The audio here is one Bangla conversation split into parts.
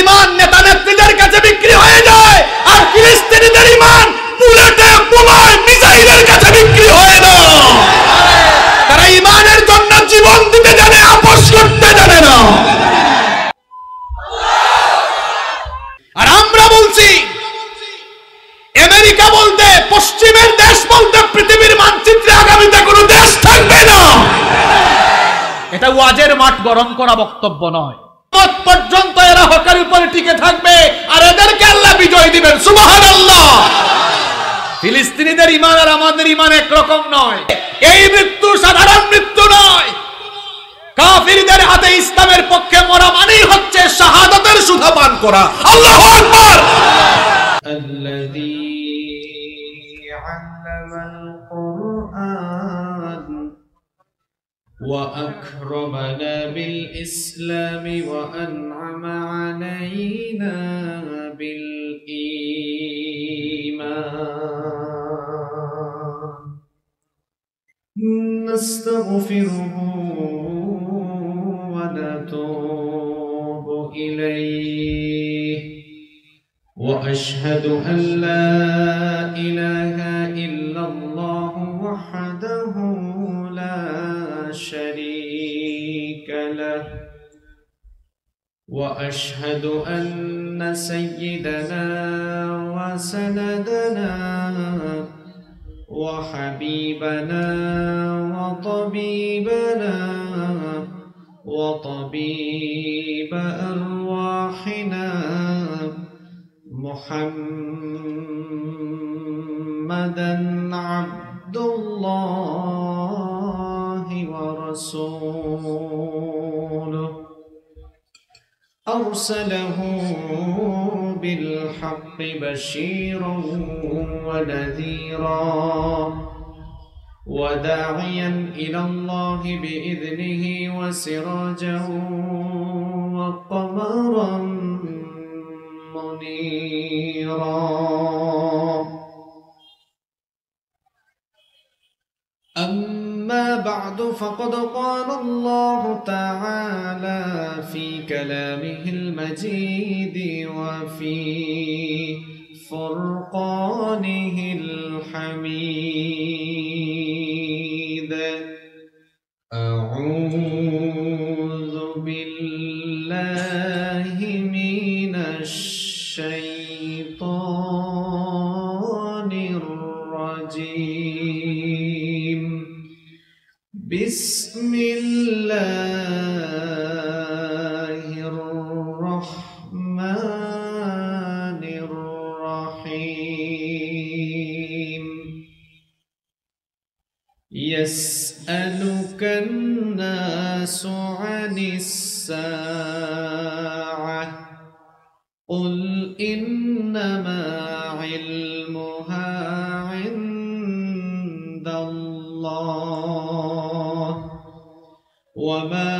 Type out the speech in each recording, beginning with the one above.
ইমান নেতা নেত্রীদের কাছে বিক্রি হয়ে যায়, আর ফিলিস্তিনিদের ইমান বুলেটে বোমায় মিসাইলের কাছে বিক্রি হয় না। তারা ইমানের জন্য জীবন দিতে জানে, আপোষ করতে জানে না। আর আমরা বলছি আমেরিকা বলতে, পশ্চিমের দেশ বলতে পৃথিবীর মানচিত্রে আগামীতে কোনো দেশ থাকবে না। এটা ওয়াজের মাঠ গরম করা বক্তব্য নয়। কিয়ামত পর্যন্ত এরা হকের উপরে টিকে থাকবে, আর এদেরকে আল্লাহ বিজয় দিবেন। সুবহানাল্লাহ। ফিলিস্তিনিদের ঈমান আর আমাদের ঈমান একরকম নয়। এই মৃত্যু সাধারণ মৃত্যু নয়। কাফিরদের হাতে ইসলামের পক্ষে মরা মানেই হচ্ছে শাহাদাতের সুধা পান করা। আল্লাহু আকবার। الذي علم القرآن وأكرمنا بالإسلام وأنعم علينا بالإيمان نستغفره ونتوب إليه وأشهد أن لا إله إلا الله وحده لا شريك له وأشهد أن سيدنا وسندنا وحبيبنا وطبيبنا وطبيب أرواحنا محمدا عبد الله ورسوله أرسله بالحق بشيرا ونذيرا وداعيا إلى الله بإذنه وسراجا وقمرا منيرا أما بعد فقد قال الله تعالى في كلامه المجيد وفي فرقانه الحميد أعوذ بالله من الشيطان الرجيم بسم الله الرحمن الرحيم يسألك الناس عن الساعة قل إنما علمها عند الله وما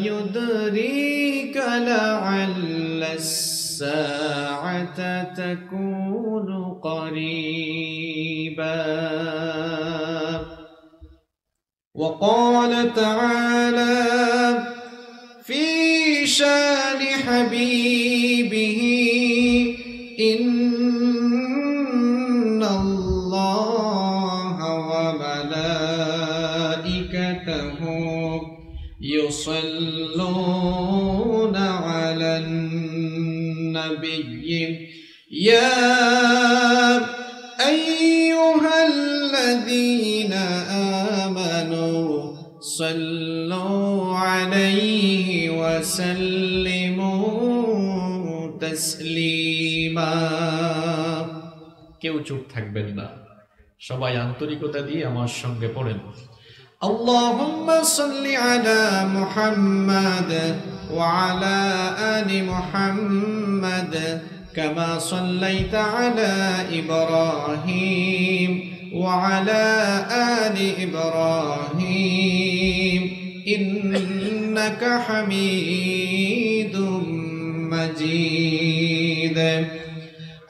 يدريك لعل الساعة تكون قريبا وقال تعالى في شان حبيبه إن الله وملائكته يصلون على النبي يا أيها الذين آمنوا صلوا عليه وسلموا تسليما কেউ চুপ থাকবেন না, সবাই আন্তরিকতা দিয়ে আমার সঙ্গে পড়েন اللهم صل على محمد وعلى آل محمد كما صليت على إبراهيم وعلى آل إبراهيم إنك حميد مجيد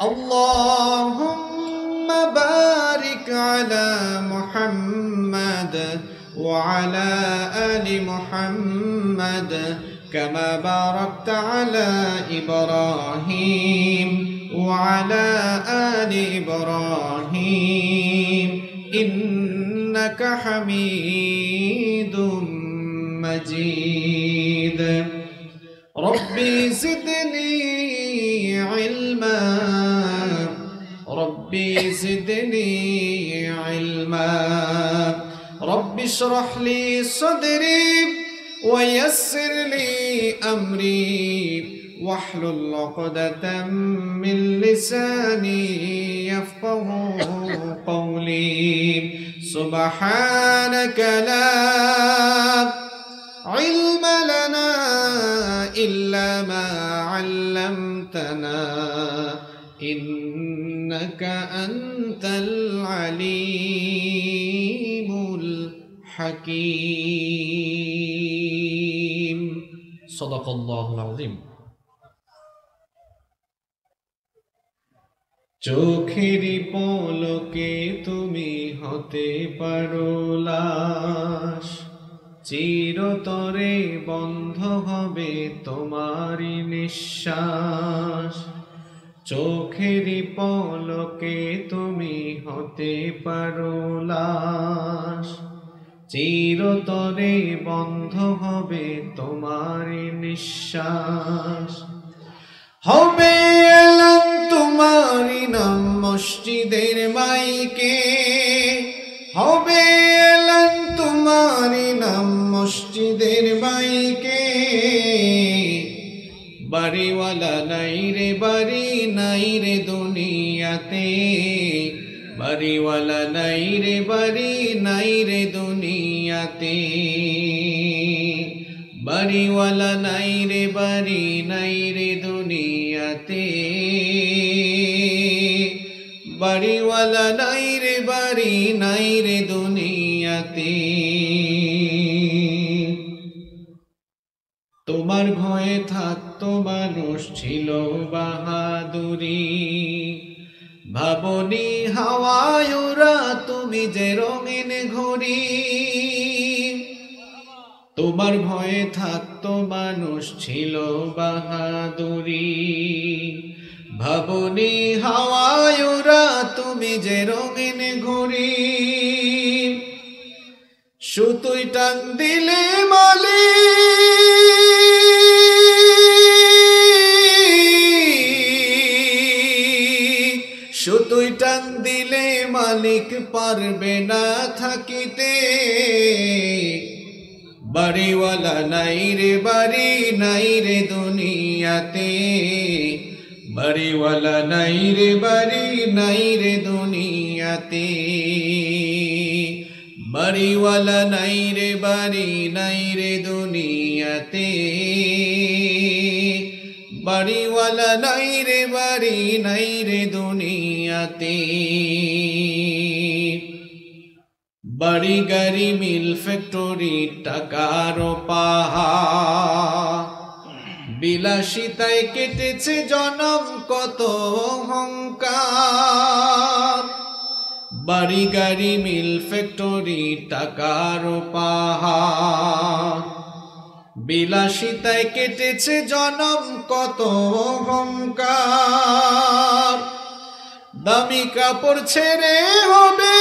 اللهم بارك على محمد وعلى آل محمد كما باركت على إبراهيم وعلى آل إبراهيم إنك حميد مجيد ربي زدني علما ربي زدني علما رب اشرح لي صدري ويسر لي أمري واحلل عقدة من لساني يفقه قولي سبحانك لا علم لنا إلا ما علمتنا إنك أنت العليم الحكيم صدق الله العظيم চোখেরই পলকে তুমি হতে পারো লাশ চিরতরে বন্ধ হবে তোমারই নিঃশ্বাস চোখেরই পলকে তুমি হতে পারো লাশ চিরতরে বন্ধ হবে তোমারই নিঃশ্বাস হবে এলাম তোমারই নাম মসজিদের মাইকে হবে এলাম তোমারই নাম মসজিদের মাইকে বাড়িওয়ালা নাই রে বাড়ি নাই রে দুনিয়াতে বাড়িওয়ালা নাই রে বাড়ি নাই রে দুনিয়াতে বাড়িওয়ালা নাই রে বাড়ি নাই রে দুনিয়াতে বাড়িওয়ালা নাই রে বাড়ি নাই রে দুনিয়াতে তোমার ভয়ে থাকতো মানুষ ছিল বাহাদুরি ভাবনি হাওয়ায় ওরা তুমি যে রঙিন ঘড়ি তোমার ভয়ে থাকতো মানুষ ছিল বাহাদুরি ভাবনি হাওয়ায় ওরা তুমি যে রঙিন ঘড়ি সুতোই টান দিলে মালিক সুতোই টান দিলে মালিক পারবে না থাকিতে বাড়িওয়ালা নাই রে বাড়ি নাই রে দুনিয়াতে বাড়িওয়ালা নাই রে বাড়ি নাই রে দুনিয়াতে বাড়িওয়ালা নাই রে বাড়ি নাই রে দুনিয়াতে বাড়িওয়ালা নাই রে বাড়ি নাই রে দুনিয়াতে বাড়ি গাড়ি মিল ফ্যাক্টরি টাকার পাহাড় বিলাসিতায় কেটেছে জনম কত অহংকার বাড়ি গাড়ি মিল ফ্যাক্টরি টাকার পাহাড় বিলাসিতায় কেটেছে জনম কত অহংকার দামি কাপড় ছেড়ে হবে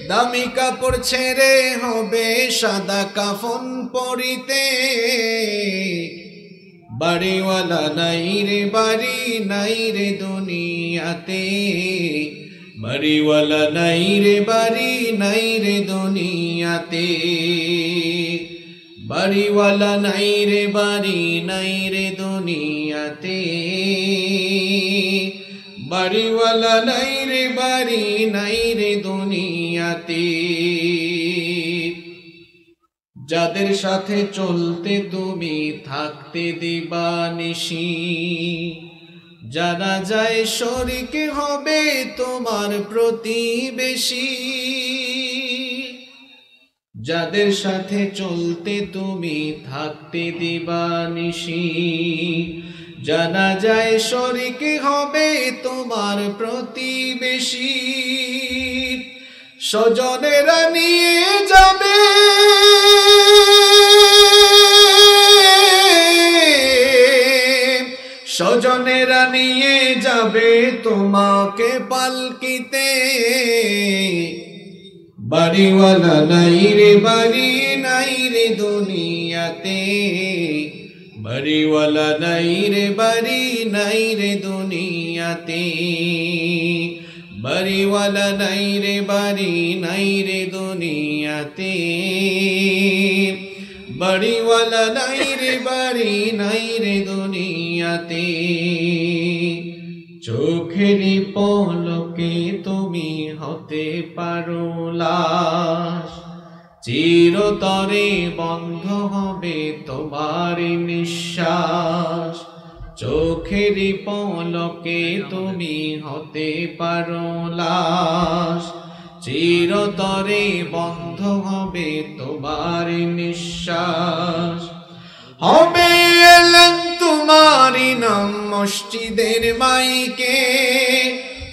দামি কাপড় ছেড়ে হবে সাদা কাফন পরিতে বাড়িওয়ালা নাই রে বাড়ি নাই রে দুনিয়াতে বাড়িওয়ালা নাই রে বাড়ি নাই রে দুনিয়াতে বাড়িওয়ালা নাই রে বাড়ি নাই রে দুনিয়াতে বাড়িওয়ালা নাই রে বাড়ি নাই রে দুনিয়াতে যাদের সাথে চলতে তুমি থাকতে দিবানিশি জানা যায় শরীক হবে তোমার প্রতিবেশী যাদের সাথে চলতে তুমি থাকতে দিবানিশি জানা যায় শরীক হবে তোমার প্রতিবেশী স্বজনেরা নিয়ে যাবে স্বজনেরা নিয়ে যাবে তোমাকে পালকিতে বাড়িওয়ালা নাই রে বাড়ি নাই রে দুনিয়াতে বাড়িওয়ালা নাই রে বাড়ি নাই রে দুনিয়াতে বাড়িওয়ালা নাই রে বাড়ি নাই রে দুনিয়াতে বাড়িওয়ালা নাই রে বাড়ি নাই রে দুনিয়াতে চোখেরই পলকে তুমি হতে পারো লাশ চিরতরে বন্ধ হবে তোমার নিঃশ্বাস চোখেরই পলকে তুমি হতে পারো লাশ চিরতরে বন্ধ হবে তোমার নিঃশ্বাস হবে এলেন তোমারি নাম মসজিদের মাইকে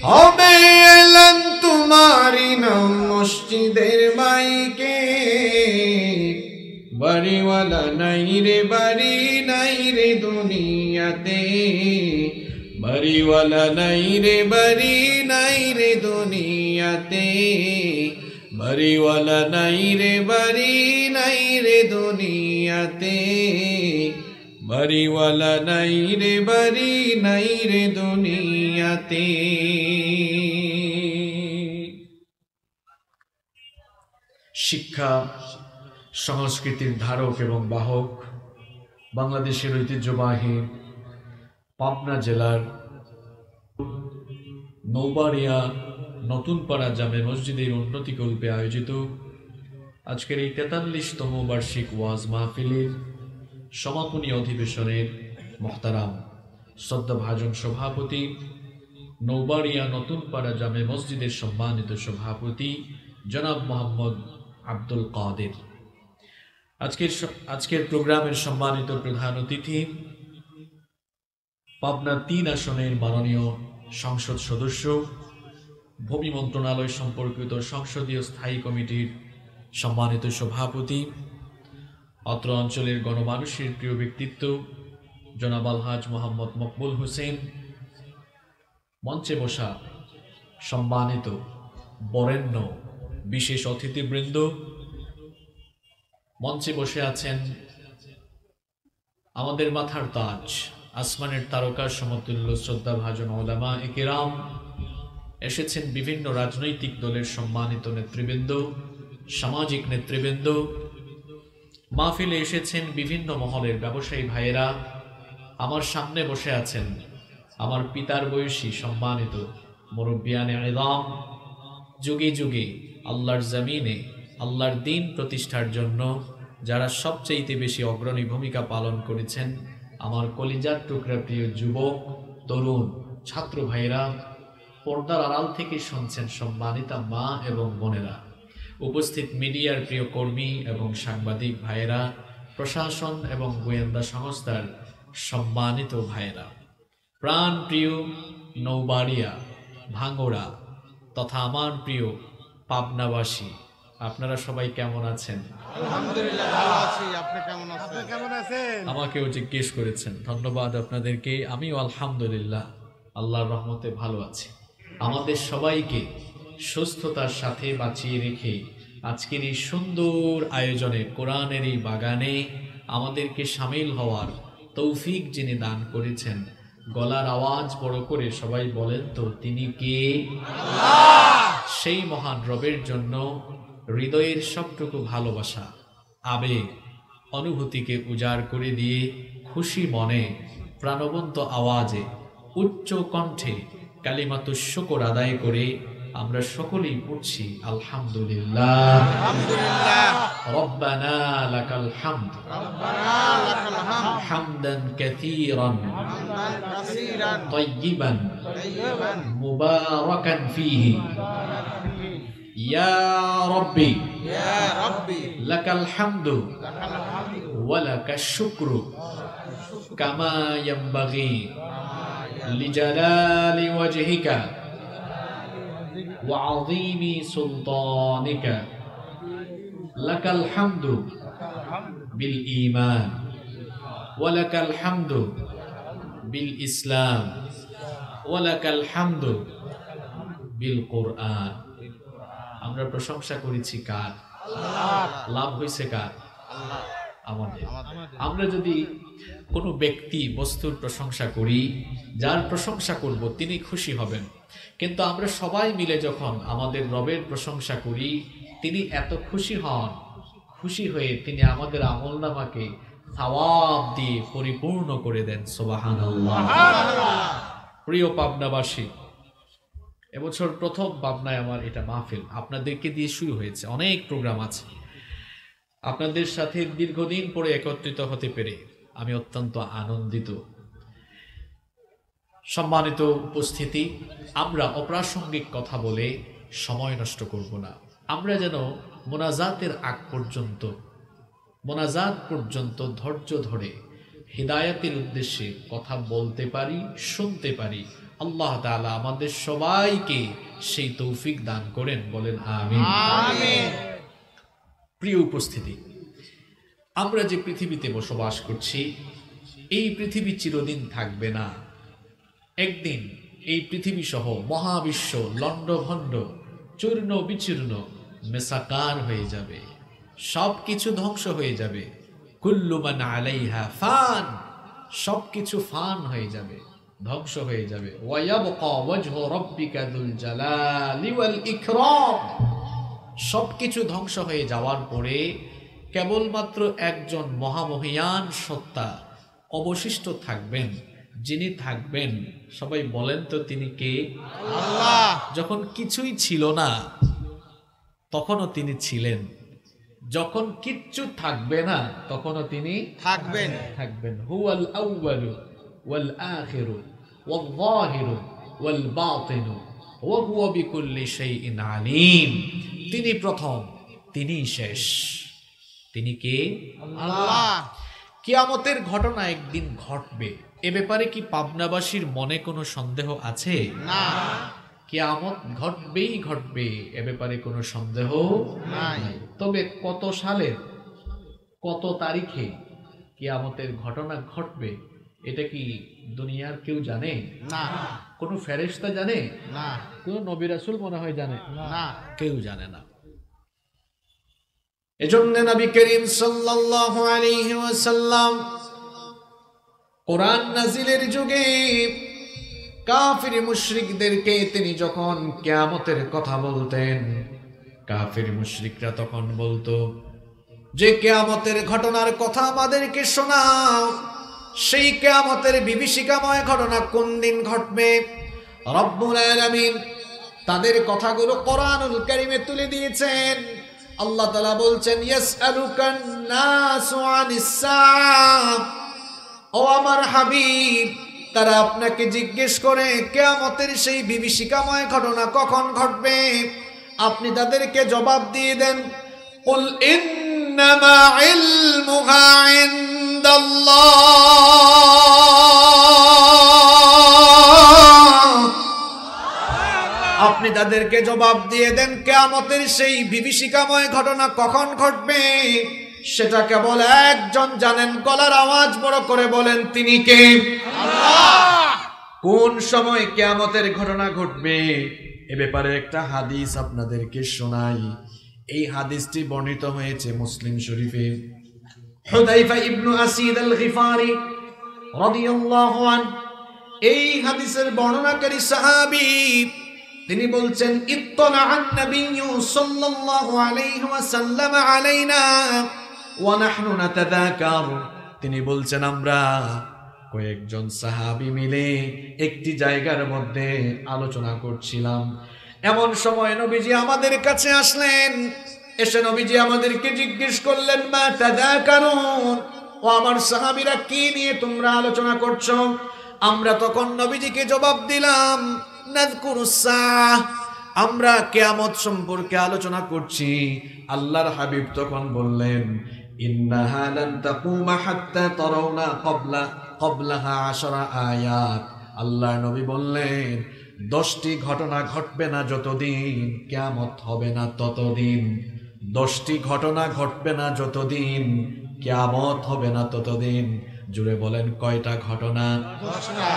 হবে এলেন তোমারি নাম মসজিদের মাইকে বাড়িওয়ালা নাই রে বাড়ি নাই রে দুনিয়াতে বাড়িওয়ালা নাই রে বাড়ি নাই রে দুনিয়াতে বাড়িওয়ালা নাই রে বাড়ি নাই রে দুনিয়াতে বাড়িওয়ালা নাই রে বাড়ি নাই রে দুনিয়াতে শিক্ষা সংস্কৃতির ধারক এবং বাহক বাংলাদেশের ঐতিহ্যবাহী পাবনা জেলার নৌবাড়িয়া নতুনপাড়া জামে মসজিদের উন্নতিকল্পে আয়োজিত আজকের এই ৪৩তম বার্ষিক ওয়াজ মাহফিলের সমাপনী অধিবেশনের মোহতারাম শ্রদ্ধাভাজন সভাপতি নৌবাড়িয়া নতুনপাড়া জামে মসজিদের সম্মানিত সভাপতি জনাব মোহাম্মদ আব্দুল কাদের, আজকের প্রোগ্রামের সম্মানিত প্রধান অতিথি পাবনা ৩ আসনের মাননীয় সংসদ সদস্য ভূমি মন্ত্রণালয় সম্পর্কিত সংসদীয় স্থায়ী কমিটির সম্মানিত সভাপতি অত্র অঞ্চলের গণমানুষের প্রিয় ব্যক্তিত্ব জনাব আলহাজ মোহাম্মদ মকবুল হোসেন, মঞ্চে বসা সম্মানিত বরেণ্য বিশেষ অতিথিবৃন্দ, মঞ্চে বসে আছেন আমাদের মাথার তাজ আসমানের তারকার সমতুল্য শ্রদ্ধাভাজন ওলামা ইকেরাম, এসেছেন বিভিন্ন রাজনৈতিক দলের সম্মানিত নেতৃবৃন্দ, সামাজিক নেতৃবৃন্দ, মাহফিলে এসেছেন বিভিন্ন মহলের ব্যবসায়ী ভাইয়েরা। আমার সামনে বসে আছেন আমার পিতার বয়সী সম্মানিত মুরব্বিয়ানে ইলাম, যুগে যুগে আল্লাহর জমিনে আল্লাহর দ্বীন প্রতিষ্ঠার জন্য যারা সবচেয়ে বেশি অগ্রণী ভূমিকা পালন করেছেন, আমার কলিজার টুকরা প্রিয় যুবক তরুণ ছাত্র ভাইরা, পর্দার আড়াল থেকে শুনছেন সম্মানিতা মা এবং বোনেরা, উপস্থিত মিডিয়ার প্রিয় কর্মী এবং সাংবাদিক ভাইয়েরা, প্রশাসন এবং গোয়েন্দা সংস্থার সম্মানিত ভাইয়েরা, প্রাণ প্রিয় নৌবাড়িয়া ভাঙ্গড়া তথা আমার প্রিয় পাবনাবাসী, আপনারা সবাই কেমন আছেন? আলহামদুলিল্লাহ ভালো আছি। আপনি কেমন আছেন? আমাকেও জিজ্ঞেস করেছেন, ধন্যবাদ আপনাদেরকে। আমিও আলহামদুলিল্লাহ আল্লাহর রহমতে ভালো আছি। আমাদের সবাইকে সুস্থতার সাথে বাঁচিয়ে রেখে আজকের এই সুন্দর আয়োজনে কোরআনের এই বাগানে আমাদেরকে সামিল হওয়ার তৌফিক যিনি দান করেছেন, গলার আওয়াজ বড় করে সবাই বলেন তো তিনি কে? আল্লাহ। সেই মহান রবের জন্য হৃদয়ের সবটুকু ভালোবাসা, আবেগ, অনুভূতিকে উজাড় করে দিয়ে খুশি মনে প্রাণবন্ত আওয়াজে উচ্চ কণ্ঠে কালিমাতুশ শুকর আদায় করে আমরা সকলেই পড়ছি আলহামদুলিল্লাহ। রব্বানা লাকাল হামদ হামদান কাসীরান তাইয়িবান মুবারাকান ফীহি ইয়া রাব্বি লাকাল হামদু ওয়া লাকাশ শুকরু কামা ইয়ানবাগি লিজালালি ওয়াজহিকা ওয়া আযীমি সুলতানিকা লাকাল হামদু বিল ঈমান ওয়া লাকাল হামদু বিল ইসলাম ওয়া লাকাল হামদু বিল কুরআন। আমরা প্রশংসা করেছি কার? লাভ হয়েছে কার? আমাদের। আমরা যদি কোনো ব্যক্তি বস্তুর প্রশংসা করি, যার প্রশংসা করব তিনি খুশি হবেন, কিন্তু আমরা সবাই মিলে যখন আমাদের রবের প্রশংসা করি তিনি এত খুশি হন, খুশি হয়ে তিনি আমাদের আমলনামাকে সওয়াব দিয়ে পরিপূর্ণ করে দেন। সুবহানাল্লাহ। প্রিয় পাবনাবাসী, এবছর প্রথম পাবনায় আমার এটা মাহফিল, আপনাদেরকে দিয়ে শুরু হয়েছে, অনেক প্রোগ্রাম আছে। আপনাদের সাথে দীর্ঘদিন পরে একত্রিত হতে পেরে আমি অত্যন্ত আনন্দিত। সম্মানিত উপস্থিতি, আমরা অপ্রাসঙ্গিক কথা বলে সময় নষ্ট করব না। আমরা যেন মোনাজাতের আগ পর্যন্ত, মোনাজাত পর্যন্ত ধৈর্য ধরে হিদায়াতের উদ্দেশ্যে কথা বলতে পারি, শুনতে পারি। আল্লাহ তাআলা আমাদের সবাইকে সেই তৌফিক দান করেন, বলেন আমিন। প্রিয় উপস্থিতি, আমরা যে পৃথিবীতে বসবাস করছি এই পৃথিবী চিরদিন থাকবে না। একদিন এই পৃথিবী সহ মহাবিশ্ব লণ্ডভণ্ড চূর্ণ বিচূর্ণ মেসাকার হয়ে যাবে, সবকিছু ধ্বংস হয়ে যাবে। কুল্লু মান আলাইহা ফান, সবকিছু ফান হয়ে যাবে, ধ্বংস হয়ে যাবে। ওয়া ইয়াবকা ওয়াজহু রাব্বিকা যুল জালালি ওয়াল ইকরাম, সবকিছু ধ্বংস হয়ে যাওয়ার পরে কেবলমাত্র একজন মহামহিয়ান সত্তা অবশিষ্ট থাকবেন, যিনি থাকবেন, সবাই বলেন তো তিনি কে? আল্লাহ। যখন কিছুই ছিল না তখনও তিনি ছিলেন, যখন কিচ্ছু থাকবে না তখনও তিনি থাকবেন। হুয়াল আউয়ালু ওয়াল আখিরু ওয়াল যাহিরু ওয়াল বাতিনু ওয়া হুয়া বিকুল্লি শাইইন আলীম। তিনি প্রথম, তিনি শেষ। তিনি কে? আল্লাহ। কিয়ামতের ঘটনা একদিন ঘটবে, এ ব্যাপারে কি পাবনাবাসীর মনে কোনো সন্দেহ আছে? না। কিয়ামত ঘটবেই ঘটবে, এ ব্যাপারে কোনো সন্দেহ নাই। তবে কত সালের কত তারিখে কিয়ামতের ঘটনা ঘটবে এটা কি দুনিয়ার কেউ জানে? না। কোনো ফেরেশতা জানে? না। কোনো নবী রাসূল মনে হয় জানে? না, কেউ জানে না। এজন্য নবী করিম সাল্লাল্লাহু আলাইহি ওয়াসাল্লাম কোরআন নাজিলের যুগে কাফির মুশরিকদেরকে তিনি যখন কিয়ামতের কথা বলতেন, কাফির মুশরিকরা তখন বলতো যে কিয়ামতের ঘটনার কথা আমাদেরকে শোনাও, সেই কিয়ামতের বিভীষিকাময় ঘটনা কোন দিন ঘটবে? রব্বুল আলামিন তাদের কথাগুলো কোরআনুল কারীমে তুলে দিয়েছেন। আল্লাহ তাআলা বলছেন, ইয়াসআলুকান নাসু আনিস সাআহ, ও আমার হাবিব, তারা আপনাকে জিজ্ঞেস করে কিয়ামতের সেই বিভীষিকাময় ঘটনা কখন ঘটবে। আপনি তাদেরকে জবাব দিয়ে দেন, কুল ইন্নামা ইলমুহা ইনদাল্লাহ। আপনি তাদেরকে জবাব দিয়ে দেন কিয়ামতের সেই বিভীষিকাময় ঘটনা কখন ঘটবে সেটা কেবল একজন জানেন। গলার আওয়াজ বড় করে বলেন, তিনি কে? আল্লাহ। কোন সময় কিয়ামতের ঘটনা ঘটবে এ ব্যাপারে একটা হাদিস আপনাদেরকে শোনাই। এই হাদিসটি বর্ণিত হয়েছে মুসলিম শরীফে। হুযায়ফা ইবনে আসিদ আল গিফারি রাদিয়াল্লাহু আনহু এই হাদিসের বর্ণনাকারী সাহাবী, তিনি বলছেন, ইত্তালাআন নাবিয়্যু সাল্লাল্লাহু আলাইহি ওয়াসাল্লাম আলাইনা ওয়া নাহনু নাতাযাকার। তিনি বলছেন, আমরা কয়েকজন সাহাবী মিলে একটি জায়গার মধ্যে আলোচনা করছিলাম। এমন সময় নবীজি আমাদের কাছে আসলেন। এসে নবীজি আমাদেরকে জিজ্ঞেস করলেন, মা তাযাকারুন, ও আমার সাহাবীরা, কি নিয়ে তোমরা আলোচনা করছো? আমরা তখন নবীজিকে জবাব দিলাম, নাযকুরুস সাআহ, আমরা কিয়ামত সম্পর্কে আলোচনা করছি। আল্লাহর হাবিব তখন বললেন, ইন্নাহা লান তাকুমা হাত্তা তারাউনা ক্বাবলাহা 10 আয়াত। আল্লাহর নবী বললেন, 10টি ঘটনা ঘটবে না যতদিন কিয়ামত হবে না ততদিন। 10টি ঘটনা ঘটবে না যতদিন কিয়ামত হবে না ততদিন। জুড়ে বলেন কয়টা ঘটনা? 10টা।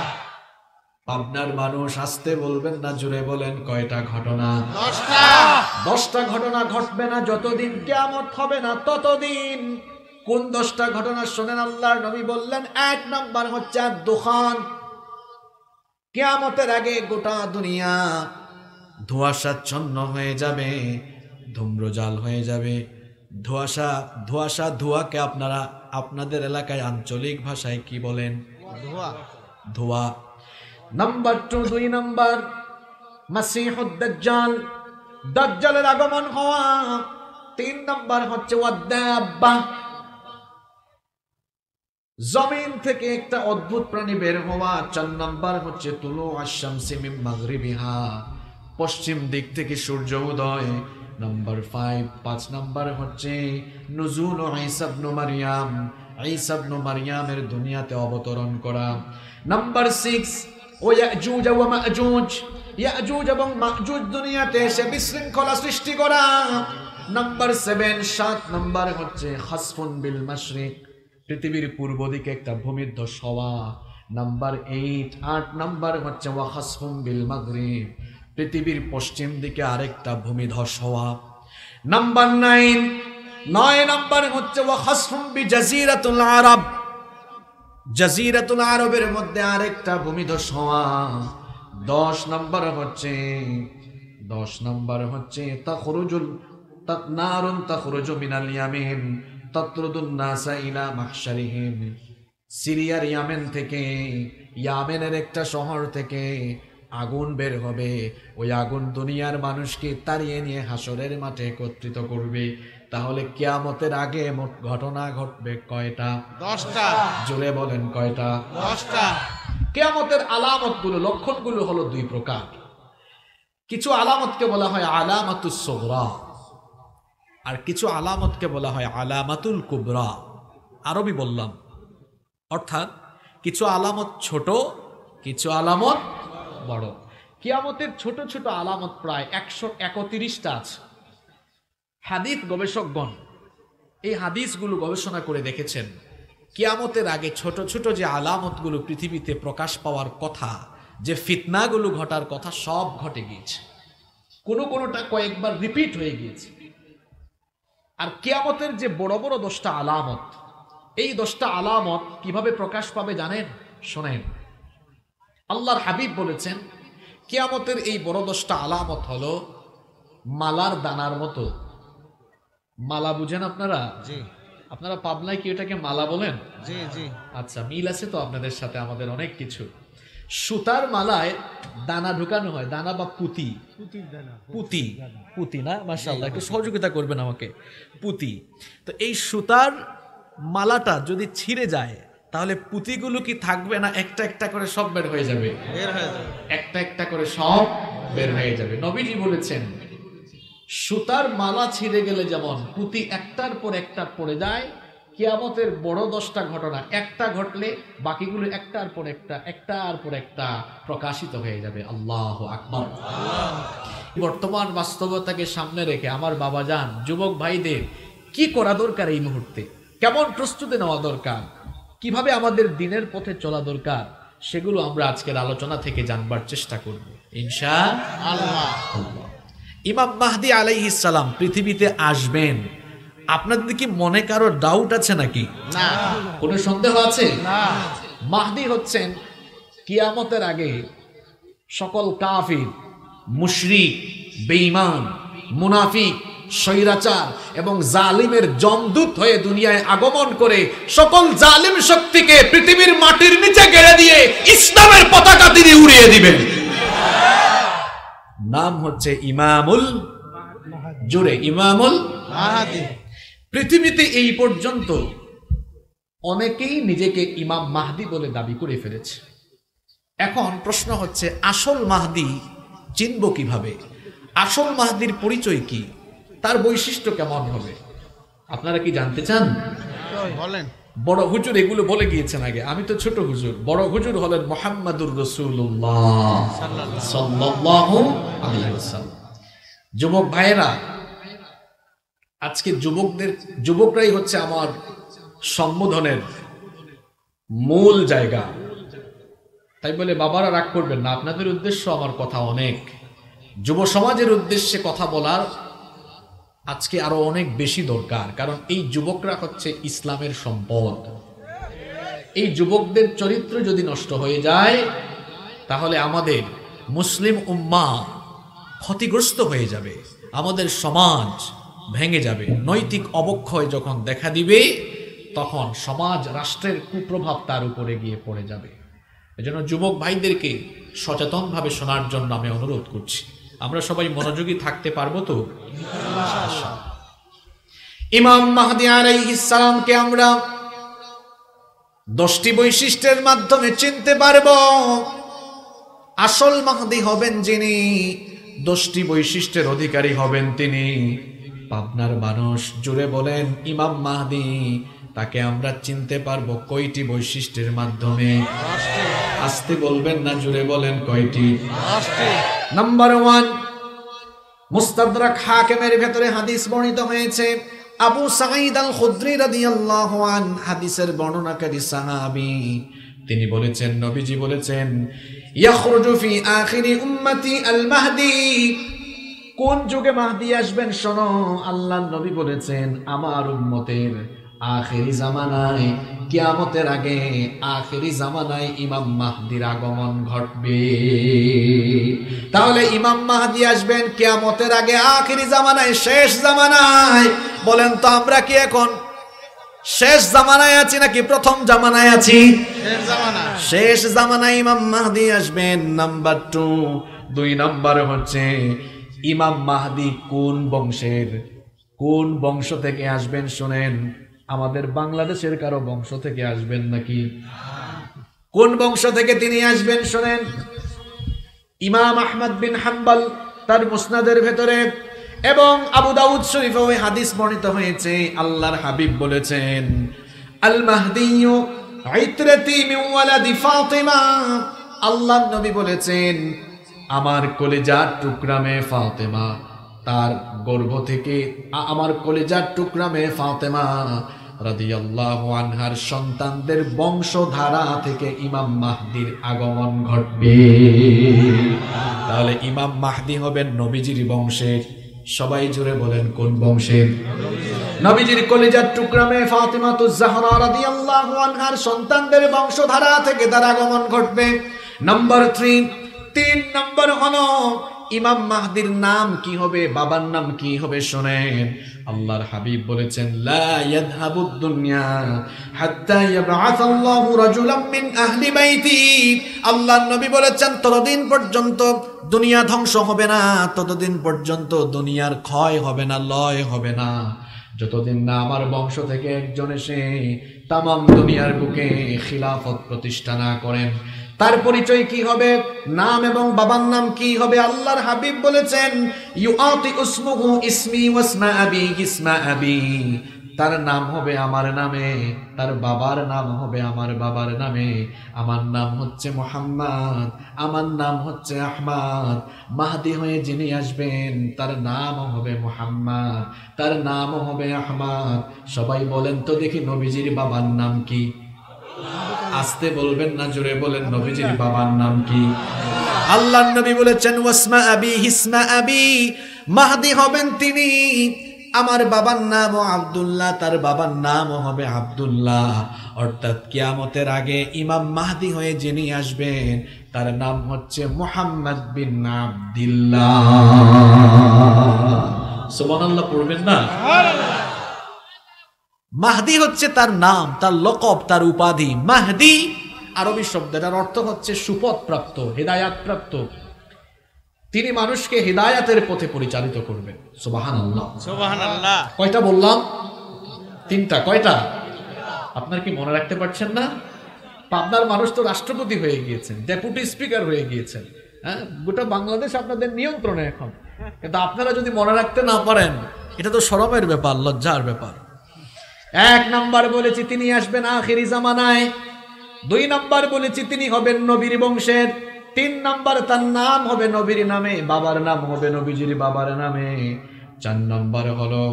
আপনার মানুষ আসতে বলবেন না, জুড়ে বলেন কয়টা ঘটনা? 10টা। 10টা ঘটনা ঘটবে না যতদিন কিয়ামত হবে না ততদিন। কোন 10টা ঘটনা শোনেন? আল্লাহর নবী বললেন 1 নাম্বার হচ্ছে দুখান। কিয়ামতের আগে গোটা দুনিয়া ধোঁয়াশাচ্ছন্ন হয়ে যাবে, ধূম্রজাল হয়ে যাবে। ধোঁয়াকে আপনারা আপনাদের এলাকায় আঞ্চলিক ভাষায় কি বলেন? ধোয়া। ধোঁয়া। নাম্বার 2 নাম্বার মাসিহুদ দাজ্জাল, দাজ্জালের আগমন হওয়া। 3 নাম্বার হচ্ছে ওয়াদাব্বা, জমিন থেকে একটা অদ্ভুত প্রাণী বের হওয়া। 4 নাম্বার হচ্ছে তুলু আশ-শামসি মিন মাগরিবিহা, পশ্চিম দিক থেকে সূর্য উদয়। নাম্বার 5 নাম্বার হচ্ছে নুজুল ঈসা ইবনে মারইয়াম, ঈসা ইবনে মারইয়ামের দুনিয়াতে অবতরণ করা। নাম্বার 6 ও ইয়াজুজ ওয়া মাজুজ, ইয়াজুজ এবং মাজুজ দুনিয়াতে এসে বিশৃঙ্খলা সৃষ্টি করা। নাম্বার 7 নাম্বার হচ্ছে খাসফুন বিল মাশরিক, পৃথিবীর পূর্ব দিকে একটা ভূমিধ্বস হওয়া। নাম্বার 8 নাম্বার হচ্ছে ওয়া খাসফুন বিল মাগরিব, পৃথিবীর পশ্চিম দিকে আরেকটা ভূমিধ্বস হওয়া। নাম্বার 9 নাম্বার হচ্ছে ওয়া খাসফুন বি জাজিরাতুল আরব, জাজিরাতুল আরবের মধ্যে আরেকটা ভূমিধ্বস হওয়া। 10 নাম্বার হচ্ছে তাখরুজুল নারুন তাখরুজু মিনাল ইয়ামিন তাতরুদুন নাসা ইলা মাহশারিহিম, সিরিয়ার ইয়ামেন থেকে, ইয়ামেনের একটা শহর থেকে আগুন বের হবে। ওই আগুন দুনিয়ার মানুষকে তাড়িয়ে নিয়ে হাসরের মাঠে একত্রিত করবে। তাহলে কিয়ামতের আগে মোট ঘটনা ঘটবে কয়টা? 10টা। জোরে বলেন কয়টা? 10টা। কিয়ামতের আলামতগুলো, লক্ষণগুলো হলো 2 প্রকার। কিছু আলামতকে বলা হয় আলামাতুস সুগরা, আর কিছু আলামতকে বলা হয় আলামাতুল কুবরা। আরবি বললাম, অর্থাৎ কিছু আলামত ছোট, কিছু আলামত বড়। কিয়ামতের ছোট ছোট আলামত প্রায় 131টা আছে। হাদিস গবেষকগণ এই হাদিসগুলো গবেষণা করে দেখেছেন, কিয়ামতের আগে ছোট ছোট যে আলামতগুলো পৃথিবীতে প্রকাশ পাওয়ার কথা, যে ফিতনাগুলো ঘটার কথা, সব ঘটে গিয়েছে। কোনোটা কয়েকবার রিপিট হয়ে গিয়েছে। আর কিয়ামতের যে বড় বড় 10টা আলামত, এই 10টা আলামত কিভাবে প্রকাশ পাবে জানেন? শোনেন, আল্লাহর হাবিব বলেছেন কিয়ামতের এই বড় 10টা আলামত হলো মালার দানার মতো। মালা বুঝেন আপনারা? জি আপনারা পাবনায় কি এটাকে মালা বলেন? জি জি। আচ্ছা, মিল আছে তো আপনাদের সাথে আমাদের অনেক কিছু। সুতার মালায় দানা ঢুকানো হয়, দানা বা পুঁতি, পুঁতি না? মাশাআল্লাহ, একটু সহযোগিতা করবেন আমাকে। পুঁতি। তো এই সুতার মালাটা যদি ছিঁড়ে যায় তাহলে পুঁতিগুলো কি থাকবে না? একটা একটা করে সব বের হয়ে যাবে, বের হয়ে যাবে। একটা একটা করে সব বের হয়ে যাবে। নবীজি বলেছেন সুতার মালা ছিঁড়ে গেলে যেমন পুঁতি একটার পর একটা পড়ে যায়, কিয়ামতের বড় 10টা ঘটনা একটা ঘটলে বাকিগুলো একটার পর একটা প্রকাশিত হয়ে যাবে। আল্লাহু আকবার। বর্তমান বাস্তবতাকে সামনে রেখে আমার বাবাজান, যুবক ভাইদের কি করা দরকার এই মুহূর্তে, কেমন প্রস্তুতি নেওয়া দরকার, কিভাবে আমাদের দিনের পথে চলা দরকার, সেগুলো আমরা আজকের আলোচনা থেকে জানবার চেষ্টা করব ইনশাআল্লাহ। ইমাম মাহদী আলাইহিস সালাম পৃথিবীতে আসবেন, আপনাদের কি মনে কারো ডাউট আছে নাকি? না। কোনো সন্দেহ আছে? না। মাহদী হচ্ছেন কিয়ামতের আগে সকল কাফির, মুশরিক, বেঈমান, মুনাফিক, স্বৈরাচার এবং জালিমের জমদূত হয়ে দুনিয়ায় আগমন করে সকল জালিম শক্তিকে পৃথিবীর মাটির নিচে গেড়ে দিয়ে ইসলামের পতাকা তিনি উড়িয়ে দিবেন। নাম হচ্ছে ইমামুল, জোরে ইমামুল মাহদী। পৃথিবীতে এই পর্যন্ত অনেকেই নিজেকে ইমাম মাহদী বলে দাবি করে ফেলেছে। এখন প্রশ্ন হচ্ছে আসল মাহদী চিনব কিভাবে? আসল মাহদীর পরিচয় কি? তার বৈশিষ্ট্য কেমন হবে? আপনারা কি জানতে চান? বলেন। বড় হুজুর এগুলো বলে গিয়েছেন আগে, আমি তো ছোট হুজুর। বড় হুজুর হলেন মুহাম্মাদুর রাসূলুল্লাহ সাল্লাল্লাহু আলাইহি ওয়াসাল্লাম। যুবক ভাইয়েরা, আজকে যুবকরাই হচ্ছে আমার সম্বোধনের মূল জায়গা। তাই বলে বাবারা রাগ করবেন না, আপনাদের উদ্দেশ্য আমার কথা অনেক, যুব সমাজের উদ্দেশ্যে কথা বলার আজকে আরো অনেক বেশি দরকার। কারণ এই যুবকরা হচ্ছে ইসলামের সম্পদ। এই যুবকদের চরিত্র যদি নষ্ট হয়ে যায় তাহলে আমাদের মুসলিম উম্মাহ ক্ষতিগ্রস্ত হয়ে যাবে, আমাদের সমাজ ভেঙে যাবে। নৈতিক অবক্ষয় যখন দেখা দিবে তখন সমাজ রাষ্ট্রের কুপ্রভাব তার উপরে গিয়ে পড়ে যাবে। এজন্য যুবক ভাইদেরকে সচেতনভাবে শোনার জন্য আমি অনুরোধ করছি। আমরা সবাই মনোযোগী থাকতে পারবো তো? ইমাম মাহদী আলাইহিস সালামকে আমরা 10টি বৈশিষ্ট্যের মাধ্যমে চিনতে পারবো। আসল মাহদী হবেন যিনি, 10টি বৈশিষ্ট্যের অধিকারী হবেন তিনি। পাবনার মানুষ জুড়ে বলেন ইমাম মাহদী, তাকে আমরা চিনতে পারবো কয়টি বৈশিষ্ট্যের মাধ্যমে? আস্তে বলবেন না, জুড়ে বলেন কয়টি? নাম্বার 1, মুস্তাদরাক হাকিমের ভেতরে হাদিস বর্ণিত হয়েছে। আবু সাঈদ আল খুদরি রাদিয়াল্লাহু আন, হাদিসের বর্ণনাকারী সাহাবী, তিনি বলেছেন, নবীজি বলেছেন, ইয়াখরুজু ফি আখিরি উম্মতি আল মাহদি। কোন যুগে মাহদি আসবেন শোনো, আল্লাহর নবী বলেছেন আমার উম্মতের আখিরি জামানায়, কিয়ামতের আগে আখিরি জামানায় ইমাম মাহদির আগমন ঘটবে। তাহলে ইমাম মাহদি আসবেন কিয়ামতের আগে, আখিরি জামানায়, শেষ জামানায়। বলেন তো আমরা কি এখন শেষ জামানায় আছি নাকি প্রথম জামানায় আছি? শেষ জামানায় ইমাম মাহদি আসবেন। নাম্বার 2 নাম্বার হচ্ছে ইমাম মাহদি কোন বংশের, কোন বংশ থেকে আসবেন শোনেন। আমাদের বাংলাদেশের কারো বংশ থেকে আসবেন নাকি? কোন বংশ থেকে তিনি আসবেন শোনেন। ইমাম আহমদ বিন হাম্বল তার মুসনাদের ভেতরে এবং আবু দাউদ শরীফে ওই হাদিস বর্ণিত হয়েছে। আল্লাহর হাবিব বলেছেন, আল মাহদিয়্যু ইতরাতি মিন ওয়ালাদি ফাতিমা। আল্লাহর নবী বলেছেন, আমার কলিজার টুকরা মেয়ে ফাতেমা, তার গর্ভ থেকে, আমার কলিজার টুকরা মেয়ে ফাতেমা রাদিয়াল্লাহু আনহার সন্তানদের বংশধারা থেকে ইমাম মাহদির আগমন ঘটবে। তাহলে ইমাম মাহদি হবেন নবীজির বংশের। সবাই জুড়ে বলেন কোন বংশের? নবীজির কলিজার টুকরা মেয়ে ফাতিমাতুজ জাহরা রাদিয়াল্লাহু আনহার সন্তানদের বংশধারা থেকে তার আগমন ঘটবে। নাম্বার 3 নম্বর হলো ইমাম মাহদির নাম কি হবে, বাবার নাম কি হবে শোনেন। আল্লাহর হাবিব বলেছেন, লা ইয়াযহাবুদ দুনিয়া হাত্তা ইয়াবআসাল্লাহু রাজুলাম মিন আহলি বাইতি। আল্লাহর নবী বলেছেন, ততদিন পর্যন্ত দুনিয়া ধ্বংস হবে না, ততদিন পর্যন্ত দুনিয়ার ক্ষয় হবে না, লয় হবে না, যতদিন না আমার বংশ থেকে একজন এসে তামাম দুনিয়ার বুকে খিলাফত প্রতিষ্ঠা না করেন। তার পরিচয় কি হবে, নাম এবং বাবার নাম কি হবে? আল্লাহর হাবিব বলেছেন, ইউআতি ইসমুহু ইসমি ওয়াসমা আবি ইসমা আবি। তার নাম হবে আমার নামে, তার বাবার নাম হবে আমার বাবার নামে। আমার নাম হচ্ছে মুহাম্মদ, আমার নাম হচ্ছে আহমদ। মাহদি হয়ে যিনি আসবেন তার নাম হবে মুহাম্মদ, তার নাম হবে আহমদ। সবাই বলেন তো দেখি নবীজির বাবার নাম কি? আস্তে বলবেন না, জোরে বলেন, নবীজির বাবার নাম কি? আল্লাহর নবী বলেছেন, ওয়াসমা আবি হিসমা আবি। মাহদি হবেন তিনি, আমার বাবার নাম আব্দুল্লাহ, তার বাবার নাম হবে আব্দুল্লাহ। অর্থাৎ কিয়ামতের আগে ইমাম মাহদি হয়ে যিনি আসবেন তার নাম হচ্ছে মুহাম্মদ বিন আব্দুল্লাহ। সুবহানাল্লাহ পড়বেন না? মাহদি হচ্ছে তার নাম, তার লকব, তার উপাধি। মাহদি আরবি শব্দ, এটার অর্থ হচ্ছে সুপথ প্রাপ্ত, হেদায়াত প্রাপ্ত। তিনি মানুষকে হেদায়াতের পথে পরিচালিত করবেন। সুবহানাল্লাহ, সুবহানাল্লাহ। কয়টা বললাম? 3টা। কয়টা? আপনার কি মনে রাখতে পারছেন না? পাবনার মানুষ তো রাষ্ট্রপতি হয়ে গিয়েছেন, ডেপুটি স্পিকার হয়ে গিয়েছেন। হ্যাঁ, গোটা বাংলাদেশ আপনাদের নিয়ন্ত্রণে এখন। কিন্তু আপনারা যদি মনে রাখতে না পারেন, এটা তো শরমের ব্যাপার, লজ্জার ব্যাপার। এক নাম্বার বলেছি তিনি আসবেন আখিরি জামানায়, 2 নাম্বার বলেছি তিনি হবেন নবীর বংশের, 3 নাম্বার তার নাম হবে নবীর নামে, বাবার নাম হবে নবীজির বাবার নামে, 4 নাম্বার হলো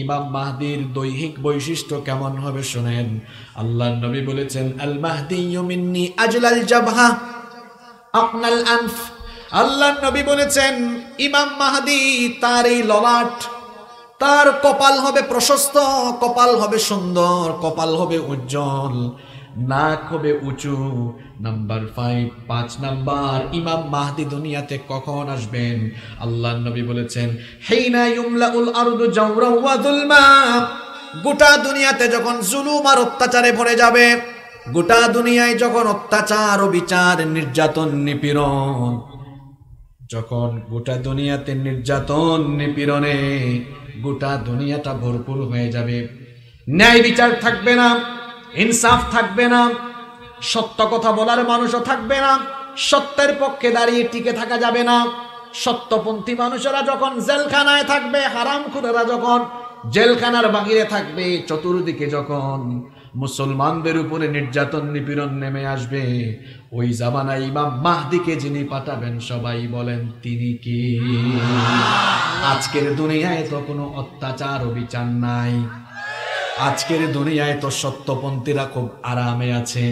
ইমাম মাহদির দৈহিক বৈশিষ্ট্য কেমন হবে শুনেন। আল্লাহর নবী বলেছেন আল মাহদিয়্যু মিন্নি আজলাল জাবহা আকনাল আনফ। আল্লাহর নবী বলেছেন ইমাম মাহদি তার এই ললাট, তার কপাল হবে প্রশস্ত, কপাল হবে সুন্দর, কপাল হবে উজ্জ্বল, নাক হবে উঁচু। নাম্বার 5 নাম্বার ইমাম মাহদি দুনিয়াতে কখন আসবেন? আল্লাহর নবী বলেছেন হিনা ইউমলাউল আরদু জাওরা ওয়া যুলমা। গোটা দুনিয়াতে যখন জুলুম আর অত্যাচারে ভরে যাবে, গোটা দুনিয়ায় যখন অত্যাচার ও বিচার নির্যাতন নিপীড়ন, যখন গোটা দুনিয়াতে নির্যাতন নিপীড়নে গোটা দুনিয়াটা ভরপুর হয়ে যাবে, ন্যায় বিচার থাকবে না, ইনসাফ থাকবে না, সত্য কথা বলার মানুষও থাকবে না, সত্যের পক্ষে দাঁড়িয়ে টিকে থাকা যাবে না। সত্যপন্থী মানুষেরা যখন জেলখানায় থাকবে, হারামখোরেরা যখন জেলখানার বাহিরে থাকবে, চতুর্দিকে যখন মুসলমানদের উপরে নির্যাতন নিপীড়ন নেমে আসবে, ওই জামানায় ইমাম মাহদিকে যিনি পাঠাবেন সবাই বলেন তিনি কি? আজকের দুনিয়ায় তো কোনো অত্যাচার ও বিচার নাই, আজকের দুনিয়ায় তো সত্যপন্থীরা খুব আরামে আছে।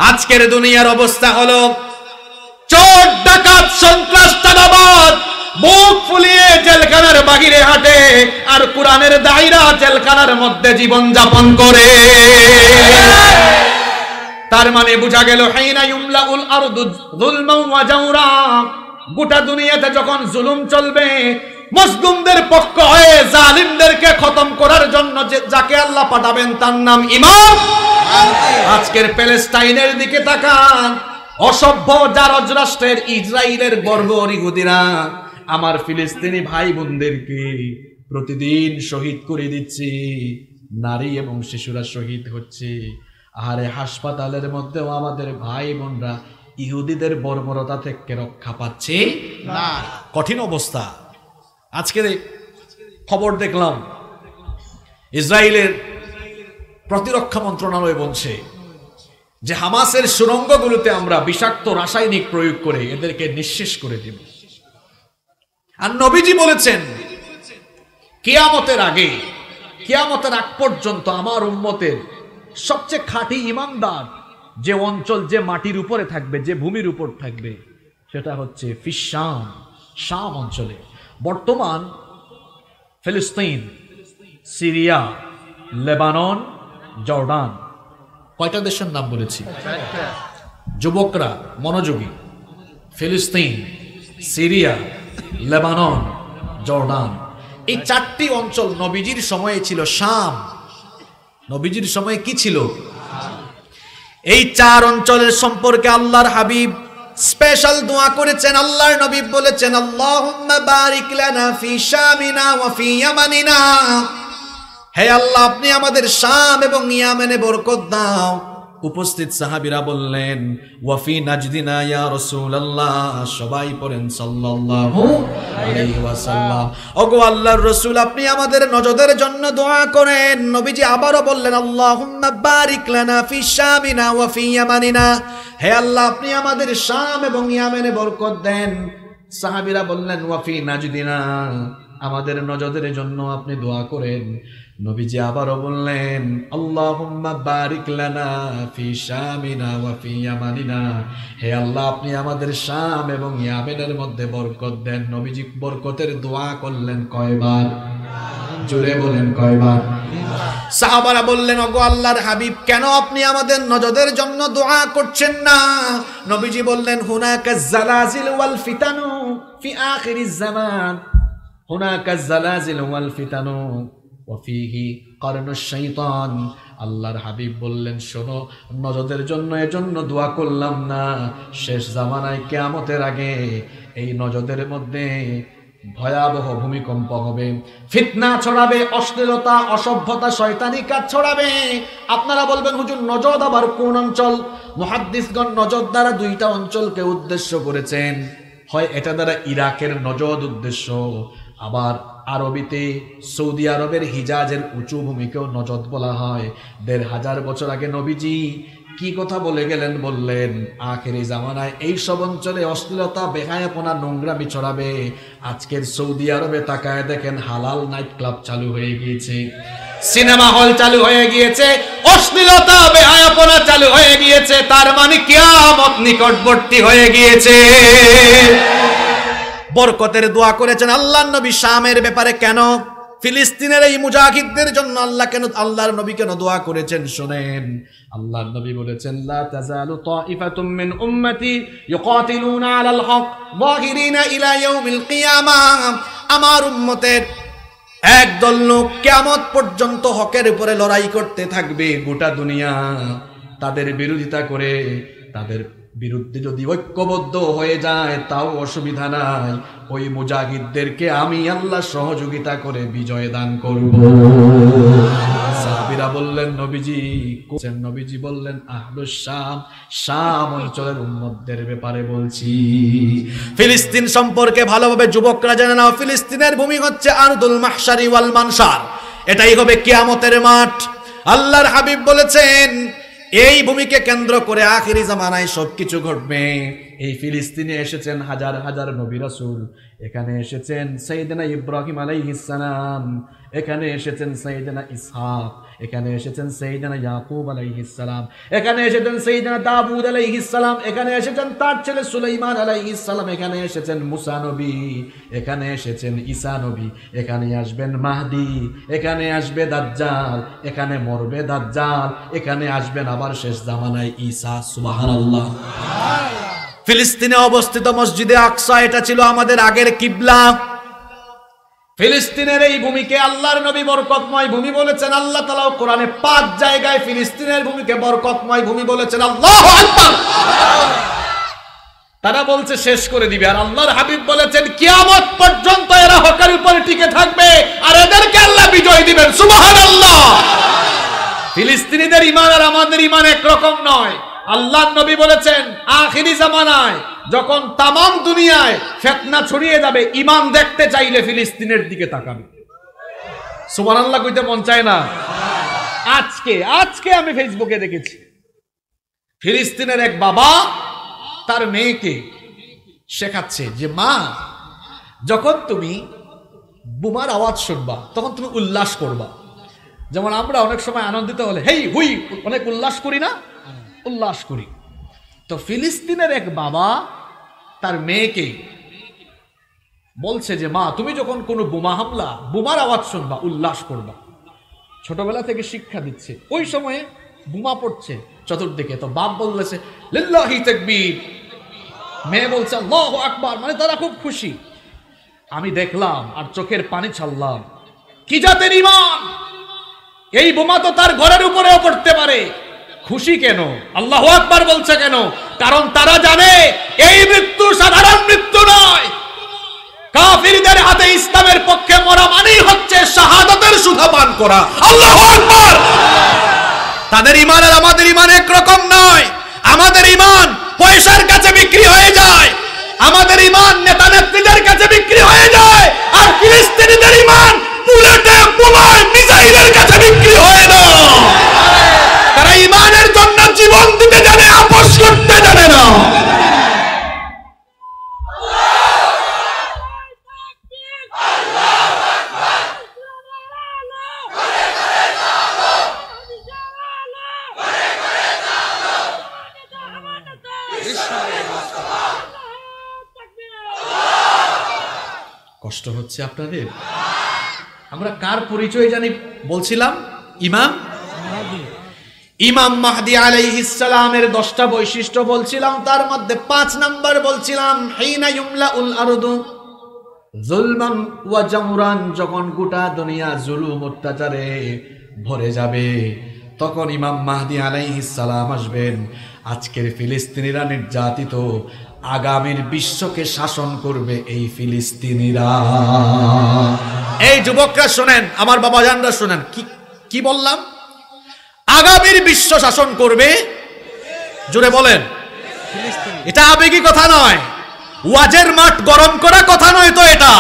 আজকের দুনিয়ার অবস্থা হলো চোর ডাকাত সন্ত্রাস চাঁদাবাজ মুখ ফুলিয়ে জেলখানার বাহিরে হাঁটে, আর কোরআনের দায়রা জেলখানার মধ্যে জীবন যাপন করে। তার মানে বোঝা গেল হাইনা ইউমলাউল আরদু যুলমান ওয়া জাওরা। গোটা দুনিয়াতে যখন জুলুম চলবে, মজলুমদের পক্ষ হয়ে জালিমদেরকে খতম করার জন্য যাকে আল্লাহ পাঠাবেন তার নাম ইমাম। আজকের প্যালেস্টাইনের দিকে তাকান, অসভ্য জারজ রাষ্ট্রের ইসরায়েলের বর্বর ইহুদিরা আমার ফিলিস্তিনি ভাই বোনদেরকে প্রতিদিন শহীদ করে দিচ্ছে, নারী এবং শিশুরা শহীদ হচ্ছে। আরে হাসপাতালের মধ্যেও আমাদের ভাই বোনরা ইহুদিদের বর্বরতা থেকে রক্ষা পাচ্ছে না। কঠিন অবস্থা। আজকে খবর দেখলাম ইসরায়েলের প্রতিরক্ষা মন্ত্রণালয় বলছে যে হামাসের সুড়ঙ্গগুলোতে আমরা বিষাক্ত রাসায়নিক প্রয়োগ করে এদেরকে নিঃশেষ করে দেব। আর নবীজি বলেছেন কিয়ামতের আগে, কিয়ামতের আগ পর্যন্ত আমার উম্মতের সবচেয়ে খাঁটি ইমানদার যে অঞ্চল, যে মাটির উপরে থাকবে, যে ভূমির উপর থাকবে, সেটা হচ্ছে ফিশাম, শাম অঞ্চলে। বর্তমান ফিলিস্তিন, সিরিয়া, লেবানন, জর্ডান, কয়টা দেশের নাম বলেছি? যুবকরা মনোযোগী। ফিলিস্তিন, সিরিয়া, লেবানন, জর্ডান, এই 4টি অঞ্চল নবীজির সময়ে ছিল শাম। নবীজির সময়ে কি ছিল? এই 4 অঞ্চলের সম্পর্কে আল্লাহর হাবিব স্পেশাল দোয়া করেছেন। আল্লাহর নবী বলেছেন আল্লাহুম্মা বারিক লানা ফি শামিনা ওয়া ফি ইয়ামানিনা। হে আল্লাহ, আপনি আমাদের শাম এবং ইয়ামেনে বরকত দাও। উপস্থিত সাহাবীরা বললেন ওয়া ফি নাজদিনা ইয়া রাসূলুল্লাহ। সবাই পড়েন সাল্লাল্লাহু আলাইহি ওয়াসাল্লাম। ওগো আল্লাহর রাসূল, আপনি আমাদের নজদের জন্য দোয়া করেন। নবীজি আবারো বললেন আল্লাহুম্মা বারিক লানা ফি শামিনা ওয়া ফি ইয়ামানিনা। হে আল্লাহ, আপনি আমাদের শাম এবং ইয়ামেনে বরকত দেন। সাহাবীরা বললেন ওয়া ফি নাজদিনা, আমাদের নজদের জন্য আপনি দোয়া করেন। নবীজি আবারও বললেন আল্লাহুম্মা বারিক লানা ফি শামিনা ওয়া ফি ইয়ামানিনা। হে আল্লাহ, আপনি আমাদের শাম এবং ইয়ামেনের মধ্যে বরকত দেন। নবীজি বরকতের দোয়া করলেন কয়বার? জোরে বলেন কয়বার? সাহাবারা বললেন ওগো আল্লাহর হাবিব, কেন আপনি আমাদের নজদের জন্য দোয়া করছেন না? নবীজি বললেন হুনাকা জালাজিল ওয়াল ফিতানু ফি আখিরিজ জামান। হুনাকা জালাজিল ওয়াল ফিতানু ওয়া ফিহি কারনুশ শাইতান। আল্লাহর হাবিব বললেন শোনো, নজদের জন্য এজন্য দোয়া করলাম না, শেষ জামানায় কিয়ামতের আগে এই নজদের মধ্যে ভয়াবহ ভূমিকম্প হবে, ফিতনা ছড়াবে, অশ্লীলতা, অসভ্যতা, শয়তানি কাজ ছড়াবে। আপনারা বলবেন হুজুর নজদ আবার কোন অঞ্চল? মুহাদ্দিসগণ নজদ দ্বারা 2টা অঞ্চলকে উদ্দেশ্য করেছেন। হয় এটা দ্বারা ইরাকের নজদ উদ্দেশ্য, আবার আরবিতে সৌদি আরবের হিজাজের উঁচু ভূমিকেও নজদ বলা হয়। ১৫০০ বছর আগে নবীজি কি কথা বলে গেলেন? বললেন আখেরি জামানায় এই সব অঞ্চলে অশ্লীলতা, বেহায়াপনা, নোংরামি ছড়াবে। আজকের সৌদি আরবে তাকায় দেখেন হালাল নাইট ক্লাব চালু হয়ে গিয়েছে, সিনেমা হল চালু হয়ে গিয়েছে, অশ্লীলতা, বেহায়াপনা চালু হয়ে গিয়েছে। তার মানে কিয়ামত নিকটবর্তী হয়ে গিয়েছে। বরকতের দোয়া করেছেন আল্লাহর নবী শামের ব্যাপারে। কেন? ফিলিস্তিনের এই মুজাহিদদের জন্য আল্লাহ কেন, আল্লাহর নবী কেন দোয়া করেছেন শুনেন। আল্লাহর নবী বলেছেন লা তাজালু তাইফাতুম মিন উম্মতি ইউকাতিলুনা আলাল হক যাহিরিনা ইলা ইয়াউমিল কিয়ামাহ। আমার উম্মতের একদল লোক কিয়ামত পর্যন্ত হকের উপরে লড়াই করতে থাকবে। গোটা দুনিয়া তাদের বিরোধিতা করে, তাদের বিরুদ্ধে যদি ঐক্যবদ্ধ হয়ে যায় তাও অসুবিধা নাই, ওই মুজাহিদদেরকে আমি আল্লাহ সহযোগিতা করে বিজয় দান করব। সাহাবীরা বললেন নবীজি কোন? নবীজি বললেন আহলুস শাম, শাম অঞ্চলের উম্মতদের ব্যাপারে বলছি। ফিলিস্তিন সম্পর্কে ভালোভাবে যুবকরা জেনে নাও। ফিলিস্তিনের ভূমি হচ্ছে আরদুল মাহশারি ওয়াল মানশার, এটাই হবে কিয়ামতের মাঠ। আল্লাহর হাবিব বলেছেন এই ভূমিকে কেন্দ্র করে আখিরি জামানায় সবকিছু ঘটবে। এই ফিলিস্তিনে এসেছেন হাজার হাজার নবী রাসূল, এখানে এসেছেন সাইয়েদনা ইব্রাহিম আলাইহিস সালাম, এখানে এসেছেন সাইয়েদনা ইসহাক, এখানে এসেছেন সাইয়েদনা ইয়াকুব আলাইহিস সালাম, এখানে এসেছেন সাইয়েদনা দাউদ আলাইহিস সালাম, এখানে এসেছেন তার ছেলে সুলাইমান আলাইহিস সালাম, এখানে এসেছেন মুসা নবী, এখানে এসেছেন ঈসা নবী, এখানে আসবেন মাহদি, এখানে আসবে দাজ্জাল, এখানে মরবে দাজ্জাল, এখানে আসবেন আবার শেষ জামানায় ঈসা। সুবহানাল্লাহ। ফিলিস্তিনে অবস্থিত মসজিদে আকসা, এটা ছিল আমাদের আগের কিবলা। ফিলিস্তিনের এই ভূমিকে আল্লাহর নবী বরকতময় ভূমি বলেছেন। আল্লাহ তাআলা কোরআনে 5 জায়গায় ফিলিস্তিনের ভূমিকে বরকতময় ভূমি বলেছেন। আল্লাহু আকবার। তারা বলছে শেষ করে দিবে, আর আল্লাহর হাবিব বলেছেন কিয়ামত পর্যন্ত এরা হকের উপরে টিকে থাকবে আর এদেরকে আল্লাহ বিজয় দিবেন। সুবহানাল্লাহ। ফিলিস্তিনিদের ঈমান আর আমাদের ঈমান একরকম নয়। আল্লাহর নবী বলেছেন আখিরি জামানায় যখন তামাম দুনিয়ায় ফিতনা ছড়িয়ে যাবে, ঈমান দেখতে চাইলে ফিলিস্তিনের দিকে তাকাবে। সুবহানাল্লাহ কইতে মন চায় না? আজকে আমি ফেসবুকে দেখেছি ফিলিস্তিনের এক বাবা তার মেয়েকে শেখাচ্ছে যে মা, যখন তুমি বোমার আওয়াজ শুনবা তখন তুমি উল্লাস করবা। যেমন আমরা অনেক সময় আনন্দিত হলে হেই হুই অনেক উল্লাস করি না, উল্লাস করি। তো ফিলিস্তিনের এক বাবা তার মেয়েকে বলছে যে মা, তুমি যখন কোনো বোমা হামলা, বোমার আওয়াজ শুনবা উল্লাস করবা। ছোটবেলা থেকে শিক্ষা দিচ্ছে। ওই সময়ে বোমা পড়ছে চতুর্দিকে, তো বাপ বললেছে লিল্লাহি তাকবীর, মেয়ে বলছে আল্লাহু আকবার, মানে তারা খুব খুশি। আমি দেখলাম আর চোখের পানি ছাড়লাম, কি জাতের ঈমান! এই বোমা তো তার ঘরের উপরেও পড়তে পারে, খুশি কেন? আল্লাহু আকবার বলছে কেন? কারণ তারা জানে এই মৃত্যু সাধারণ মৃত্যু নয়। কাফিরদের হাতে ইসলামের পক্ষে মরা মানেই হচ্ছে শাহাদাতের সুধা পান করা। আল্লাহু আকবার। তাদের ঈমান আর আমাদের ঈমান একরকম নয়। আমাদের ঈমান পয়সার কাছে বিক্রি হয়ে যায়, আমাদের ঈমান নেতা নেত্রীদের কাছে বিক্রি হয়ে যায়, আর ফিলিস্তিনিদের ঈমান বুলেটে, বোমায়, মিসাইলের কাছে বিক্রি হয় না। তারা ঈমানের জন্য জীবন দিতে জানে, আপোষ করতে জানে না। কষ্ট হচ্ছে আপনাদের? আমরা কার পরিচয় জানি বলছিলাম? ইমাম মাহদি আলাইহিস সালামের 10টা বৈশিষ্ট্য বলছিলাম, তার মধ্যে 5 নাম্বার বলছিলাম হিনা ইউমলাউল আরদু যুলমান ওয়া জামরান, যখন গোটা দুনিয়া জুলুম অত্যাচারে ভরে যাবে তখন ইমাম মাহদি আলাইহিস সালাম আসবেন। আজকের ফিলিস্তিনিরা নির্যাতিত, আগামীর বিশ্বকে শাসন করবে এই ফিলিস্তিনিরা। এই যুবকরা শোনেন, আমার বাবাজানরা শোনেন, কি বললাম? আগামীর বিশ্ব শাসন করবে। জোরে বলেন। এটা আবেগী কথা নয়, ওয়াজের মাঠ গরম করা কথা নয় তো এটা।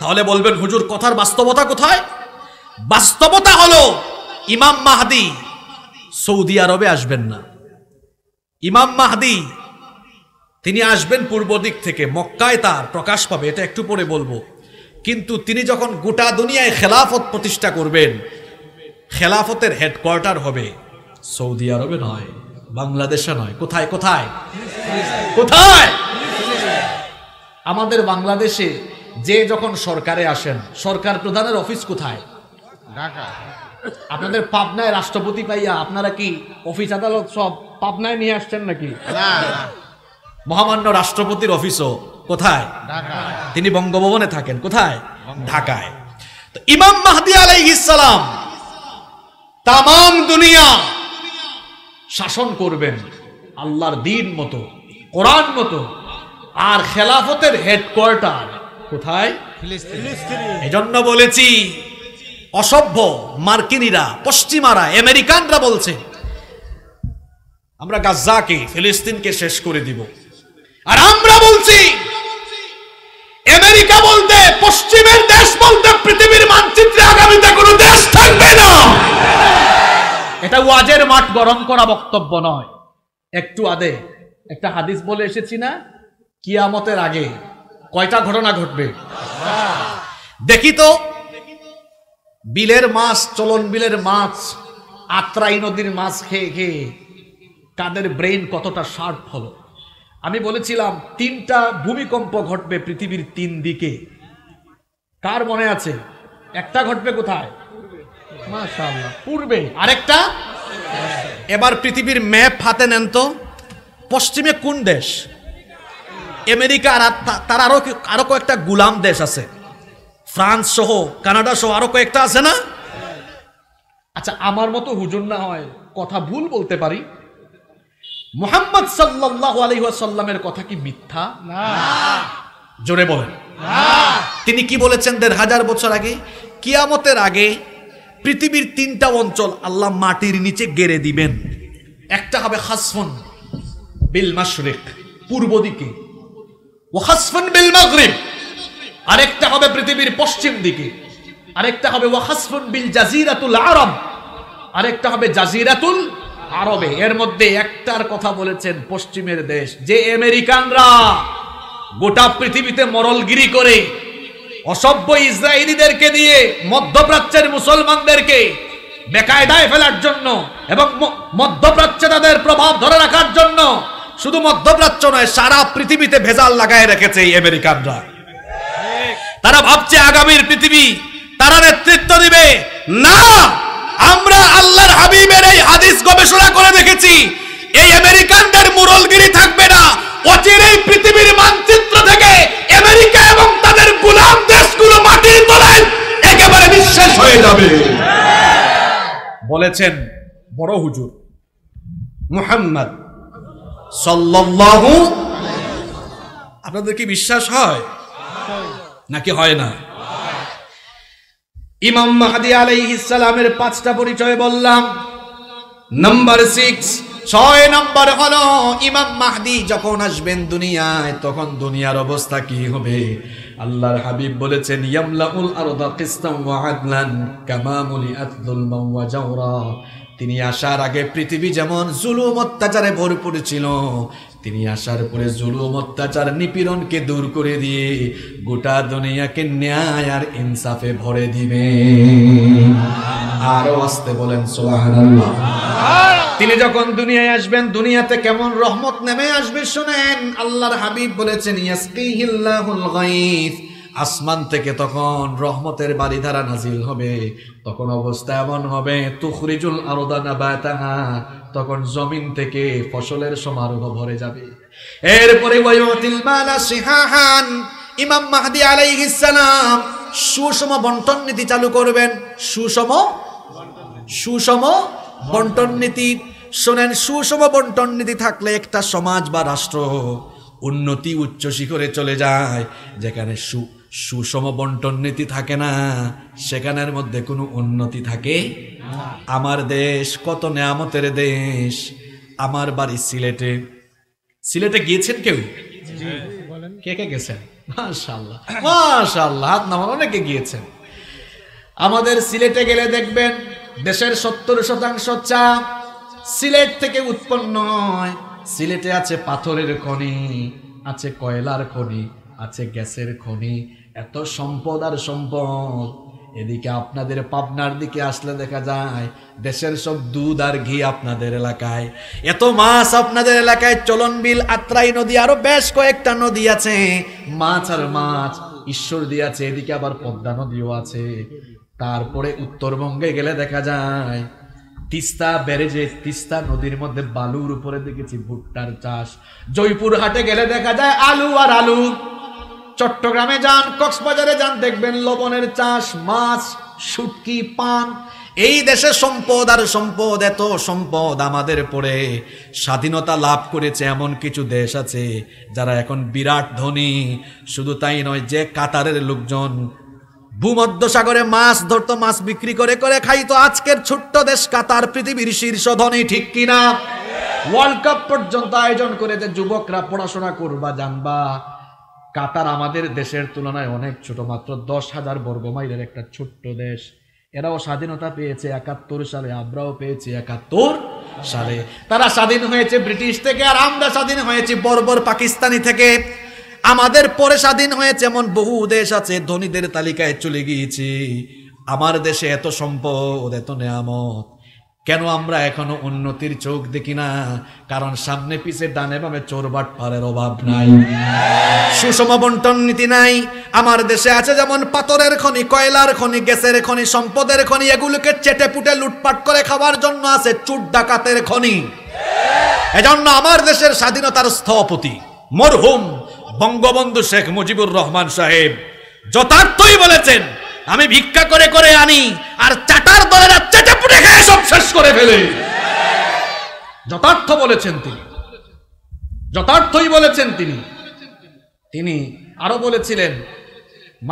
তাহলে বলবেন হুজুর কথার বাস্তবতা কোথায়? বাস্তবতা হলো ইমাম মাহদি সৌদি আরবে আসবেন না। ইমাম মাহদি তিনি আসবেন পূর্ব দিক থেকে, মক্কায় তার প্রকাশ পাবে, এটা একটু পরে বলবো। কিন্তু তিনি যখন গোটা দুনিয়ায় খেলাফত প্রতিষ্ঠা করবেন, খেলাফতের হেডকোয়ার্টার হবে সৌদি আরবে নয়, বাংলাদেশে নয়। কোথায় কোথায় কোথায়? আমাদের বাংলাদেশে যে যখন সরকারে আসেন, সরকার প্রধানের অফিস কোথায়? ঢাকা। আপনাদের পাবনায় রাষ্ট্রপতি পাইয়া আপনারা কি অফিস আদালত সব পাবনায় নিয়ে আসছেন নাকি? না, মহামান্য রাষ্ট্রপতির অফিসও কোথায়? ঢাকা। তিনি বঙ্গভবনে থাকেন। কোথায়? ঢাকায়। তো ইমাম মাহদি আলাইহিস সালাম তামাম দুনিয়া শাসন করবেন আল্লাহর দ্বীন মতো, কোরআন মতো। আর খেলাফতের হেডকোয়ার্টার কোথায়? এজন্য বলেছি অসভ্য মার্কিনীরা, পশ্চিমারা, আমেরিকানরা বলছে আমরা গাজ্জাকে, ফিলিস্তিনকে শেষ করে দিব। আর আমরা বলছি আমেরিকা বলতে, পশ্চিমের দেশ বলতে পৃথিবীর মানচিত্রে আগামীতে কোনো দেশ থাকবে না। এটা ওয়াজের মাঠ গরম করা বক্তব্য নয়। একটু আগে একটা হাদিস বলে এসেছি না, কিয়ামতের আগে কয়টা ঘটনা ঘটবে? দেখি তো, বিলের মাছ, চলন বিলের মাছ, আত্রাই নদীর মাছ খেয়ে খেয়ে তাদের ব্রেন কতটা শার্প হলো। আমি বলেছিলাম 3টা ভূমিকম্প ঘটবে পৃথিবীর 3 দিকে। কার মনে আছে? একটা ঘটবে কোথায়? মাশাআল্লাহ, পূর্বে। আরেকটা? এবার পৃথিবীর ম্যাপ হাতে নেন তো, পশ্চিমে কোন দেশ? আমেরিকা। আর তার আরো কয়েকটা গুলাম দেশ আছে, ফ্রান্স সহ, কানাডা সহ আরো কয়েকটা আছে না? আচ্ছা, আমার মতো হুজুর না হয় কথা ভুল বলতে পারি, মুহাম্মদ সাল্লাল্লাহু আলাইহি ওয়াসাল্লামের কথা কি মিথ্যা? না। জোরে বলেন না। তিনি কি বলেছেন 1500 বছর আগে? কিয়ামতের আগে পৃথিবীর 3টা অঞ্চল আল্লাহ মাটির নিচে গেড়ে দিবেন। একটা হবে খাসফুন বিল মাশরিক, পূর্ব দিকে, ওয়া খাসফুন বিল মাগরিব, আরেকটা হবে পৃথিবীর পশ্চিম দিকে, আরেকটা হবে ওয়া খাসফুন বিল জাজিরাতুল আরব, আরেকটা হবে জাজিরাতুল আরবে। এর মধ্যে একটার কথা বলেছেন পশ্চিমের দেশ, যে আমেরিকানরা গোটা পৃথিবীতে মরলগিরি করে অসভ্য ইসরায়েলিদেরকে দিয়ে মধ্যপ্রাচ্যের মুসলমানদেরকে বেকায়দায় ফেলার জন্য এবং মধ্যপ্রাচ্যে তাদের প্রভাব ধরে রাখার জন্য, শুধু মধ্যপ্রাচ্য নয় সারা পৃথিবীতে ভেজাল লাগায় রেখেছে এই আমেরিকানরা। তারা ভাবছে আগামীর পৃথিবী তারা নেতৃত্ব দিবে। না, আমরা আল্লাহর হাবিবের এই হাদিস গবেষণা করে দেখেছি, এই আমেরিকানদের মুরলগিরি থাকবে না। অচিরেই পৃথিবীর মানচিত্র থেকে আমেরিকা এবং তাদের গোলাম দেশগুলো মাটির তলায় একেবারে নিঃশেষ হয়ে যাবে বলেছেন বড় হুজুর মুহাম্মদ সাল্লাল্লাহু। আপনাদের কি বিশ্বাস হয় নাকি হয় না? ইমাম মাহদি আলাইহিস সালামের 5টা পরিচয় বললাম। নাম্বার 6 নম্বর হলো ইমাম মাহদি যখন আসবেন দুনিয়ায়, তখন দুনিয়ার অবস্থা কি হবে? আল্লাহর হাবিব বলেছেন ইয়ামলাউল আরদা কিসতাম ওয়া আদলান কামা মুলিআত যুলমান ওয়া জাওরা। তিনি আসার আগে পৃথিবী যেমন জুলুম অত্যাচারে ভরপুর ছিল, তিনি আসার পরে জুলুম অত্যাচার নিপীড়নকে দূর করে দিয়ে গোটা দুনিয়াকে ন্যায় আর ইনসাফে ভরে দিবে। আরো আসতে বলেন সুবহানাল্লাহ। তিনি যখন দুনিয়ায় আসবেন, দুনিয়াতে কেমন রহমত নেমে আসবে শুনেন। আল্লাহর হাবিব বলেছেন ইয়াসকিহিল্লাহুল গায়থ, আসমান থেকে তখন রহমতের বারিধারা নাজিল হবে। তখন অবস্থা এমন হবে তুখরিজুল আরদা নাবাতাহা, তখন জমিন থেকে ফসলের সমারোহ ভরে যাবে। এরপরে ওয়ায়ুতিল মালা সিহাহান, ইমাম মাহদি আলাইহিস সালাম সুষম বন্টন নীতি চালু করবেন। সুষম বন্টন নীতি। শোনেন, সুষম বন্টন নীতি থাকলে একটা সমাজ বা রাষ্ট্র উন্নতি উচ্চ শিখরে চলে যায়। যেখানে সুষম বন্টন নীতি থাকে না, সেখানের মধ্যে কোনো উন্নতি থাকে না। আমার দেশ কত নেয়ামতের দেশ। আমার বাড়ি সিলেটে। সিলেটে গিয়েছেন কেউ? কে কে গেছেন? মাশাআল্লাহ মাশাআল্লাহ, হাত নামান, অনেকে গিয়েছেন। আমাদের সিলেটে গেলে দেখবেন দেশের 70% চা সিলেট থেকে উৎপন্ন হয়। সিলেটে আছে পাথরের খনি, আছে কয়লার খনি, আছে গ্যাসের খনি, এত সম্পদ আর সম্পদ। এদিকে আপনাদের পাবনার দিকে আসলে দেখা যায় দেশের সব দুধ আর ঘি আপনাদের এলাকায়, এত মাছ আপনাদের এলাকায়, চলনবিল, আত্রাই নদী, আরো বেশ কয়েকটা নদী আছে, মাছ আর মাছ ঈশ্বর দিয়ে আছে। এদিকে আবার পদ্মা নদীও আছে। তারপরে উত্তরবঙ্গে গেলে দেখা যায় তিস্তা ব্যারেজে, তিস্তা নদীর মধ্যে বালুর উপরে দেখেছি ভুট্টার চাষ। জয়পুরহাটে গেলে দেখা যায় আলু আর আলু। চট্টগ্রামে যান, কক্সবাজারে যান, দেখবেন লবণের চাষ, মাছ, শুটকি, পান। এই দেশে সম্পদ আর সম্পদ, এত সম্পদ। আমাদের পরে স্বাধীনতা লাভ করেছে এমন কিছু দেশ আছে যারা এখন বিরাট ধনী। শুধু তাই নয়, যে কাতারের লোকজন ভূমধ্য সাগরে মাছ ধরতো, মাছ বিক্রি করে করে খাইতো, আজকের ছোট্ট দেশ কাতার পৃথিবীর শীর্ষ ধনী, ঠিক কিনা? ওয়ার্ল্ড কাপ পর্যন্ত আয়োজন করেছে, যুবকরা পড়াশোনা করবা, জানবা। কাতার আমাদের দেশের তুলনায় অনেক ছোট, মাত্র 10,000 বর্গমাইলের একটা ছোট্ট দেশ। এরাও স্বাধীনতা পেয়েছে 71 সালে, আমরাও পেয়েছি 71 সালে। তারা স্বাধীন হয়েছে ব্রিটিশ থেকে, আর আমরা স্বাধীন হয়েছি বর্বর পাকিস্তানি থেকে। আমাদের পরে স্বাধীন হয়েছে এমন বহু দেশ আছে, ধনীদের তালিকায় চলে গিয়েছি। আমার দেশে এত সম্পদ, এত নেয়ামত, কেন আমরা এখনো উন্নতির চোখ দেখি না? কারণ সামনে পিছে ডানে বামে চোর বাটপারের অভাব নাই, সুষম বন্টন নীতি নাই। আমার দেশে আছে যেমন পাথরের খনি, কয়লার খনি, গ্যাসের খনি, সম্পদের খনি, এগুলোকে চেটে পুটে লুটপাট করে খাওয়ার জন্য আছে চুট ডাকাতের খনি। এজন্য আমার দেশের স্বাধীনতার স্থপতি মরহুম বঙ্গবন্ধু শেখ মুজিবুর রহমান সাহেব যথার্থই বলেছেন, আমি ভিক্ষা করে করে আনি আর চাটার দলেরা চেটে পুটে খেয়ে সব শেষ করে ফেলে। যথার্থ বলেছেন তিনি, যথার্থই বলেছেন তিনি। তিনি আরো বলেছিলেন,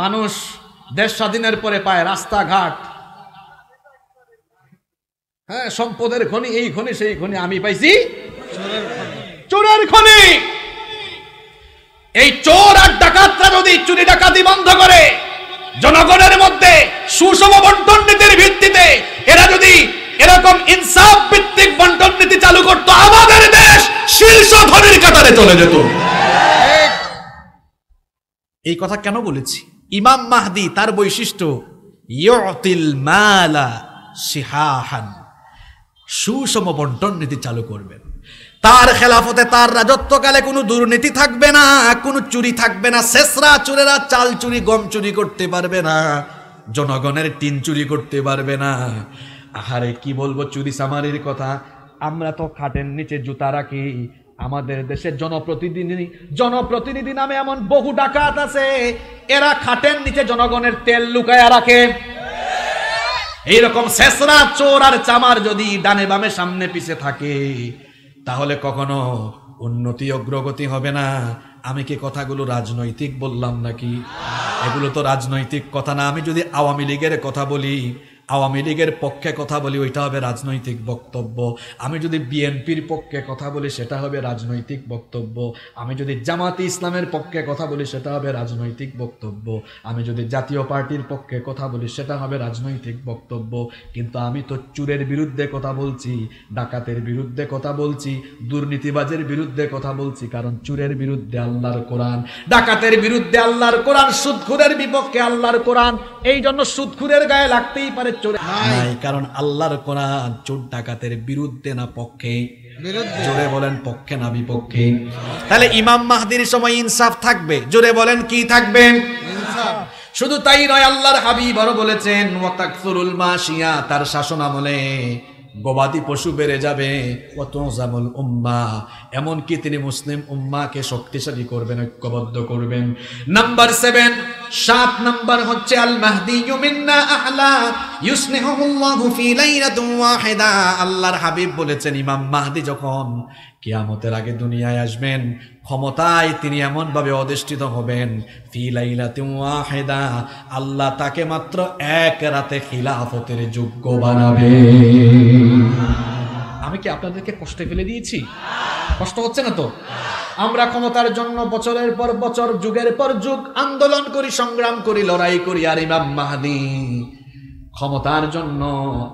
মানুষ দেশ স্বাধীনের পরে পায় রাস্তাঘাট, হ্যাঁ, সম্পদের খনি, এই খনি সেই খনি, আমি পাইছি চোরের খনি। এই চোর আর ডাকাতরা যদি চুরি ডাকাতি বন্ধ করে, জনগণের মধ্যে সুষম বন্টন নীতির ভিত্তিতে এরা যদি এরকম ইনসাফ ভিত্তিক বন্টন নীতি চালু করতো, আমাদের দেশ শীর্ষ ধনীর কাতারে চলে যেত। এই কথা কেন বলেছি? ইমাম মাহদি তার বৈশিষ্ট্য ইউতিল মালা শিহাহান, সুষম বন্টন নীতি চালু করবেন। তার খেলাফতে, তার রাজত্বকালে কোনো দুর্নীতি থাকবে না, কোনো চুরি থাকবে না, শেষরা চোরেরা চাল চুরি, গম চুরি করতে পারবে না, জনগণের টিন চুরি করতে পারবে না। আহারে কি বলবো চুরি চামারির কথা, আমরা তো খাটের নিচে জুতা রাখি। আমাদের দেশে জনপ্রতিনিধি নামে এমন বহু ডাকাত আছে, এরা খাটের নিচে জনগণের তেল লুকায়া রাখে। এইরকম শেষরা চোর আর চামার যদি ডানে বামে সামনে পিছে থাকে, তাহলে কখনো উন্নতি অগ্রগতি হবে না। আমি কি কথাগুলো রাজনৈতিক বললাম নাকি? এগুলো তো রাজনৈতিক কথা না। আমি যদি আওয়ামী লীগের কথা বলি, আওয়ামী লীগের পক্ষে কথা বলি, ওইটা হবে রাজনৈতিক বক্তব্য। আমি যদি বিএনপির পক্ষে কথা বলি, সেটা হবে রাজনৈতিক বক্তব্য। আমি যদি জামাতে ইসলামের পক্ষে কথা বলি, সেটা হবে রাজনৈতিক বক্তব্য। আমি যদি জাতীয় পার্টির পক্ষে কথা বলি, সেটা হবে রাজনৈতিক বক্তব্য। কিন্তু আমি তো চুরের বিরুদ্ধে কথা বলছি, ডাকাতের বিরুদ্ধে কথা বলছি, দুর্নীতিবাজের বিরুদ্ধে কথা বলছি। কারণ চুরের বিরুদ্ধে আল্লাহর কোরআন, ডাকাতের বিরুদ্ধে আল্লাহর কোরআন, সুদখোরের বিপক্ষে আল্লাহর কোরআন। এই জন্য সুদখোরের গায়ে লাগতেই পারে চোর নাই, কারণ আল্লাহর কোরআন চোর ডাকাতের বিরুদ্ধে না পক্ষে? জোরে বলেন পক্ষে না বিপক্ষে? তাহলে ইমাম মাহদির সময় ইনসাফ থাকবে, জোরে বলেন কি থাকবে? শুধু তাই নয়, আল্লাহর হাবিব আরো বলেছেন ওয়াতাকসুরুল মাশিয়া, তার শাসন আমলে গবাদি পশু বেড়ে যাবে, ওয়াতুজামুল উম্মাহ, এমনকি তিনি মুসলিম উম্মাহকে শক্তিশালী করবেন, ঐক্যবদ্ধ করবেন। নাম্বার 7, 7 নাম্বার হচ্ছে আল মাহদিয়্যু মিন্না আহলা ইউসলিহুল্লাহু ফি লাইলাতিন ওয়াহিদা। আল্লাহর হাবিব বলেছেন, ইমাম মাহদি যখন কিয়ামতের আগে দুনিয়ায় আসবেন, ক্ষমতায় তিনি এমন ভাবে অধিষ্ঠিত হবেন, ফি লাইলাতিন ওয়াহিদা, আল্লাহ তাকে মাত্র এক রাতে খিলাফতের যোগ্য বানাবে। আমি কি আপনাদেরকে কষ্টে ফেলে দিয়েছি? কষ্ট হচ্ছে না তো? আমরা ক্ষমতার জন্য বছরের পর বছর, যুগের পর যুগ আন্দোলন করি, সংগ্রাম করি, লড়াই করি, আর ইমাম মাহদী ক্ষমতার জন্য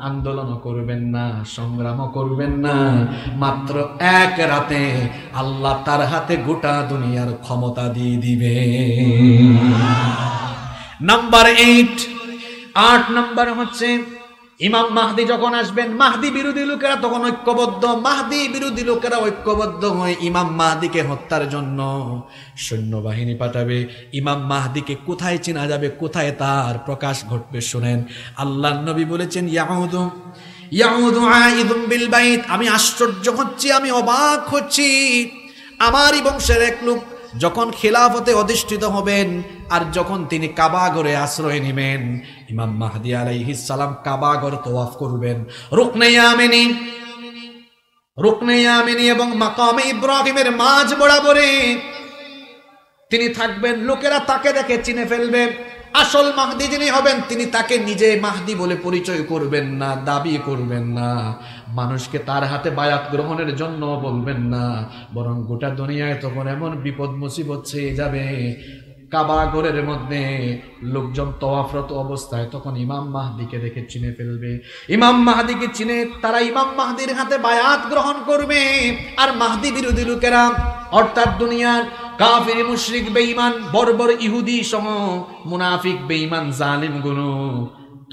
আন্দোলন করবেন না, সংগ্রামও করবেন না, মাত্র এক রাতে আল্লাহ তার হাতে গোটা দুনিয়ার ক্ষমতা দিয়ে দিবে। নাম্বার 8 নাম্বার হচ্ছে ইমাম মাহদী যখন আসবেন, মাহদী বিরোধী লোকেরা তখন ঐক্যবদ্ধ, মাহদী বিরোধী লোকেরা ঐক্যবদ্ধ হয়ে ইমাম মাহদীকে হত্যার জন্য সৈন্যবাহিনী পাঠাবে। ইমাম মাহদীকে কোথায় চেনা যাবে, কোথায় তার প্রকাশ ঘটবে? শুনেন, আল্লাহর নবী বলেছেন, ইয়াউদু আইদুম বিল বাইত। আমি আশ্চর্য হচ্ছি, আমি অবাক হচ্ছি, আমারই বংশের এক লোক যখন খিলাফতে অধিষ্ঠিত হবেন আর যখন তিনি কাবাগরে আশ্রয় নেবেন, ইমাম মাহদী আলাইহিস সালাম কাবাগর তওয়াফ করবেন, রুকনে ইয়ামিনী এবং মাকামে ইব্রাহিমের মাঝ বরাবরে তিনি থাকবেন। লোকেরা তাকে দেখে চিনে ফেলবে। আসল মাহদী যিনি হবেন তিনি তাকে নিজে মাহদী বলে পরিচয় করবেন না, দাবি করবেন না, মানুষকে তার হাতে বায়াত গ্রহণের জন্য বলবেন না, বরং গোটা দুনিয়ায় তখন এমন বিপদ মুসিবত ছেয়ে যাবে, কাবা ঘরের মধ্যে লোকজন তওয়াফরত অবস্থায় তখন ইমাম মাহদীকে দেখে চিনে ফেলবে। ইমাম মাহদীকে চিনে তারা ইমাম মাহদীর হাতে বায়াত গ্রহণ করবে। আর মাহদী বিরোধী লোকেরা, অর্থাৎ দুনিয়ার কাফির, মুশরিক, বেঈমান, বর্বর ইহুদি সহ মুনাফিক, বেঈমান, জালিমগুলো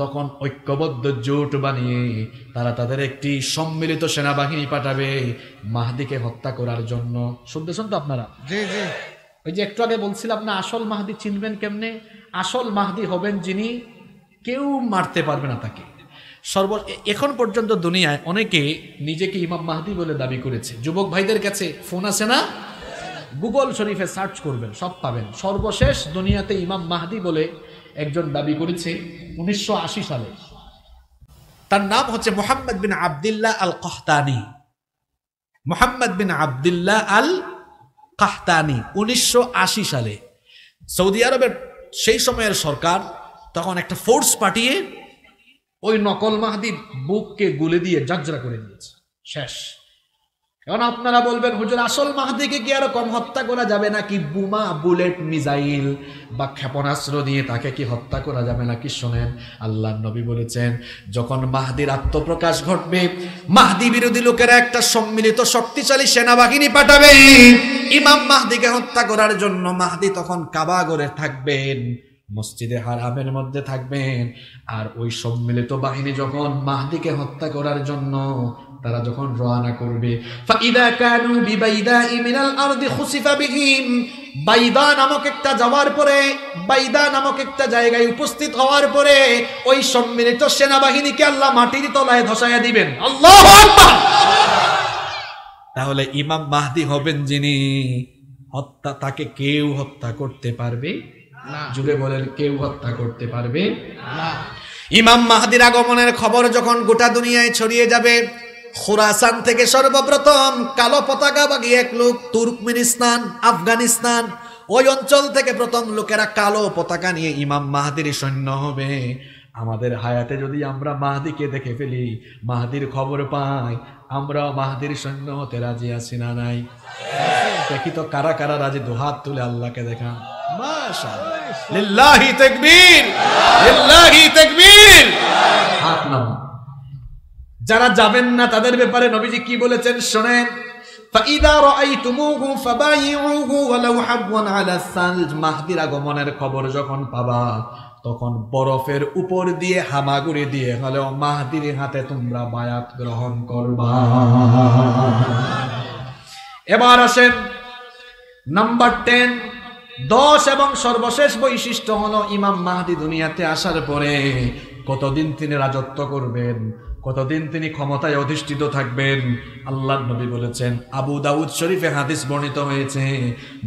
তখন ঐক্যবদ্ধ জোট বানিয়ে তারা তাদের একটি সম্মিলিত সেনাবাহিনী পাঠাবে মাহদীকে হত্যা করার জন্য। শুনতেছেন তো আপনারা? জি জি। ওই যে একটু আগে বলছিলাম না, আসল মাহদী চিনবেন কেমনে? আসল মাহদী হবেন যিনি কেউ মারতে পারবে না তাকে। এখন পর্যন্ত দুনিয়ায় অনেকে নিজেকে ইমাম মাহদী বলে দাবি করেছে। যুবক ভাইদের কাছে ফোন আছে না? গুগল শরীফে সার্চ করবেন, সব পাবেন। সর্বশেষ দুনিয়াতে ইমাম মাহদী বলে একজন দাবি করেছে 1980 সালে। তার নাম হচ্ছে মুহাম্মদ বিন আবদুল্লাহ আল কাহতানি। মুহাম্মদ বিন আবদুল্লাহ আল কাহতানি 1980 সালে সৌদি আরবের সেই সময়ের সরকার তখন একটা ফোর্স পাঠিয়ে ওই নকল মাহদীর বুককে গুলে দিয়ে জাজরা করে দিয়েছে, শেষ। এখন আপনারা বলবেন, হুজুর আসল মাহদীকে কি আরো কম হত্যা করা যাবে নাকি? বোমা, বুলেট, মিসাইল বা ক্ষেপণাস্ত্র দিয়ে তাকে কি হত্যা করা যাবে নাকি? শোনেন, আল্লাহর নবী বলেছেন, যখন মাহদীর আত্মপ্রকাশ ঘটবে, মাহদী বিরোধী লোকেরা একটা সম্মিলিত শক্তিশালী সেনাবাহিনী পাঠাবে ইমাম মাহদীকে হত্যা করার জন্য। মাহদী তখন কাবাগরে থাকবেন, মসজিদে হারামের মধ্যে থাকবেন। আর ওই সম্মিলিত বাহিনী যখন মাহদীকে হত্যা করার জন্য তারা যখন রওনা করবে, ফাইদা কানু বিবাইদাই মিনাল আরদি খুসিফা বিহিম, বাইদা নামক একটা যাওয়ার পরে, বাইদা নামক একটা জায়গায় উপস্থিত হওয়ার পরে ওই সম্মিলিত সেনাবাহিনীকে আল্লাহ মাটির তলায় ধসাইয়া দিবেন। আল্লাহু আকবার। তাহলে ইমাম মাহদী হবেন যিনি তাকে কেউ হত্যা করতে পারবে না। জুড়ে বলেন, কেউ হত্যা করতে পারবে না। ইমাম মাহদীর আগমনের খবর যখন গোটা দুনিয়ায় ছড়িয়ে যাবে, খুরাসান থেকে সর্বপ্রথম কালো পতাকাবাগী এক লোক, তুর্কমেনিস্তান, আফগানিস্তান, ওই অঞ্চল থেকে প্রথম লোকেরা কালো পতাকা নিয়ে ইমাম মাহদীর সৈন্য হবে। আমাদের হায়াতে যদি আমরা মাহদীকে দেখে ফেলি, মাহদীর খবর পাই, আমরা মাহদীর সৈন্য হতে রাজি আছি না নাই? দেখি তো কারা কারা রাজি, দুহাত তুলে আল্লাহকে দেখা। মাশাআল্লাহ, লিল্লাহি তাকবীর, লিল্লাহি তাকবীর। হাত নামান। যারা যাবেন না তাদের ব্যাপারে নবীজি কি বলেছেন শোনেন, ফাইদা রাআইতুমুহু ফাবাইউহু ওয়ালাউ হাবওয়ান আলা সালজ। মাহদীর আগমনের খবর যখন পাবা, তখন বরফের উপর দিয়ে হামাগুড়ি দিয়ে হলেও মাহদীর হাতে তোমরা বায়াত গ্রহণ করবা। এবার আসেন নাম্বার 10 এবং সর্বশেষ বৈশিষ্ট্য হলো ইমাম মাহদী দুনিয়াতে আসার পরে কতদিন তিনি রাজত্ব করবেন, কতদিন তিনি ক্ষমতায় অধিষ্ঠিত থাকবেন। আল্লাহর নবী বলেছেন, আবু দাউদ শরীফে হাদিস বর্ণিত হয়েছে,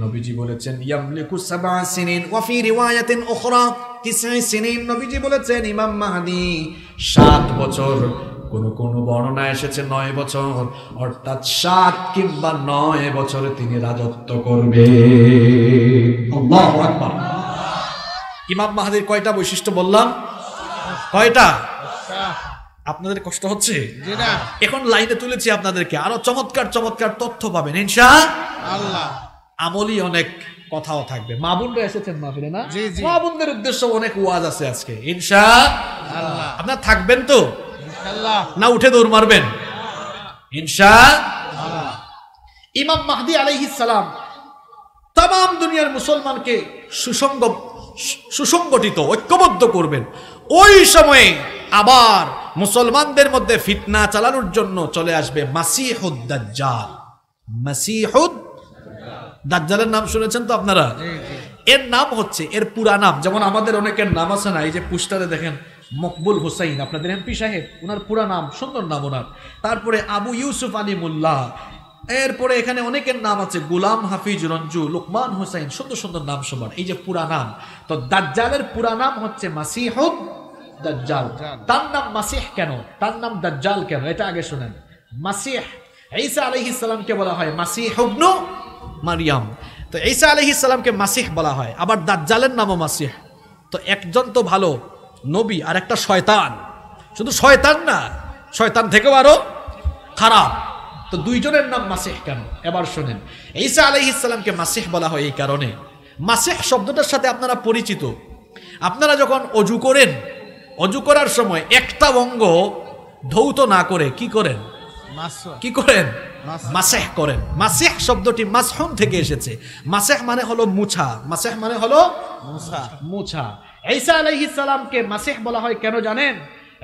নবীজি বলেছেন ইয়ামলিকু 7 সিনিন ওয়া ফি রিওয়ায়াতিন উখরা 9 সিনিন। নবীজি বলেছেন ইমাম মাহদী 7 বছর, কোন বর্ণনা এসেছে 9 বছর, অর্থাৎ 7 কিংবা 9 বছর তিনি রাজত্ব করবে। আল্লাহু আকবার। ইমাম মাহদীর কয়টা বৈশিষ্ট্য বললাম? কয়টা? আপনাদের কষ্ট হচ্ছে? জি না। এখন লাইনে তুলেছি আপনাদেরকে, আরো চমৎকার চমৎকার তথ্য পাবেন ইনশাআল্লাহ। আমলি অনেক কথাও থাকবে। মা বোনরা এসেছেন মাহফিলে না? জি, জি। মা বোনদের উদ্দেশ্যে অনেক ওয়াজ আছে আজকে ইনশাআল্লাহ। আপনারা থাকবেন তো ইনশাআল্লাহ। না উঠে দৌড় মারবেন? ইনশাআল্লাহ। ইমাম মাহদী আলাইহিস সালাম তাম দুনিয়ার মুসলমানকে সুসংগঠিত ঐক্যবদ্ধ করবেন। ওই সময়ে আবার মুসলমানদের মধ্যে ফিতনা চালানোর জন্য চলে আসবে মাসিহুদ দাজ্জাল। মাসিহুদ দাজ্জালের নাম শুনেছেন তো আপনারা? এর নাম হচ্ছে, এর পুরা নাম, যেমন আমাদের অনেকের নাম আছে না, এই যে পোস্টারে দেখেন মকবুল হুসাইন, আপনাদের এমপি সাহেব, ওনার পুরা নাম, সুন্দর নাম ওনার। তারপরে আবু ইউসুফ আলী মোল্লা, এরপরে এখানে অনেকের নাম আছে, গোলাম হাফিজ রঞ্জু, লোকমান হুসাইন, সুন্দর সুন্দর নাম সবার, এই যে পুরা নাম। তো দাজ্জালের পুরা নাম হচ্ছে মাসিহুদ দাজ্জাল। তার নাম মাসিহ কেন, তার নাম দাজ্জাল কেন, এটা আগে শুনেন। মাসিহ, ঈসা আলাইহিস সালামকে বলা হয় মাসিহ ইবনু মারিয়াম। তো ঈসা আলাইহিস সালামকে মাসিহ বলা হয়, আবার দাজ্জালের নামও মাসিহ। তো একজন তো ভালো নবী আর একটা শয়তান, শুধু শয়তান না, শয়তান থেকেও আরো খারাপ। তো দুইজনের নাম মাসিহ কেন, এবার শোনেন। ঈসা আলাইহিস সালামকে মাসিহ বলা হয় এই কারণে, মাসিহ শব্দটার সাথে আপনারা পরিচিত। আপনারা যখন অজু করেন, অজু করার সময় একটা অঙ্গ ধৌত না করে কি করেন? কি করেন? মাসিহ করেন। মাসিহ শব্দটি মাসহুন থেকে এসেছে। মাসিহ মানে হলো মুছা, মাসিহ মানে হলো মুছা। ঈসা আলাইহিস সালামকে মাসিহ বলা হয় কেন জানেন?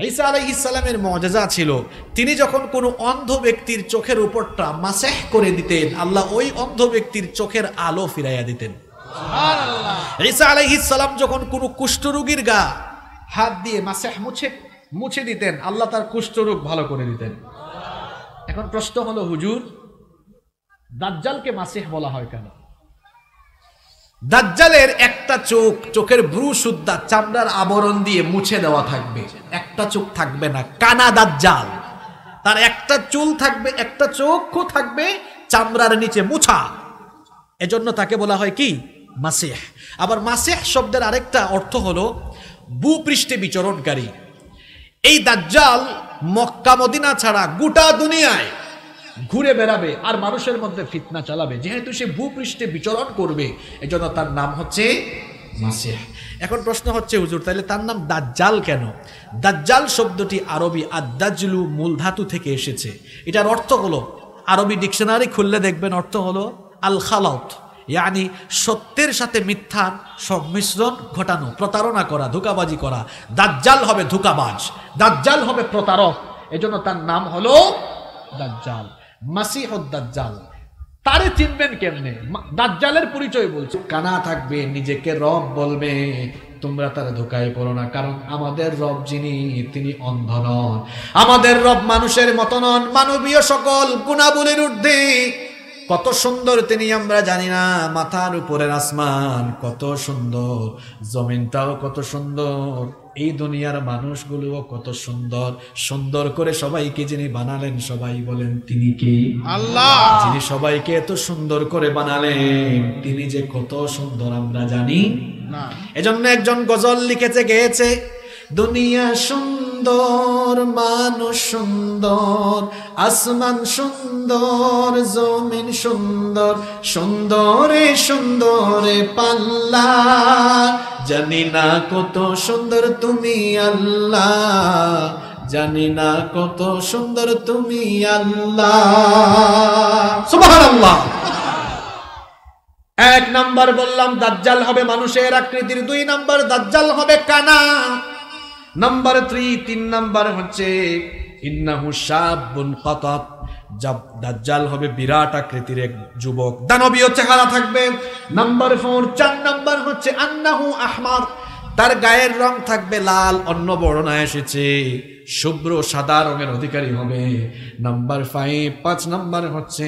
ঈসা আলাইহিস সালামের মুআজিজা ছিল, তিনি যখন কোনো অন্ধ ব্যক্তির চোখের উপরটা মাসিহ করে দিতেন, আল্লাহ ওই অন্ধ ব্যক্তির চোখের আলো ফিরাইয়া দিতেন। সুবহানাল্লাহ। ঈসা আলাইহিস সালাম যখন কোনো কুষ্ঠরোগীর গা হাত দিয়ে মাসিহ মুছে দিতেন, আল্লাহ তার কুষ্ঠরোগ ভালো করে দিতেন। এখন প্রশ্ন হলো, হুজুর দাজ্জালকে মাসিহ বলা হয় কেন? দাজ্জালের একটা চোখ, চোখের ভ্রু সুদ্ধা চামড়ার আবরণ দিয়ে মুছে দেওয়া থাকবে, একটা চোখ থাকবে না, কানা দাজ্জাল। তার একটা চুল থাকবে, একটা চোখও থাকবে চামড়ার নিচে মুছা, এজন্য তাকে বলা হয় কি? মাসিহ। আবার মাসিহ শব্দের আরেকটা অর্থ হলো ভূপৃষ্ঠে বিচরণকারী। এই দাজ্জাল মক্কা মদিনা ছাড়া গোটা দুনিয়ায় ঘুরে বেড়াবে আর মানুষের মধ্যে ফিতনা চালাবে, যেহেতু সে ভূপৃষ্ঠে বিচরণ করবে, এজন্য তার নাম হচ্ছে মাসিহ। এখন প্রশ্ন হচ্ছে, হুজুর তাহলে তার নাম দাজ্জাল কেন? দাজ্জাল শব্দটি আরবি আদ-দাজলু মূল ধাতু থেকে এসেছে। এটার অর্থ হলো, আরবি ডিকশনারি খুললে দেখবেন অর্থ হলো আল খালাত, ইয়ানি সত্যের সাথে মিথ্যার সংমিশ্রণ ঘটানো, প্রতারণা করা, ধোঁকাবাজি করা। দাজ্জাল হবে ধোঁকাবাজ, দাজ্জাল হবে প্রতারক, এজন্য তার নাম হলো দাজ্জাল, মাসিহুদ দাজ্জাল। তারে চিনবেন কেমনে? দাজ্জালের পরিচয় বলছে, কানা থাকবে, নিজেকে রব বলবে, তোমরা তার ধোকায় পড়ো না, কারণ আমাদের রব যিনি, তিনি অন্ধ নন। আমাদের রব মানুষের মত নন, মানবীয় সকল গুণাবলীর ঊর্ধ্বে। কত সুন্দর তিনি আমরা জানি না, মাথার উপরের আসমান কত সুন্দর, জমিনটাও কত সুন্দর, এই দুনিয়ার মানুষগুলোও কত সুন্দর। সুন্দর করে সবাইকে যিনি বানালেন, সবাই বলেন তিনি কি? আল্লাহ। যিনি সবাইকে এত সুন্দর করে বানালেন, তিনি যে কত সুন্দর আমরা জানি না। এজন্য একজন গজল লিখেছে, গেয়েছে, দুনিয়া সুন্দর, মানুষ সুন্দর, আসমান সুন্দর, জমিন সুন্দর, সুন্দরে সুন্দরে পাল্লা, জানি না কত সুন্দর তুমি আল্লাহ, জানি না কত সুন্দর তুমি আল্লাহ। সুবহানাল্লাহ। এক নাম্বার বললাম দাজ্জাল হবে মানুষের আকৃতির, দুই নাম্বার দাজ্জাল হবে কানা, নাম্বার 3 নাম্বার হচ্ছে ইন্নাহু শাবুন কাতাত, দাজ্জাল হবে বিরাট আকৃতির এক যুবক, দানবীয় চেহারা থাকবে। নাম্বার 4 নাম্বার হচ্ছে আন্নাহু আহমার, তার গায়ের রং থাকবে লাল, অন্য বর্ণনায় এসেছে শুভ্র সাদা রঙের অধিকারী হবে। নাম্বার 5 নাম্বার হচ্ছে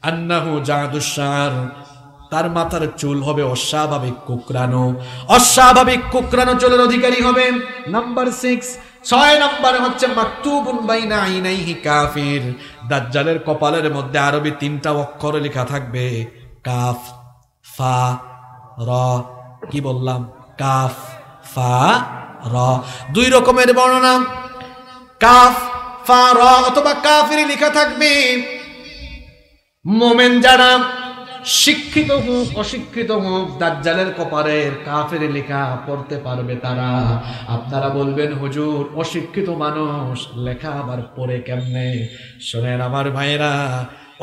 আন্নাহু জাদুশার, তার মাথার চুল হবে অস্বাভাবিক কুকরানো, অস্বাভাবিক কুকরানো চুলের অধিকারী হবে। নাম্বার 6 নাম্বার হচ্ছে মাকতুবুন বাইনা আইনাইহি কাফির, দাজ্জালের কপালের মধ্যে আরবি 3টা অক্ষর লেখা থাকবে, কাফ ফা র। কি বললাম? কাফ ফা র। 2 রকমের বর্ণনা, কাফ ফা র অথবা কাফির লেখা থাকবে। মোমেন যারা শিক্ষিত হোক অশিক্ষিত হোক দাজ্জালের কপালের কাফের লেখা পড়তে পারবে তারা। আপনারা বলবেন হুজুর অশিক্ষিত মানুষ লেখা আবার পড়ে কেমনে? শোনেন আমার ভাইয়েরা,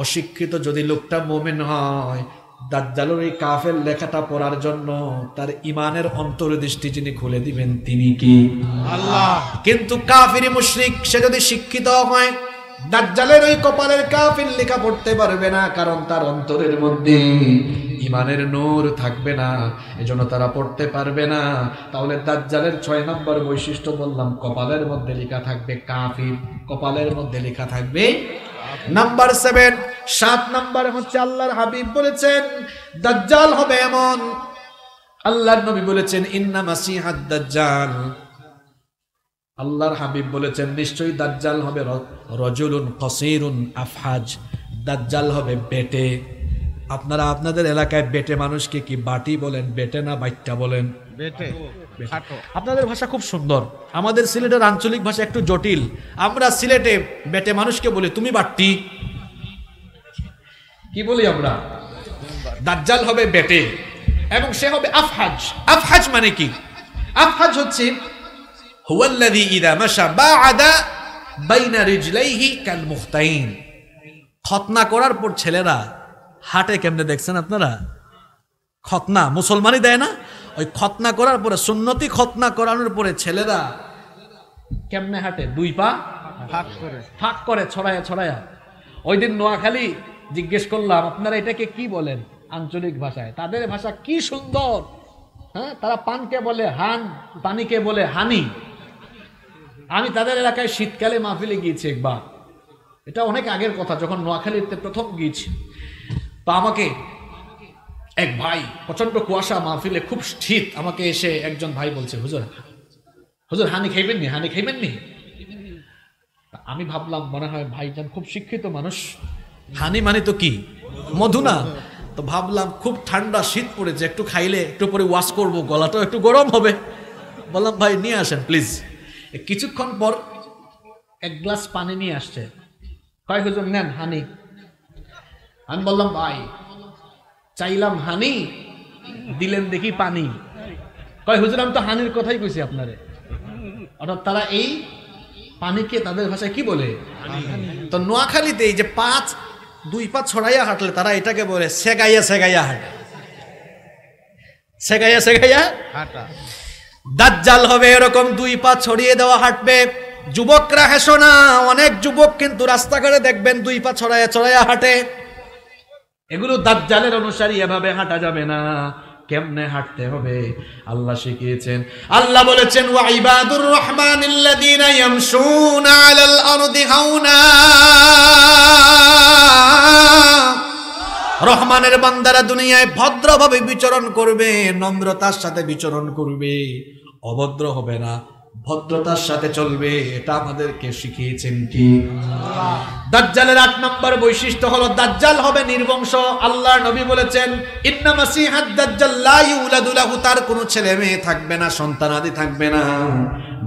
অশিক্ষিত যদি লোকটা মুমিন হয়, দাজ্জালের এই কাফের লেখাটা পড়ার জন্য তার ইমানের অন্তর্দৃষ্টি যিনি খুলে দিবেন তিনি কি? আল্লাহ। কিন্তু কাফির মুশরিক সে যদি শিক্ষিত হয়, দাজ্জালের ওই কপালের কাফির লেখা পড়তে পারবে না, কারণ তার অন্তরের মধ্যে ইমানের নূর থাকবে না, এজন্য তারা পড়তে পারবে না। তাহলে দাজ্জালের 6 নম্বর বৈশিষ্ট্য বললাম, কপালের মধ্যে লেখা থাকবে কাফির, কপালের মধ্যে লেখা থাকবে। নাম্বার 7 7 নম্বর হচ্ছে আল্লাহর হাবিব বলেছেন দাজ্জাল হবে এমন, আল্লাহর নবী বলেছেন ইন্না মাসিহাদ দাজ্জাল, আল্লাহর হাবিব বলেছেন নিশ্চয়ই দাজ্জাল হবে রজুলুন কসীরুন আফহাজ, দাজ্জাল হবে বেটে। আপনারা আপনাদের এলাকায় বেটে মানুষকে কি বাটি বলেন, বেটে না বাইটটা বলেন? বেটে খাটো। আপনাদের ভাষা খুব সুন্দর, আমাদের সিলেটের আঞ্চলিক ভাষা একটু জটিল। আমরা সিলেটে বেটে মানুষকে বলি তুমি বাট্টি, কি বলি আমরা? দাজ্জাল হবে বেটে এবং সে হবে আফহাজ। আফহাজ মানে কি? আফহাজ হচ্ছে হুয়াল্লাযী ইযা মাশা বা'আদা বাইনা রিজলাইহি কাল মুখতাইন। খতনা করার পর ছেলেরা হাঁটে কেমনে দেখছেন আপনারা? খতনা মুসলমানই দেয় না, ওই খতনা করার পরে সুন্নতি খতনা করানোর পরে ছেলেরা কেমনে হাঁটে? 2 পা ফাঁক করে ছড়ায়া ছড়ায়া। ওই দিন নোয়াখালী জিজ্ঞেস করলাম আপনারা এটাকে কি বলেন আঞ্চলিক ভাষায়? তাদের ভাষা কি সুন্দর, হ্যাঁ, তারা পানকে বলে হান, পানিকে বলে হানি। আমি তাদের এলাকায় শীতকালে মাহফিলে গিয়েছি একবার, এটা অনেক আগের কথা, যখন নোয়াখালীতে প্রথম গিয়েছি। তো আমাকে এক ভাই, প্রচন্ড কুয়াশা মাহফিলে, খুব শীত, আমাকে এসে একজন ভাই বলছে হুজুর হুজুর হানি খাইবেন নি, হানি খাইবেন নি? আমি ভাবলাম মনে হয় ভাইজান খুব শিক্ষিত মানুষ, হানি মানে তো কি মধু না? তো ভাবলাম খুব ঠান্ডা শীত পড়েছে, একটু খাইলে একটু পরে ওয়াশ করবো, গলাটাও একটু গরম হবে। বললাম ভাই নিয়ে আসেন প্লিজ। কিছুক্ষণ পর 1 গ্লাস পানি নিয়ে আসছে, কয় হুজুর নেন হানি। আমি বললাম ভাই চাইলাম হানি, দিলেন দেখি পানি। কয় হুজুর আমি তো হানির কথাই কইছি আপনারে। অর্থাৎ তারা এই পানিকে তাদের ভাষায় কি বলে? তো নোয়াখালীতে এই যে 2 পা ছড়াইয়া হাঁটলে তারা এটাকে বলে সেগাইয়া সেগাইয়া হাঁটে, সেগাইয়া সেগাইয়া হাঁটা। দাজ্জাল হবে এরকম 2 পা ছড়িয়ে দেওয়া হাঁটবে। যুবকরা হেসো না, অনেক যুবক কিন্তু রাস্তাঘাটে দেখবেন 2 পা ছড়াইয়া ছড়াইয়া হাঁটে। এগুলো দাজ্জালের অনুসারী, এভাবে হাঁটা যাবে না। কেমনে হাঁটতে হবে আল্লাহ শিখিয়েছেন। আল্লাহ বলেছেন ওয়া ইবাদুর রহমানিল্লাযীনা ইয়ামশুনা আলাল আরদি হাওনা, রহমানের বান্দারা দুনিয়ায় ভদ্রভাবে বিচরণ করবে, নম্রতার সাথে বিচরণ করবে, অভদ্র হবে না, ভদ্রতার সাথে চলবে। এটা আমাদেরকে শিখিয়েছেন কি? দাজ্জালের 8 নম্বর বৈশিষ্ট্য হলো দাজ্জাল হবে নির্বংশ। আল্লাহর নবী বলেছেন ইন্না মাসিহাদ দাজ্জাল লা ইউলাদু লাহু, তার কোনো ছেলে মেয়ে থাকবে না, সন্তানাদি থাকবে না।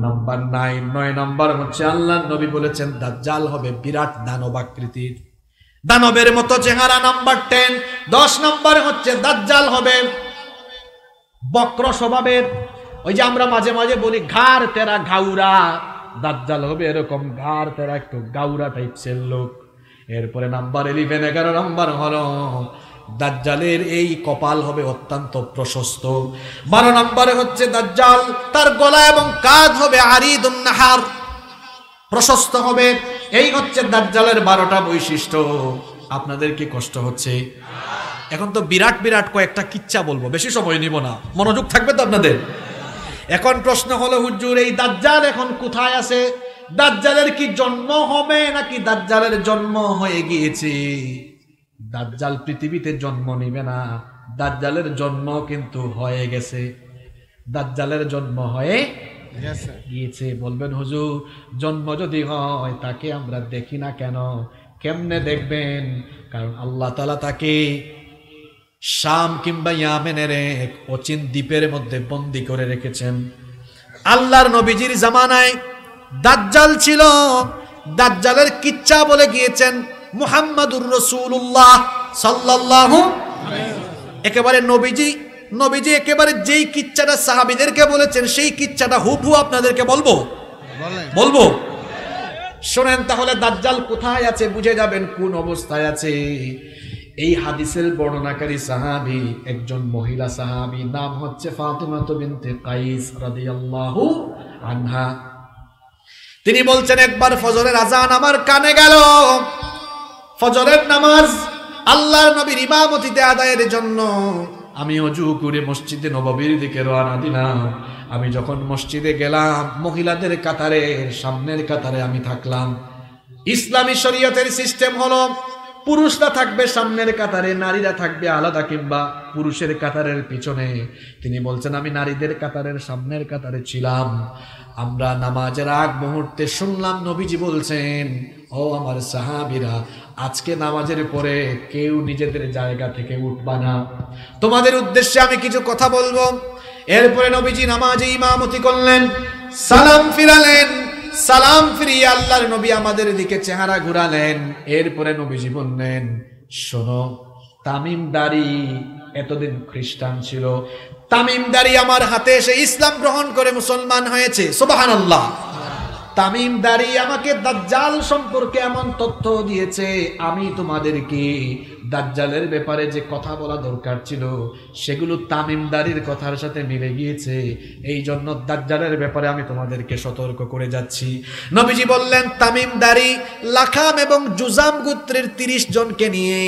নাম্বার 9 নম্বর হচ্ছে আল্লাহর নবী বলেছেন দাজ্জাল হবে বিরাট দানব আকৃতির, দানবের মতো চেহারা। নাম্বার 10 নম্বর হচ্ছে দাজ্জাল হবে বক্র স্বভাবের। ওই যে আমরা মাঝে মাঝে বলি ঘাড় তেরা ঘাউরা, দাজ্জাল হবে এরকম ঘাড় তেরা একটু গাউরা টাইপসের লোক। এরপরে নাম্বার 11 নম্বর হলো দাজ্জালের এই কপাল হবে অত্যন্ত প্রশস্ত। 12 নম্বরে হচ্ছে দাজ্জাল তার গলা এবং কাঁধ হবে আরিদুন নাহার, প্রশস্ত হবে। এই হচ্ছে দাজ্জালের 12টা বৈশিষ্ট্য। আপনাদের কি কষ্ট হচ্ছে? এখন তো বিরাট বিরাট কয়েকটা কিচ্ছা বলবো, বেশি সময় নিব না, মনোযোগ থাকবে তো আপনাদের। এখন প্রশ্ন হলো হুজুর এই দাজ্জাল এখন কোথায় আছে? দাজ্জালের কি জন্ম হবে নাকি দাজ্জালের জন্ম হয়ে গিয়েছে? দাজ্জাল পৃথিবীতে জন্ম নিবে না, দাজ্জালের জন্ম কিন্তু হয়ে গেছে। দাজ্জালের জন্ম হয়ে গিয়েছে। বলবেন হুজুর জন্ম যদি হয় তাকে আমরা দেখি না কেন? কেমনে দেখবেন? কারণ আল্লাহ তাআলা তাকে শাম কিংবা ইয়ামেনের এক অচিন দ্বীপের মধ্যে বন্দী করে রেখেছেন। আল্লাহর নবীজির জামানায় দাজ্জাল ছিল, দাজ্জালের কিচ্ছা বলে গিয়েছেন মুহাম্মাদুর রাসূলুল্লাহ সাল্লাল্লাহু, একেবারে নবীজি একেবারে যেই কিচ্ছাটা সাহাবীদেরকে বলেছেন সেই কিচ্ছাটা হুবহু আপনাদেরকে বলবো। শোনেন তাহলে দাজ্জাল কোথায় আছে বুঝে যাবেন কোন অবস্থায় আছে। এই হাদিসের বর্ণনাকারী সাহাবী একজন মহিলা সাহাবী, নাম হচ্ছে ফাতিমা বিনতে কাইস রাদিয়াল্লাহু আনহা। তিনি বলছেন একবার ফজরের আজান আমার কানে গেল, ফজরের নামাজ আল্লাহর নবীর ইমামতিতে আদায়ের জন্য আমি ওযু করে মসজিদে নববীর দিকে রওনা দিলাম। আমি যখন মসজিদে গেলাম, মহিলাদের কাতারের সামনের কাতারে আমি থাকলাম। ইসলামী শরীয়তের সিস্টেম হলো পুরুষরা থাকবে সামনের কাতারে, নারীরা থাকবে আলাদা কিংবা পুরুষের কাতারের পিছনে। তিনি বলছেন আমি নারীদের কাতারের সামনের কাতারে ছিলাম। আমরা নামাজের আগ মুহূর্তে শুনলাম নবীজি বলছেন, ও আমার সাহাবীরা, আজকে নামাজের পরে কেউ নিজেদের জায়গা থেকে উঠবা না, তোমাদের উদ্দেশ্যে আমি কিছু কথা বলবো। এরপরে নবীজি নামাজে ইমামতি করলেন, সালাম ফিরালেন, সালাম ফিরিয়ে আল্লাহর নবী আমাদের দিকে চেহারা ঘুরালেন। এরপরে নবীজি বললেন, শোনো, তামিমদারি এতদিন খ্রিস্টান ছিল, তামিমদারি আমার হাতে এসে ইসলাম গ্রহণ করে মুসলমান হয়েছে, সুবহানাল্লাহ। তামিমদারি আমাকে দাজ্জাল সম্পর্কে এমন তথ্য দিয়েছে, আমি তোমাদেরকে দাজ্জালের ব্যাপারে যে কথা বলা দরকার ছিল সেগুলো তামিমদারির কথার সাথে মিলে গিয়েছে। এই জন্য দাজ্জালের ব্যাপারে আমি তোমাদেরকে সতর্ক করে যাচ্ছি। নবীজি বললেন, তামিমদারি লাখাম এবং জুজাম গোত্রের 30 জনকে নিয়ে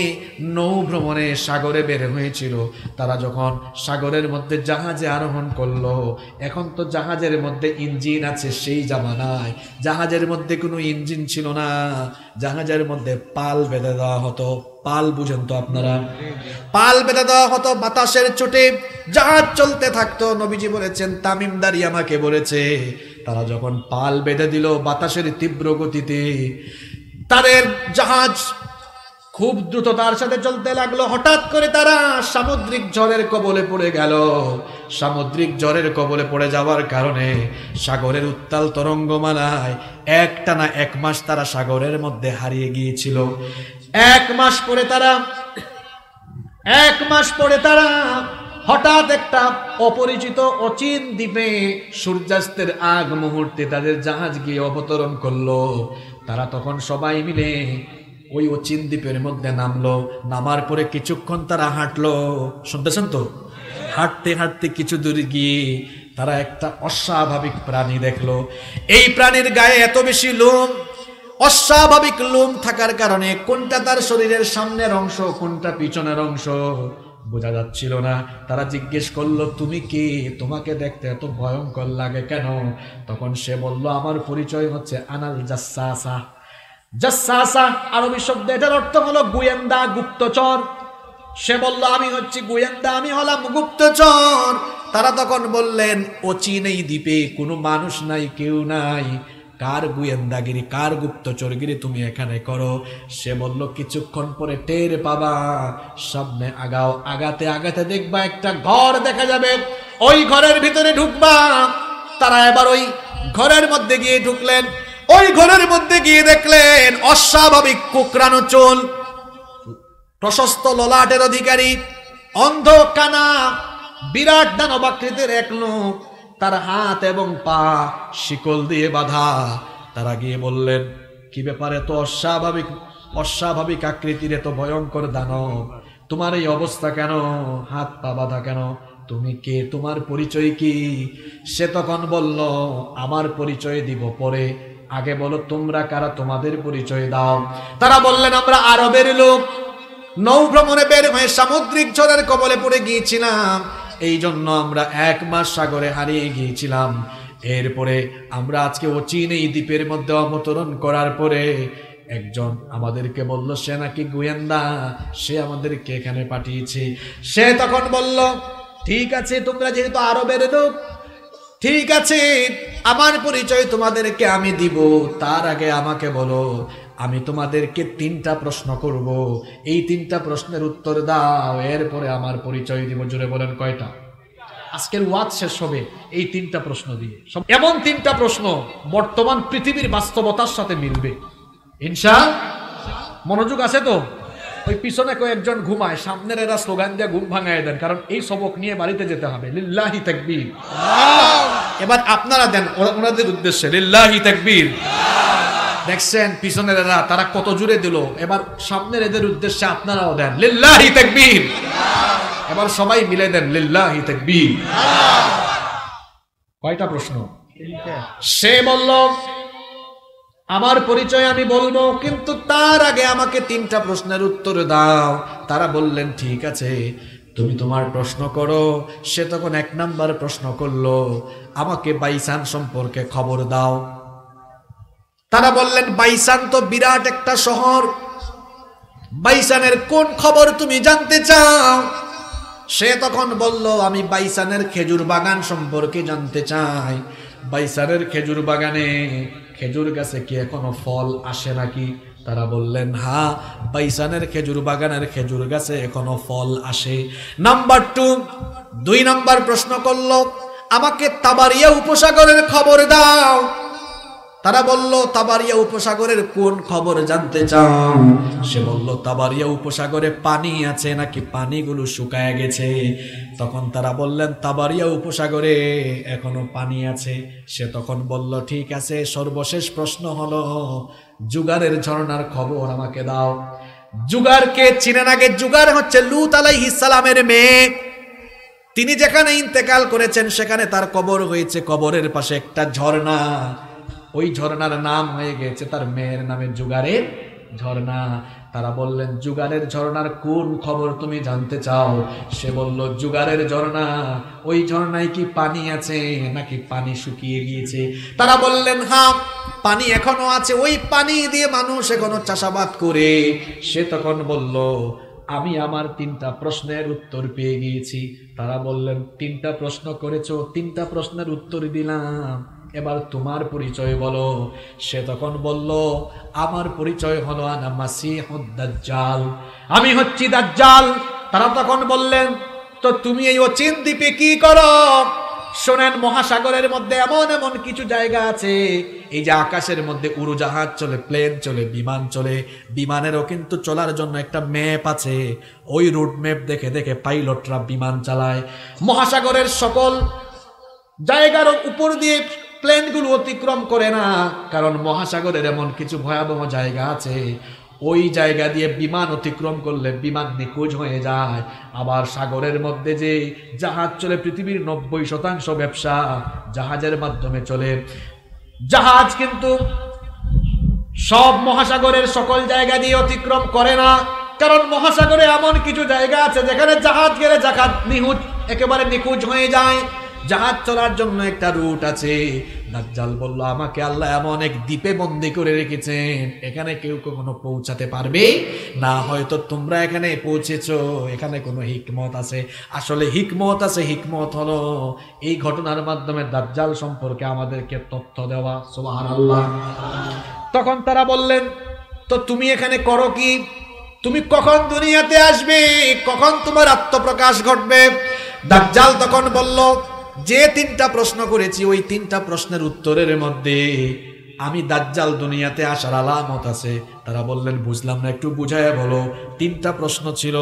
নৌ ভ্রমণে সাগরে বের হয়েছিল। তারা যখন সাগরের মধ্যে জাহাজে আরোহণ করলো, এখন তো জাহাজের মধ্যে ইঞ্জিন আছে, সেই জামানায় জাহাজের মধ্যে কোনো ইঞ্জিন ছিল না, জাহাজের মধ্যে পাল বেঁধে দেওয়া হতো। পাল বুঝেন তো আপনারা? পাল বেঁধে দেওয়া হতো, বাতাসের চোটে জাহাজ চলতে থাকতো। নবীজি বলেছেন, তামিমদারি আমাকে বলেছে, তারা যখন পাল বেঁধে দিল বাতাসের তীব্র গতিতে, তাদের জাহাজ খুব দ্রুততার সাথে চলতে লাগলো। হঠাৎ করে তারা সামুদ্রিক ঝড়ের কবলে পড়ে গেল। সামুদ্রিক ঝড়ের কবলে পড়ে যাওয়ার কারণে সাগরের উত্তাল তরঙ্গমালায় একটানা 1 মাস তারা সাগরের মধ্যে হারিয়ে গিয়েছিল। 1 মাস পরে তারা হঠাৎ একটা অপরিচিত অচিন দ্বীপে সূর্যাস্তের আগ মুহূর্তে তাদের জাহাজ গিয়ে অবতরণ করলো। তারা তখন সবাই মিলে ওই অচিন দ্বীপের মধ্যে নামলো। নামার পরে কিছুক্ষণ তারা হাঁটলো, শুনতেছেন তো? হাঁটতে হাঁটতে কিছু দূর গিয়ে তারা একটা অস্বাভাবিক প্রাণী দেখলো। এই প্রাণীর গায়ে এত বেশি লোম, অস্বাভাবিক লোম থাকার কারণে কোনটা তার শরীরের সামনের অংশ কোনটা পিছনের অংশ বোঝা যাচ্ছিল না। তারা জিজ্ঞেস করলো, তুমি কে? তোমাকে দেখতে এত ভয়ঙ্কর লাগে কেন? তখন সে বলল, আমার পরিচয় হচ্ছে আনাল জাসাসা। জাসাসা আরবি শব্দ, এটার অর্থ হলো গোয়েন্দা, গুপ্তচর। সে বলল, আমি হচ্ছি গোয়েন্দা, আমি হলাম গুপ্তচর। তারা তখন বললেন, অচিন এই দ্বীপে কোনো মানুষ নাই, কেউ নাই, কার গোয়েন্দাগিরি, কার গুপ্তচরগিরি তুমি এখানে করো? সে বলল, কিছুক্ষণ পরে টের পাবা, সামনে আগাও, আগাতে আগাতে দেখবা একটা ঘর দেখা যাবে, ওই ঘরের ভিতরে ঢুকবা। তারা এবার ওই ঘরের মধ্যে গিয়ে ঢুকলেন। ওই ঘরের মধ্যে গিয়ে দেখলেন অস্বাভাবিক কোকড়ানো চুল, প্রশস্ত ললাটের অধিকারী, অন্ধ কানা, বিরাট দানবাকৃতির এক লোক, তার হাত এবং পা শিকল দিয়ে বাঁধা। তারা গিয়ে বললেন, কি ব্যাপারে? তো অস্বাভাবিক আকৃতির এত ভয়ঙ্কর দানব, তোমার এই অবস্থা কেন? হাত পা বাঁধা কেন? তুমি কে? তোমার পরিচয় কি? সে তখন বলল, আমার পরিচয় দিব পরে, আগে বলো তোমরা কারা, তোমাদের পরিচয় দাও। তারা বললেন, আমরা আরবের লোক, নৌ ভ্রমণে বের হয়ে সামুদ্রিক ঝড়ের কবলে পড়ে গিয়েছিলাম, এই জন্য আমরা 1 মাস সাগরে হারিয়ে গিয়েছিলাম। এরপরে আমরা আজকে অচিন এই দ্বীপের মধ্যে অবতরণ করার পরে একজন আমাদেরকে বলল সে নাকি গোয়েন্দা, সে আমাদেরকে এখানে পাঠিয়েছে। সে তখন বলল, ঠিক আছে, তোমরা যেহেতু আরবের লোক, ঠিক আছে, আমার পরিচয় তোমাদেরকে আমি দিব। তার আগে আমাকে বলো, আমি তোমাদেরকে 3টা প্রশ্ন করব, এই 3টা প্রশ্নের উত্তর দাও, এরপরে আমার পরিচয় দিব। জোরে বলেন, কয়টা? আজকের ওয়াজ শেষ হবে এই 3টা প্রশ্ন দিয়ে। এমন 3টা প্রশ্ন বর্তমান পৃথিবীর বাস্তবতার সাথে মিলবে ইনশাআল্লাহ। মনোযোগ আছে তো? ওই পিছনে কয়েকজন ঘুমায়, সামনের এরা স্লোগান দিয়ে ঘুম ভাঙায় দেন, কারণ এই সবক নিয়ে বাড়িতে যেতে হবে। লিল্লাহি তাকবীর। এবার আপনারা দেন ওনাদের উদ্দেশ্যে লিল্লাহি তাকবীর। দেখছেন পিছনের এরা তারা কত জুড়ে দিল, এবার সামনের এদের উদ্দেশ্যে আপনারাও দেন লিল্লাহি তাকবীর। এবার সবাই মিলে দেন লিল্লাহি তাকবীর। কয়টা প্রশ্ন? সে বলল আমার পরিচয় আমি বলবো, কিন্তু তার আগে আমাকে 3টা প্রশ্নের উত্তর দাও। তারা বললেন ঠিক আছে, তুমি তোমার প্রশ্ন করো। সে তখন 1 নাম্বার প্রশ্ন করলো, আমাকে বাইসান সম্পর্কে খবর দাও। তারা বললেন বাইসান তো বিরাট একটা শহর, বাইসানের কোন খবর তুমি জানতে চাও? সে তখন বলল আমি বাইসানের খেজুর বাগান সম্পর্কে জানতে চাই। বাইসানের খেজুর বাগানে খেজুর গাছে কি এখনো ফল আসে নাকি? তারা বললেন হ্যাঁ, বাইসানের খেজুর বাগানের খেজুর গাছে এখনো ফল আসে। নাম্বার 2 নাম্বার প্রশ্ন করলো, আমাকে তাবারিয়া উপসাগরের খবর দাও। তারা বলল তাবারিয়া উপসাগরের কোন খবর জানতে চাও? সে বলল তাবারিয়া উপসাগরে পানি আছে নাকি পানিগুলো শুকায় গেছে? তখন তারা বললেন তাবারিয়া উপসাগরে এখনো পানি আছে। সে তখন বলল ঠিক আছে, সর্বশেষ প্রশ্ন হলো জুগারের ঝর্ণার খবর আমাকে দাও। জুগারকে চিনেন আগে? জুগার হচ্ছে লূত আলাইহিস সালামের মেয়ে। তিনি যেখানে ইন্তেকাল করেছেন সেখানে তার কবর হয়েছে, কবরের পাশে একটা ঝর্ণা, ওই ঝর্ণার নাম হয়ে গেছে তার মেয়ের নামে জুগারের ঝর্ণা। তারা বললেন জুগারের ঝর্ণার কোন খবর তুমি জানতে চাও? সে বলল জুগারের ঝর্ণা, ওই ঝর্ণায় কি পানি আছে নাকি পানি শুকিয়ে গিয়েছে? তারা বললেন হ্যাঁ, পানি এখনো আছে, ওই পানি দিয়ে মানুষ এখনো চাষাবাদ করে। সে তখন বলল আমি আমার 3টা প্রশ্নের উত্তর পেয়ে গিয়েছি। তারা বললেন 3টা প্রশ্ন করেছো, 3টা প্রশ্নের উত্তর দিলাম, এবার তোমার পরিচয় বলো। সে তখন বলল আমার পরিচয় হলো আনা মাসিহুদ দাজ্জাল, আমি হচ্ছি দাজ্জাল। তারা তখন বললেন তো তুমি এই অচিন দ্বীপে কি করো? শোনেন, মহাসাগরের মধ্যে এমন এমন কিছু জায়গা আছে, এই যে আকাশের মধ্যে উড়োজাহাজ চলে, প্লেন চলে, বিমান চলে, বিমানেরও কিন্তু চলার জন্য একটা ম্যাপ আছে। ওই রুট ম্যাপ দেখে দেখে পাইলটরা বিমান চালায়। মহাসাগরের সকল জায়গার উপর দিয়ে প্লেনগুলো অতিক্রম করে না, কারণ মহাসাগরের এমন কিছু ভয়াবহ জায়গা আছে, ওই জায়গা দিয়ে বিমান অতিক্রম করলে বিমান নিখোঁজ হয়ে যায়। আবার সাগরের মধ্যে যে জাহাজ চলে, পৃথিবীর 90% ব্যবসা জাহাজের মাধ্যমে চলে। জাহাজ কিন্তু সব মহাসাগরের সকল জায়গা দিয়ে অতিক্রম করে না, কারণ মহাসাগরে এমন কিছু জায়গা আছে যেখানে জাহাজ গেলে জাহাজ একেবারে নিখোঁজ হয়ে যায়। জাহাজ চলার জন্য একটা রুট আছে। দাজ্জাল বলল আমাকে আল্লাহ এমন এক দ্বীপে বন্দী করে রেখেছেন, এখানে কেউ কখনো পৌঁছাতে পারবে না। হয়তো তোমরা এখানে পৌঁছেছো, এখানে কোনো হিকমত আছে। আসলে হিকমত আছে, হিকমত হলো এই ঘটনার মাধ্যমে দাজ্জাল সম্পর্কে আমাদেরকে তথ্য দেওয়া। সুবহানাল্লাহ। তখন তারা বললেন তো তুমি এখানে করো কি? তুমি কখন দুনিয়াতে আসবে? কখন তোমার আত্মপ্রকাশ ঘটবে? দাজ্জাল তখন বলল যে 3টা প্রশ্ন করেছি ওই 3টা প্রশ্নের উত্তরের মধ্যে আমি দাজ্জাল দুনিয়াতে আসার আলামত আছে। তারা বললেন বুঝলাম না, একটু বুঝাইয়া বলো। 3টা প্রশ্ন ছিল,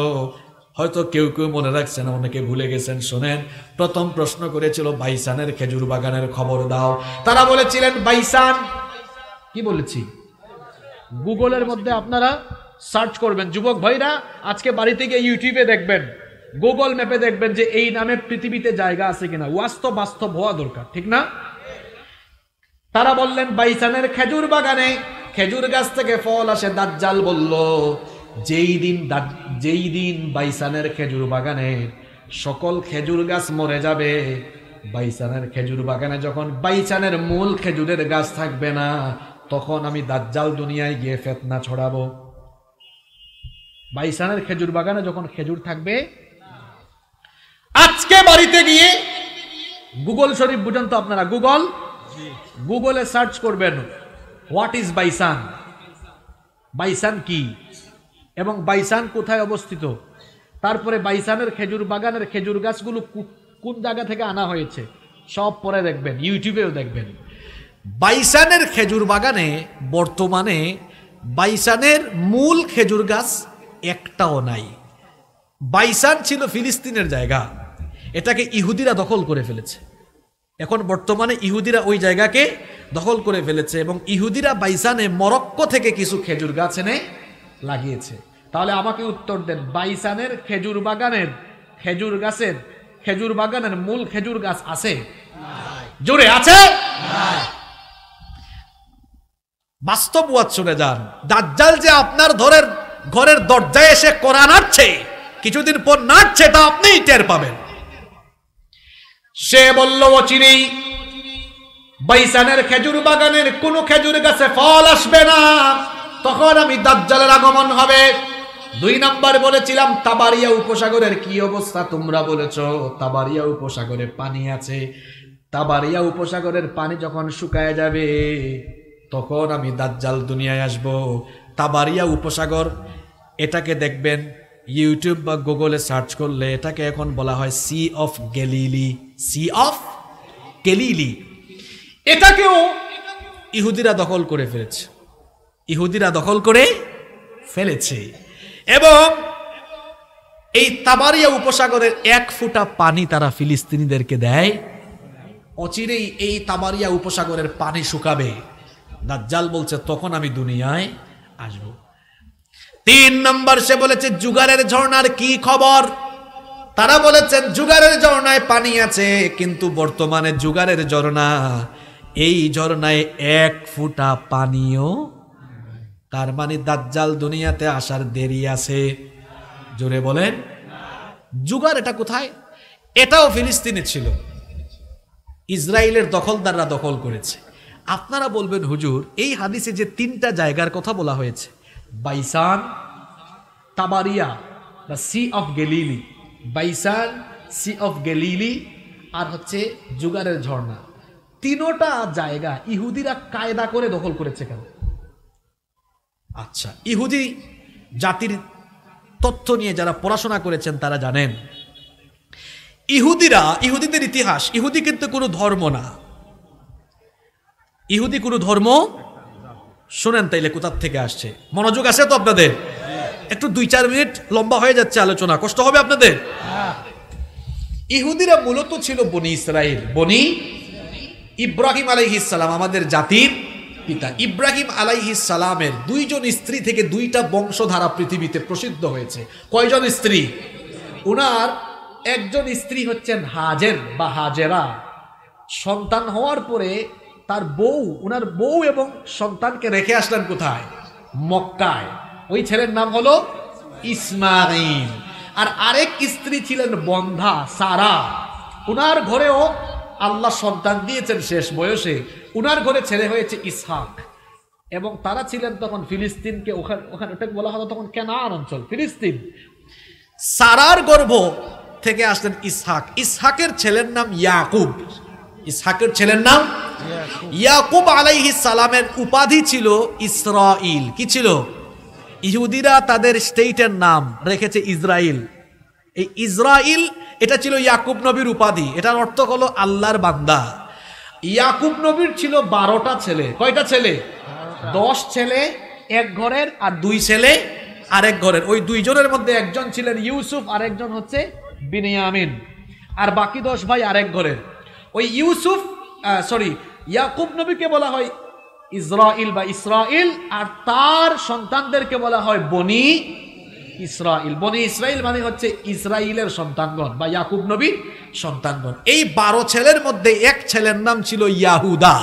হয়তো কেউ কেউ মনে রাখছেন, অনেকে ভুলে গেছেন। শোনেন, প্রথম প্রশ্ন করেছিল বাইসানের খেজুর বাগানের খবর দাও। তারা বলেছিলেন বাইসান, কি বলেছি? গুগলের মধ্যে আপনারা সার্চ করবেন, যুবক ভাইরা আজকে বাড়িতে গিয়ে ইউটিউবে দেখবেন, গুগল ম্যাপে দেখবেন যে এই নামে পৃথিবীতে জায়গা আছে কিনা। বাস্তব হওয়া দরকার, ঠিক না? তারা বললেন বাইসানের খেজুর বাগানে খেজুর গাছ থেকে ফল আসে। দাজ্জাল বলল যেই দিন বাইসানের খেজুর বাগানে সকল খেজুর গাছ মরে যাবে, বাইসানের খেজুর বাগানে যখন বাইসানের মূল খেজুরের গাছ থাকবে না, তখন আমি দাজ্জাল দুনিয়ায় গিয়ে ফিতনা ছড়াবো। বাইসানের খেজুর বাগানে যখন খেজুর থাকবে, আজকে বাড়িতে গিয়ে গুগল শরীফ বুঝেন তো আপনারা, গুগলে সার্চ করবেন হোয়াট ইজ বাইসান, বাইসান কি এবং বাইসান কোথায় অবস্থিত, তারপরে বাইসানের খেজুর বাগানের খেজুর গাছগুলো কোন জায়গা থেকে আনা হয়েছে সব পরে দেখবেন, ইউটিউবেও দেখবেন। বাইসানের খেজুর বাগানে বর্তমানে বাইসানের মূল খেজুর গাছ একটাও নাই। বাইসান ছিল ফিলিস্তিনের জায়গা, এটাকে ইহুদিরা দখল করে ফেলেছে। এখন বর্তমানে ইহুদিরা ওই জায়গাকে দখল করে ফেলেছে এবং ইহুদিরা বাইসানে মরক্কো থেকে কিছু খেজুর গাছ এনে লাগিয়েছে। তাহলে আমাকে উত্তর দেন, বাইসানের খেজুর বাগানের মূল খেজুর গাছ আছে? জোরে আছে? বাস্তব ওয়াজ শুনে যান। দাজ্জাল যে আপনার ঘরের দরজায় এসে কোরআন নাড়ছে, কিছুদিন পর নাড়ছে, তা আপনিই টের পাবেন। সে বলল অচিরেই বাইসানের খেজুর বাগানের কোন খেজুর গাছে ফল আসবে না, তখন আমি দাজ্জালের আগমন হবে। 2 নাম্বার বলেছিলাম তাবারিয়া উপসাগরের কি অবস্থা, তোমরা বলেছো তাবারিয়া উপসাগরে পানি আছে। তাবারিয়া উপসাগরের পানি যখন শুকায় যাবে তখন আমি দাজ্জাল দুনিয়ায় আসব। তাবারিয়া উপসাগর, এটাকে দেখবেন ইউটিউব বা গুগলে সার্চ করলে, এটাকে এখন বলা হয় sea of Galilee. Sea of Galilee, এটাকেও ইহুদিরা দখল করে ফেলেছে। এবং এই তাবারিয়া উপসাগরের 1 ফুটা পানি তারা ফিলিস্তিনিদেরকে দেয়। অচিরেই এই তাবারিয়া উপসাগরের পানি শুকাবে, দাজ্জাল বলছে তখন আমি দুনিয়ায় আসব। 3 নম্বর সে বলেছে জুগারের ঝর্ণার কি খবর? তারা বলেছেন জুগারের ঝর্ণায় পানি আছে, কিন্তু বর্তমানে জুগারের ঝর্ণা, এই ঝর্ণায় 1 ফুটা পানিও। তার মানে দাজ্জাল দুনিয়াতে আসার দেরি আছে। জোরে বলেন। জুগার এটা কোথায়? এটাও ফিলিস্তিনে ছিল, ইসরায়েলের দখলদাররা দখল করেছে। আপনারা বলবেন হুজুর এই হাদিসে যে 3টা জায়গার কথা বলা হয়েছে, বাইসান, তাবারিয়া বা sea of Galilee, Baisan, sea of Galilee আর হচ্ছে জুগারের ঝর্ণা, 3টা জায়গা ইহুদিরা কায়দা করে দখল করেছে কেন? আচ্ছা, ইহুদি জাতির তথ্য নিয়ে যারা পড়াশোনা করেছেন তারা জানেন, ইহুদিদের ইতিহাস, ইহুদি কিন্তু কোনো ধর্ম না। ইহুদি কোনো ধর্ম, শোনেন তাইলে কোথা থেকে আসছে, মনোযোগ আছে তো আপনাদের? একটু 2-4 মিনিট লম্বা হয়ে যাচ্ছে আলোচনা, কষ্ট হবে আপনাদের। ইহুদিরা মূলত ছিল বনি ইসরাইল, বনি ইব্রাহিম আলাইহিস সালাম, আমাদের জাতির পিতা। ইব্রাহিম আলাইহিস সালামের 2 জন স্ত্রী থেকে 2টা বংশধারা পৃথিবীতে প্রসিদ্ধ হয়েছে। কয়জন স্ত্রী? উনার একজন স্ত্রী হচ্ছেন হাজের বা হাজেরা। সন্তান হওয়ার পরে তার উনার বউ এবং সন্তানকে রেখে আসলেন কোথায়? মক্কায়। ওই ছেলের নাম হলো ইসমাঈল। আর আরেক স্ত্রী ছিলেন বন্ধা, সারা। উনার ঘরেও আল্লাহ সন্তান দিয়েছেন শেষ বয়সে। উনার ঘরে ছেলে হয়েছে ইসহাক। এবং তারা ছিলেন তখন ফিলিস্তিনকে, ওখানে ওটাকে বলা হতো তখন কেনান অঞ্চল, ফিলিস্তিন। সারার গর্ভ থেকে আসলেন ইসহাক। ইসহাকের ছেলের নাম ইয়াকুব। ইসহাকের ছেলের নাম ইয়াকুব আলাইহিস সালামের উপাধি ছিল ইসরাইল। কি ছিল? ইহুদিরা তাদের স্টেটের নাম রেখেছে ইসরাইল। এই ইসরাইল এটা ছিল ইয়াকুব নবীর উপাধি। এটার অর্থ হলো আল্লাহর বান্দা। ইয়াকুব নবীর ছিল 12টা ছেলে। কয়টা ছেলে? 10 ছেলে এক ঘরের আর 2 ছেলে আরেক ঘরের। ওই 2 জনের মধ্যে একজন ছিলেন ইউসুফ আর একজন হচ্ছে বিনিয়ামিন, আর বাকি 10 ভাই আরেক ঘরের। ওই ইয়াকুব নবীকে বলা হয় ইসরাইল বা ইসরাইল, আর তার সন্তানদেরকে বলা হয় বনি ইসরাইল। বনি ইসরাইল মানে হচ্ছে ইসরাইলের সন্তানগণ বা ইয়াকুব নবীর সন্তানগণ। এই 12 ছেলের মধ্যে এক ছেলের নাম ছিল ইয়াহুদা।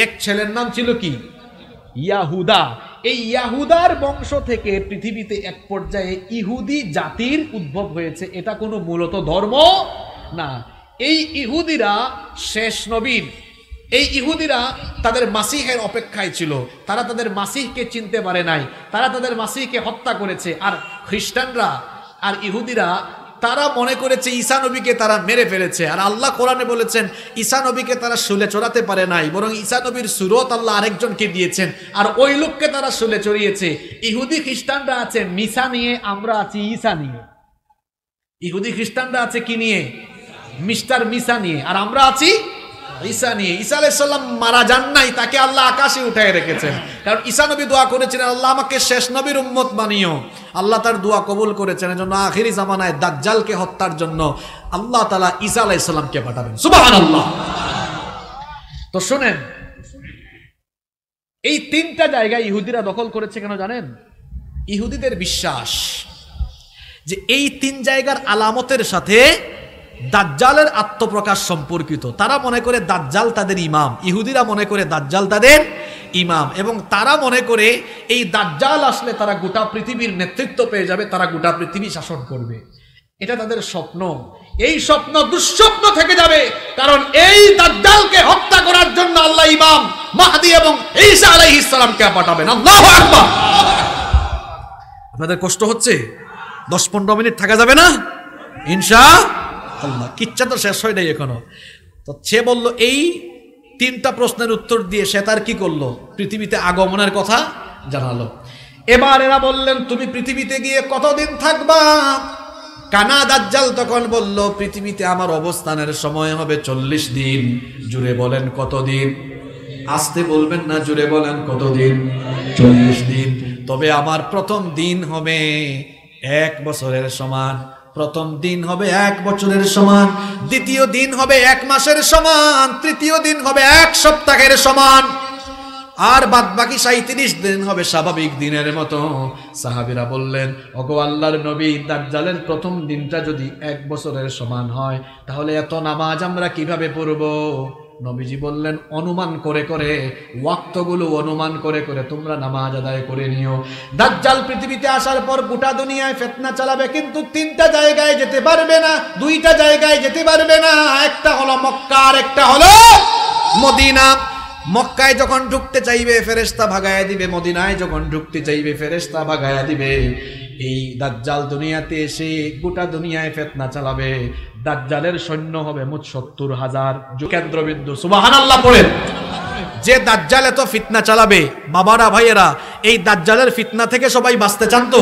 এক ছেলের নাম ছিল কি? ইয়াহুদা। এই ইয়াহুদার বংশ থেকে পৃথিবীতে এক পর্যায়ে ইহুদি জাতির উদ্ভব হয়েছে। এটা কোনো মূলত ধর্ম না। এই ইহুদিরা শেষ নবীর, এই ইহুদিরা তাদের মাসিহের অপেক্ষায় ছিল। তারা তাদের মাসিহকে চিনতে পারে নাই, তারা তাদের মাসিহকে হত্যা করেছে। আর খ্রিস্টানরা আর ইহুদিরা তারা মনে করেছে ঈসা নবীকে তারা মেরে ফেলেছে। আর আল্লাহ কোরআনে বলেছেন ঈসা নবীকে তারা শুলে চড়াতে পারে নাই, বরং ঈসা নবীর সুরত আল্লাহ আরেকজনকে দিয়েছেন, আর ওই লোককে তারা শুলে চড়িয়েছে। ইহুদি খ্রিস্টানরা আছে মিসা নিয়ে, আমরা আছি ঈসা নিয়ে। ইহুদি খ্রিস্টানরা আছে কি নিয়ে? মিস্টার মিসা নিয়ে, আর আমরা আছি ঈসা নিয়ে। ঈসা আলাইহিস সালাম মারা যান নাই, তাকে আল্লাহ আকাশে উঠায় রেখেছেন। কারণ ঈসা নবী দোয়া করেছিলেন, আল্লাহ আমাকে শেষ নবীর উম্মত বানিও। আল্লাহ তার দোয়া কবুল করেছেন। এজন্য আখিরি জামানায় দাজ্জালকে হত্যার জন্য আল্লাহ তাআলা ঈসা আলাইহিস সালামকে পাঠাবেন। সুবহানাল্লাহ। তো শুনেন, এই তিনটা জায়গা ইহুদিরা দখল করেছে কেন জানেন? ইহুদিদের বিশ্বাস যে এই তিন জায়গার আলামতের সাথে দাজ্জালের আত্মপ্রকাশ সম্পর্কিত। তারা মনে করে দাজ্জাল তাদের ইমাম, ইহুদিরা মনে করে দাজ্জাল তাদের ইমাম, এবং তারা মনে করে এই দাজ্জাল আসলে তারা গোটা পৃথিবীর নেতৃত্ব পেয়ে যাবে, তারা গোটা পৃথিবী শাসন করবে। এটা তাদের স্বপ্ন। এই স্বপ্ন দুঃস্বপ্ন থেকে যাবে, কারণ এই দাজ্জালকে হত্যা করার জন্য আল্লাহ ইমাম মাহদী এবং ঈসা আলাইহিস সালামকে পাঠাবেন। আল্লাহু আকবার। আপনাদের কষ্ট হচ্ছে? 10-15 মিনিট থাকা যাবে না ইনশাআল্লাহ। কিচ্ছা তো শেষ হয় নাই এখনো। তো সে বলল, এই তিনটা প্রশ্নের উত্তর দিয়ে সে তার কি করলো? পৃথিবীতে আগমনের কথা জানালো। এবার এরা বললেন, তুমি পৃথিবীতে গিয়ে কতদিন থাকবা? কানা দাজ্জাল তখন বলল, পৃথিবীতে আমার অবস্থানের সময় হবে 40 দিন। জুড়ে বলেন কতদিন? আস্তে বলবেন না, জুড়ে বলেন কতদিন? 40 দিন। তবে আমার প্রথম দিন হবে 1 বছরের সমান, প্রথম দিন হবে 1 বছরের সমান, দ্বিতীয় দিন হবে 1 মাসের সমান, তৃতীয় দিন হবে 1 সপ্তাহের সমান, আর বাদ বাকি 37 দিন হবে স্বাভাবিক দিনের মতো। সাহাবীরা বললেন, ওগো আল্লাহর নবী, দাজ্জালের প্রথম দিনটা যদি 1 বছরের সমান হয়, তাহলে এত নামাজ আমরা কিভাবে পড়ব? নবীজি বললেন, অনুমান করে করে, ওয়াক্তগুলো অনুমান করে করে তোমরা নামাজ আদায় করে নিও। দাজ্জাল পৃথিবীতে আসার পর গোটা দুনিয়ায় ফিতনা চালাবে, কিন্তু 3টা জায়গায় যেতে পারবে না, 2টা জায়গায় যেতে পারবে না। একটা হলো মক্কা আর একটা হলো মদিনা। মক্কায় যখন ঢুকতে চাইবে ফেরেশতা ভাগায়া দিবে, মদিনায় যখন ঢুকতে চাইবে ফেরেশতা ভাগায়া দিবে। এই দাজ্জাল দুনিয়াতে এসে গোটা দুনিয়ায় ফিতনা চালাবে। দাজ্জালের সৈন্য হবে মোট 70,000 কেন্দ্রবিন্দু। সুবহানাল্লাহ পড়েন। যে দাজ্জাল এত ফিতনা চালাবে, বাবারা ভাইয়েরা, এই দাজ্জালের ফিতনা থেকে সবাই বাঁচতে চান তো?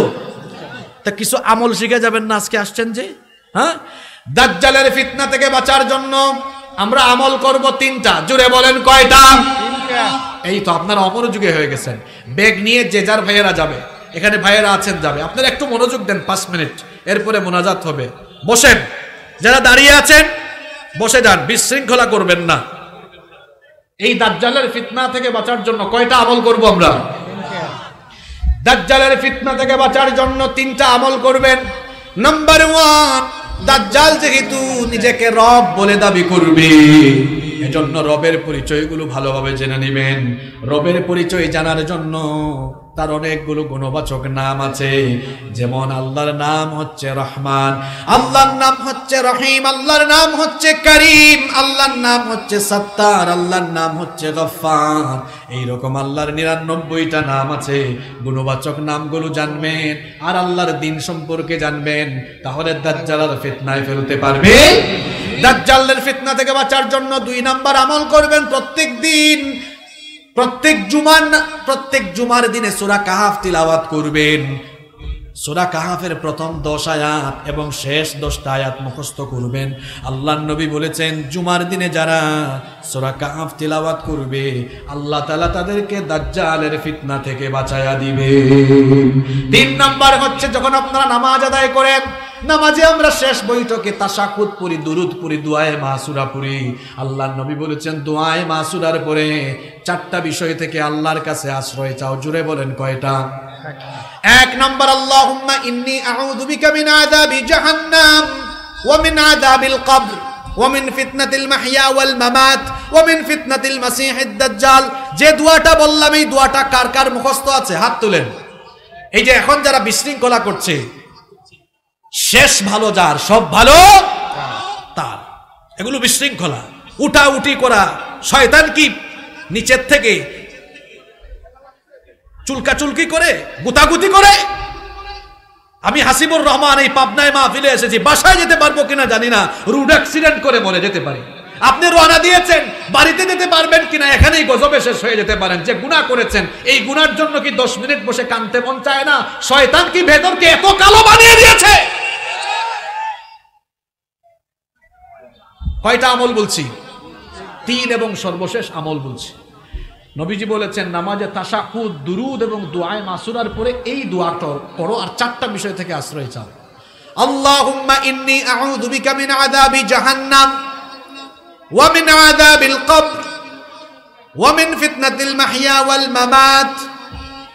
তা কিছু আমল শিখে যাবেন না আজকে আসছেন যে? হ্যাঁ, দাজ্জালের ফিতনা থেকে বাঁচার জন্য আমরা আমল করব 3টা। জুড়ে বলেন কয়টা? এই তো আপনারা অমনোযোগী হয়ে গেছেন। ব্যাগ নিয়ে যে যার ভাইয়েরা যাবে, এখানে ভাইয়েরা আছেন যাবে। আপনারা একটু মনোযোগ দেন, 5 মিনিট, এরপরে মোনাজাত হবে। বসেন, যারা দাঁড়িয়ে আছেন বসে যান, বিশৃঙ্খলা করবেন না। এই দাজ্জালের ফিতনা থেকে বাঁচার জন্য কয়টা আমল করব আমরা? দাজ্জালের ফিতনা থেকে বাঁচার জন্য 3টা আমল করবেন। নাম্বার 1, দাজ্জাল যেহেতু নিজেকে রব বলে দাবি করবে, এজন্য রবের পরিচয়গুলো ভালোভাবে জেনে নেবেন। রবের পরিচয় জানার জন্য তার অনেকগুলো গুণবাচক নাম আছে। যেমন আল্লাহর নাম হচ্ছে রহমান, আল্লাহর নাম হচ্ছে রহিম, আল্লাহর নাম হচ্ছে করিম, আল্লাহর নাম হচ্ছে সত্তার, আল্লাহর নাম হচ্ছে গফফার। এইরকম আল্লাহর 99টা নাম আছে। গুণবাচক নামগুলো জানবেন আর আল্লাহর দিন সম্পর্কে জানবেন, তাহলে দাজ্জালের ফিতনায় ফেলতে পারবে। দাজ্জালের ফিতনা থেকে বাঁচার জন্য 2 নাম্বার আমল করবেন। প্রত্যেক দিন, প্রত্যেক জুমার দিনে সূরা কাহাফ তিলাওয়াত করবেন। সূরা কাহাফের প্রথম 10 আয়াত এবং শেষ 10টা আয়াত মুখস্থ করবেন। আল্লাহর নবী বলেছেন, জুমার দিনে যারা সূরা কাহাফ তিলাওয়াত করবে, আল্লাহ তাআলা তাদেরকে দাজ্জালের ফিতনা থেকে বাঁচায়া দিবে। 3 নাম্বার হচ্ছে, যখন আপনারা নামাজ আদায় করেন, নামাজে আমরা শেষ বৈঠকে তাশাহুদ পড়ি, দুরুদ পড়ি, দুআয়ে মাসুরা পড়ি। আল্লাহর নবী বলেছেন, দুআয়ে মাসুরার পরে 4টা বিষয় থেকে আল্লাহর কাছে আশ্রয় চাও। জুড়ে বলেন কয়টা? 1 নাম্বার, আল্লাহুম্মা ইন্নী আউযু বিকা মিন আযাবি জাহান্নাম ওয়া মিন আযাবিল কবর ওয়া মিন ফিতনাতিল মাহইয়া ওয়াল মামাত ওয়া মিন ফিতনাতিল মাসিহিদ দাজ্জাল। যে দোয়াটা বললাম, এই দোয়াটা কার কার মুখস্থ আছে? হাত তুলেন। এই যে এখন যারা বিশৃঙ্খলা করছে, শেষ ভালো যার, সব ভালো তার, এগুলো বিশৃঙ্খলা, উঠাউঠি করা, শয়তান কি নিচের থেকে চুলকাচুলকি করে, গুতাগুতি করে। আমি হাসিবুর রহমান এই পাবনায় মাহফিলে এসেছি, বাসায় যেতে পারবো কিনা জানি না, রোড অ্যাক্সিডেন্ট করে মরে যেতে পারি। আপনি রওনা দিয়েছেন, বাড়িতে যেতে পারবেন কিনা এখানেই গজবে শেষ হয়ে যেতে পারেন। যে গুনাহ করেছেন, এই গুনার জন্য কি 10 মিনিট বসে কাঁদতে মন চায় না? শয়তান কি ভেতরকে এত কালো বানিয়ে দিয়েছে? কয়টা আমল বলছি? 3 এবং সর্বশেষ আমল বলছি। নবীজি বলেছেন নামাজে তাশাহুদ, দুরুদ এবং দুআয়ে মাসুরার পরে এই দোয়াটা করো আর 4টা বিষয় থেকে আশ্রয় চাও। আল্লাহুম্মা ইন্নী আউযু বিকা মিন আযাবি জাহান্নাম ওয়া মিন আযাবিল কবর ওয়া মিন ফিতনাতিল মাহইয়া ওয়াল মামাত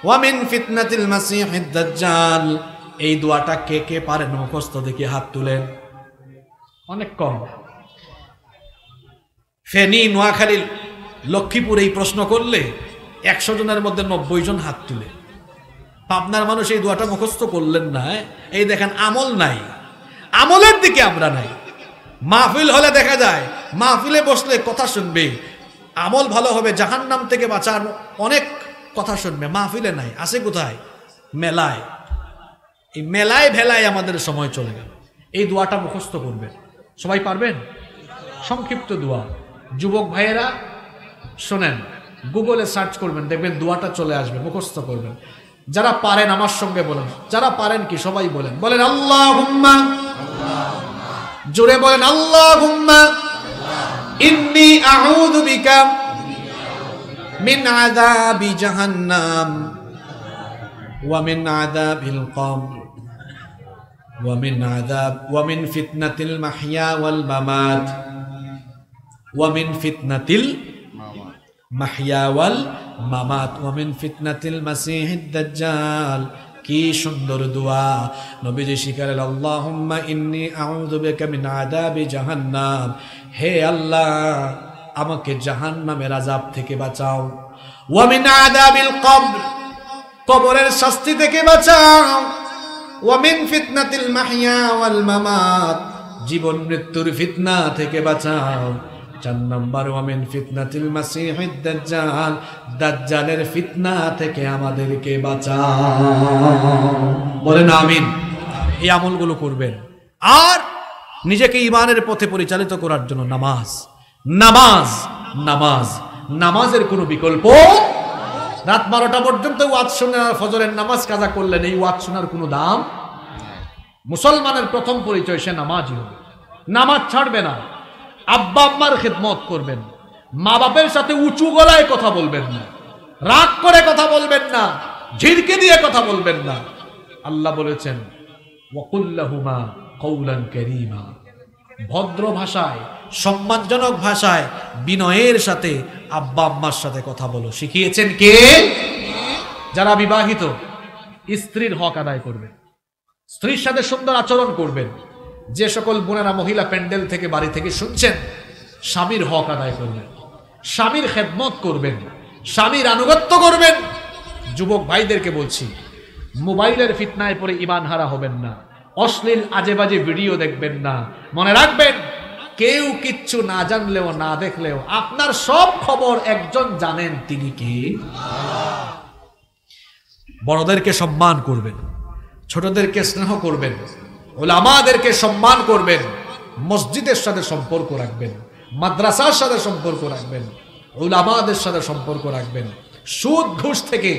ওয়া মিন ফিতনাতিল মাসিহিদ দাজ্জাল। এই দোয়াটা কে কে পারেন মুখস্থ দেখি হাত তুলেন। অনেক কম। ফেনী, নোয়াখালী, লক্ষ্মীপুর এই প্রশ্ন করলে 100 জনের মধ্যে 90 জন হাত তুলে। পাবনার মানুষ এই দোয়াটা মুখস্থ করলেন না। এই দেখেন আমল নাই, আমলের দিকে আমরা নাই। মাহফিল হলে দেখা যায় মাহফিলে বসলে কথা শুনবে, আমল ভালো হবে, জাহান্নাম থেকে বাঁচার অনেক কথা শুনবে। মাহফিলে নাই, আছে কোথায়? মেলায়। এই মেলায় ভেলায় আমাদের সময় চলে গেল। এই দোয়াটা মুখস্থ করবেন। সবাই পারবেন? সংক্ষিপ্ত দোয়া। যুবক ভাইয়েরা শোনেন, গুগলে সার্চ করবেন, দেখবেন দোয়াটা চলে আসবে, মুখস্থ করবেন। যারা পারেন আমার সঙ্গে বলেন, যারা পারেন কি সবাই বলেন, বলেন আল্লাহুম্মা, জোরে বলেন আল্লাহুম্মা ইন্নী আউযু বিকা মিন আযাবি জাহান্নাম ওয়া মিন আযাবিল কবর ওয়া মিন ফিতনাতিল মাহইয়া ওয়াল মামাত ওয়া মিন ফিতনাতিল মাহইয়া ওয়াল মামাত ওয়া মিন ফিতনাতিল মাসিহিদ দাজ্জাল। কি সুন্দর দোয়া নবীজি শিখালেন। আল্লাহুম্মা ইন্নী আউযু বিকা মিন আযাবি জাহান্নাম, হে আল্লাহ আমাকে জাহান্নামের আযাব থেকে বাঁচাও। ওয়া মিন আযাবিল কবর, কবরের শাস্তি থেকে বাঁচাও। ওয়া মিন ফিতনাতিল মাহইয়া ওয়াল মামাত, জীবন মৃত্যুর ফিতনা থেকে বাঁচাও। 4 নম্বর ওয়া মিন ফিতনাতিল মাসিহিদ দাজ্জাল, দাজ্জালের ফিতনা থেকে আমাদেরকে বাঁচাও। বলেন আমিন। এই আমলগুলো করবেন। আর নিজেকে ঈমানের পথে পরিচালিত করার জন্য নামাজ, নামাজ, নামাজ, নামাজের কোনো বিকল্প। রাত 12টা পর্যন্ত ওয়াজ শুনে ফজরের নামাজ কাজা করলেন, এই ওয়াজ শোনার কোনো দাম। মুসলমানের প্রথম পরিচয় সে নামাজই হবে। নামাজ ছাড়বে না। আব্বা আম্মার খেদমত করবেন, মা বাপের সাথে উঁচু গলায় কথা বলবেন না, রাগ করে কথা বলবেন না, ঝিরকে দিয়ে কথা বলবেন না। আল্লাহ বলেছেন ওয়াকুল লাহুমা কওলান কারীমা, ভদ্র ভাষায়, সম্মানজনক ভাষায়, বিনয়ের সাথে আব্বা আম্মার সাথে কথা বলো। শিখিয়েছেন কে? যারা বিবাহিত স্ত্রীর হক আদায় করবেন, স্ত্রীর সাথে সুন্দর আচরণ করবেন। যে সকল বোনেরা মহিলা প্যান্ডেল থেকে বাড়ি থেকে শুনছেন, স্বামীর হক আদায় করবেন, স্বামীর খেদমত করবেন, স্বামীর আনুগত্য করবেন। যুবক ভাইদেরকে বলছি, মোবাইলের ফিতনায় পড়ে ঈমান হারা হবেন না, অশ্লীল আজে বাজে ভিডিও দেখবেন না। মনে রাখবেন, কেউ কিচ্ছু না জানলেও না দেখলেও আপনার সব খবর একজন জানেন, তিনি কে? বড়দেরকে সম্মান করবেন, ছোটদেরকে স্নেহ করবেন, উলামাদেরকে সম্মান করবেন, মসজিদের সাথে সম্পর্ক রাখবেন, মাদ্রাসার সাথে সম্পর্ক রাখবেন, উলামাদের সাথে সম্পর্ক রাখবেন। সুদ ঘুষ থেকে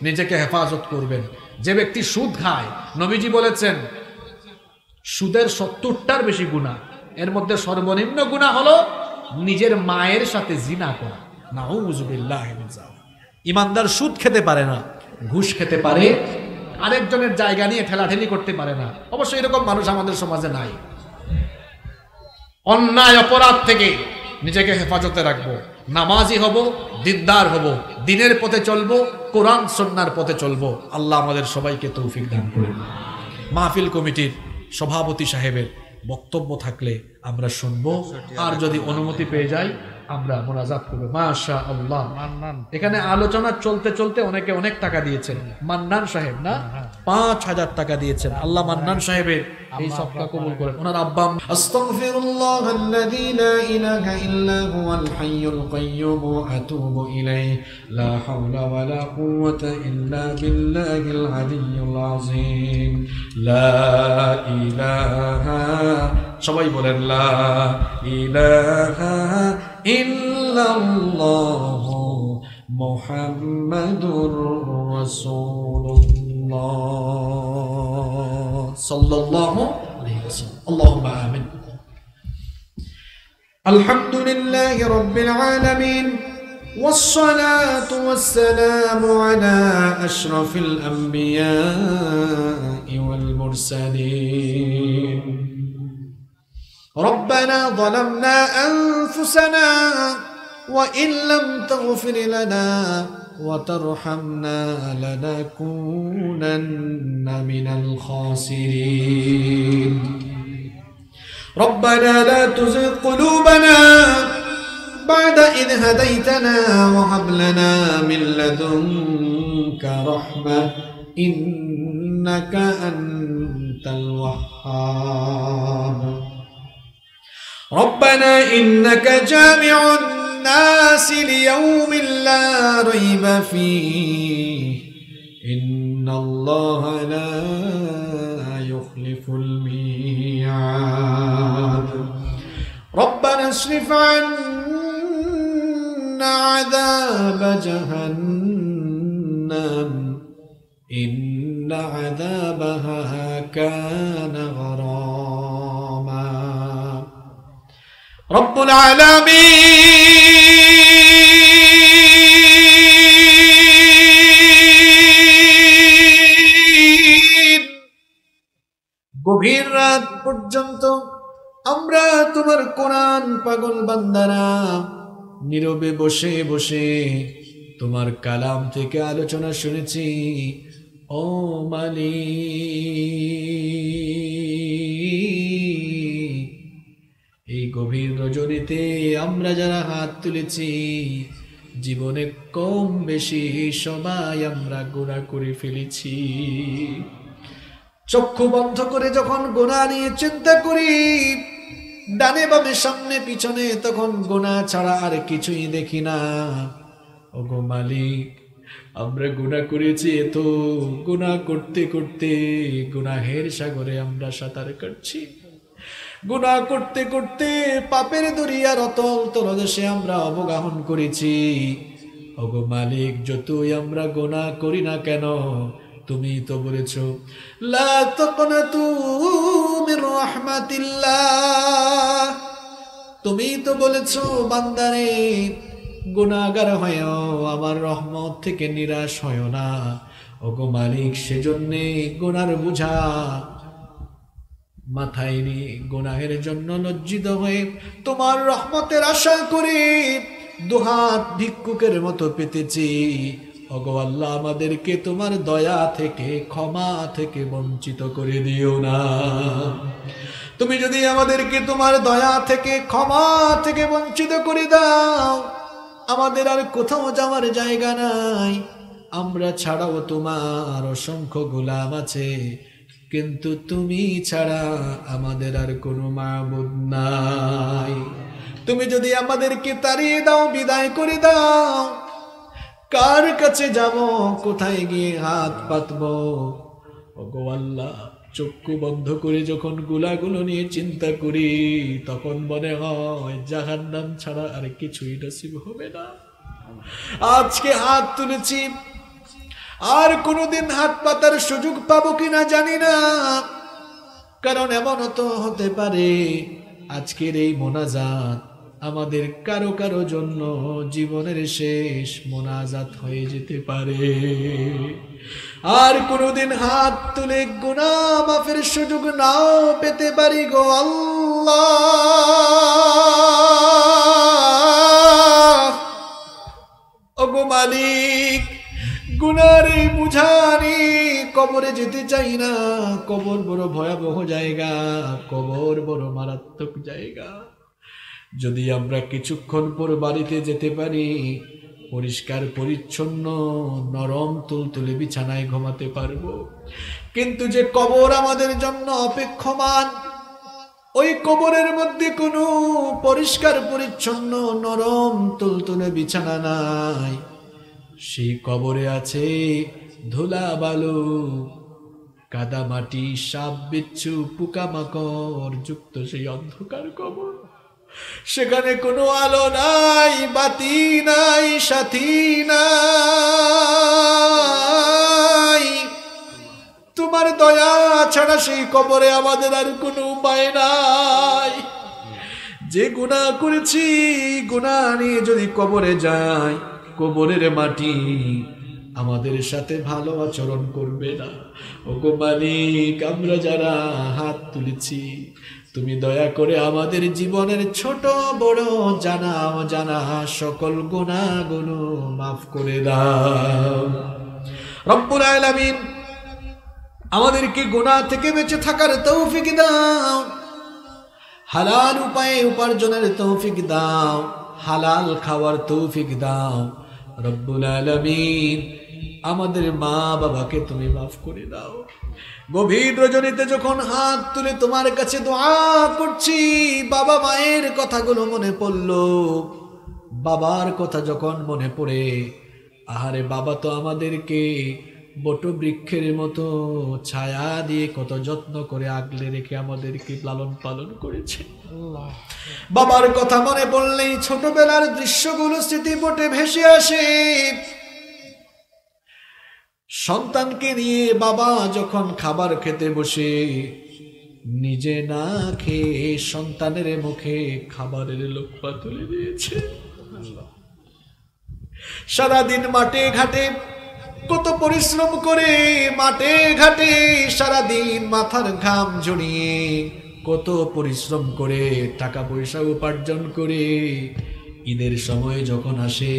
নিজেকে হেফাজত করবেন। যে ব্যক্তি সুদ খায়, নবীজি বলেছেন সুদের 70টার বেশি গুনাহ, এর মধ্যে সর্বনিম্ন গুনাহ হলো নিজের মায়ের সাথে জিনা করা। নাউযুবিল্লাহি মিন যালিক। ইমানদার সুদ খেতে পারে না, ঘুষ খেতে পারে, আরেকজনের জায়গা নিয়ে ঠেলাঠেলি করতে পারে না। অবশ্যই এরকম মানুষ আমাদের সমাজে নাই। অন্যায় অপরাধ থেকে নিজেকে হেফাজতে রাখবো, নামাজি হব, দিনদার হব, দিনের পথে চলবো, কোরআন সুন্নাহর পথে চলবো। আল্লাহ আমাদের সবাইকে তৌফিক দান করুন। মাহফিল কমিটির সভাপতি সাহেবের বক্তব্য থাকলে আমরা শুনবো, আর যদি অনুমতি পেয়ে যাই আমরা মোনাজাত করবো। মাশাআল্লাহ। এখানে আলোচনা চলতে চলতে অনেকে অনেক টাকা দিয়েছেন। মান্নান সাহেব না 5,000 টাকা দিয়েছেন। আল্লাহ মান্নান সাহেবের এই সদকা কবুল করেন। ওনার আব্বা আস্তাগফিরুল্লাহাল্লাযী লা ইলাহা ইল্লা হুয়াল হাইয়ুল কাইয়্যুম ওয়া আতুবু ইলাইহি লা হাওলা ওয়া লা কুওয়াতা ইল্লা বিল্লাহিল আলিয়্যিল আযীম। লা ইলাহা, সবাই বলেন লা ইলাহা ইল্লাল্লাহু মুহাম্মাদুর রাসূলুল্লাহ সাল্লাল্লাহু আলাইহি ওয়াসাল্লাম। আল্লাহুম্মা আমিন। আলহামদুলিল্লাহি রাব্বিল আলামিন والصلاة والسلام على أشرف الأنبياء والمرسلين ربنا ظلمنا أنفسنا وإن لم تغفر لنا وترحمنا لنكونن من الخاسرين ربنا لا تزغ قلوبنا بعد إذ هديتنا وهب لنا من لدنك رحمة إنك أنت الوهاب ربنا إنك جامع الناس ليوم لا ريب فيه إن الله لا يخلف الميعاد ربنا اصرف عنا عذاب جهنم إن عذابها كان غراما رب العالمين গভীর রাত পর্যন্ত আমরা তোমার কোরআন পাগল বান্দারা নীরবে বসে বসে তোমার কালাম থেকে আলোচনা শুনেছি। ও মালিক, এই গভীর রজনীতে আমরা যারা হাত তুলেছি, জীবনে কম বেশি সবাই আমরা গুনাহ করে ফেলেছি। চক্ষু বন্ধ করে যখন গুনাহ নিয়ে চিন্তা করি, ডানে বামে সামনে পিছনে, তখন গুনাহ ছাড়া আর কিছুই দেখি না। ওগো মালিক, আমরা গুনাহ করেছি, এত গুনাহ করতে করতে গুনাহের সাগরে আমরা সাঁতার কাটছি। গুনাহ করতে করতে পাপের দরিয়ার অতল তলদেশে আমরা অবগাহন করেছি। ওগো মালিক, যতই আমরা গুনাহ করি না কেন, তুমি তো বলেছো লা তাকনাতু মির রাহমাতিল্লাহ, তুমি তো বলেছো বান্দারে গুনাহগার হয়ো, আমার রহমত থেকে নিরাশ হয়ো না। ওগো মালিক, সেজন্যে গুনার বোঝা মাথায় নিয়ে গুনাহের জন্য লজ্জিত হয়ে তোমার রহমতের আশা করে দুহাত ভিক্ষুকের মতো পেতেছি। ওগো আল্লাহ, আমাদেরকে তোমার দয়া থেকে ক্ষমা থেকে বঞ্চিত করে দিও না। তুমি যদি আমাদেরকে তোমার দয়া থেকে ক্ষমা থেকে বঞ্চিত করে দাও, আমাদের আর কোথাও যাওয়ার জায়গা নাই। আমরা ছাড়াও তোমার অসংখ্য গোলাম আছে, কিন্তু তুমি ছাড়া আমাদের আর কোনো মাবুদ নাই। তুমি যদি আমাদেরকে তাড়িয়ে দাও, বিদায় করে দাও, কার কাছে যাব, কোথায় গিয়ে হাত পাতবো? ওগো আল্লাহ, চক্ষু বন্ধ করে যখন গুলাগুলো নিয়ে চিন্তা করি, তখন মনে হয় জাহান্নাম ছাড়া আর কিছুই নসিব হবে না। আজকে হাত তুলেছি, আর কোনোদিন হাত পাতার সুযোগ পাবো কিনা জানি না। কারণ এমনও তো হতে পারে আজকের এই মোনাজাত আমাদের কারো কারো জন্য জীবনের শেষ মোনাজাত হয়ে যেতে পারে। আর কোনোদিন হাত তুলে গুনাহ মাফের সুযোগ নাও পেতে পারি গো আল্লাহ। ওগো মালিক, গুনার এই বুঝানি কবরে যেতে চাই না। কবর বড় ভয়াবহ জায়গা, কবর বড় মারাত্মক জায়গা। যদি আমরা কিছুক্ষণ পর বাড়িতে যেতে পারি, পরিষ্কার পরিচ্ছন্ন নরম তুলতুলে বিছানায় ঘুমাতে পারবো। কিন্তু যে কবর আমাদের জন্য অপেক্ষমান, ওই কবরের মধ্যে কোনো পরিষ্কার পরিচ্ছন্ন নরম তুলতুলে বিছানা নাই। সেই কবরে আছে ধুলা বালু, কাদা মাটি, সাপ বিচ্ছু, পোকামাকড় যুক্ত সেই অন্ধকার কবর। সেখানে কোনো আলো নাই, বাতি নাই, সাথী নাই। তোমার দয়া ছাড়া সেই কবরে আমাদের আর কোনো উপায় নাই। যে গুনাহ করেছি, গুনাহ নিয়ে যদি কবরে যাই, কবরের মাটি আমাদের সাথে ভালো আচরণ করবে না। ওগো মালিক, আমরা যারা হাত তুলেছি, তুমি দয়া করে আমাদের জীবনের ছোট বড় জানা অজানা সকল গুনাহগুলো মাফ করে দাও। রব্বুল আলামিন আমাদেরকে গুনাহ থেকে বেঁচে থাকার তৌফিক দাও, হালাল উপায়ে উপার্জনের তৌফিক দাও, হালাল খাওয়ার তৌফিক দাও। রব্বুল আলামিন আমাদের মা বাবাকে তুমি মাফ করে দাও। গভীর রজনীতে যখন হাত তুলে তোমার কাছে দোয়া করছি, বাবা মায়ের কথাগুলো মনে পড়লো। বাবার কথা যখন মনে পড়ে, আহারে বাবা তো আমাদেরকে বট বৃক্ষের মতো ছায়া দিয়ে কত যত্ন করে আগলে রেখে আমাদেরকে লালন পালন করেছে। বাবার কথা মনে পড়লেই ছোটবেলার দৃশ্যগুলো স্মৃতিপটে ভেসে আসে। সন্তানকে নিয়ে বাবা যখন খাবার খেতে বসে, নিজে না খেয়ে সন্তানের মুখে খাবারের লোকমা তুলে দিয়েছে। সারাদিন মাঠে ঘাটে কত পরিশ্রম করে, মাঠে ঘাটে সারাদিন মাথার ঘাম ঝরিয়ে কত পরিশ্রম করে টাকা পয়সা উপার্জন করে, ঈদের সময় যখন আসে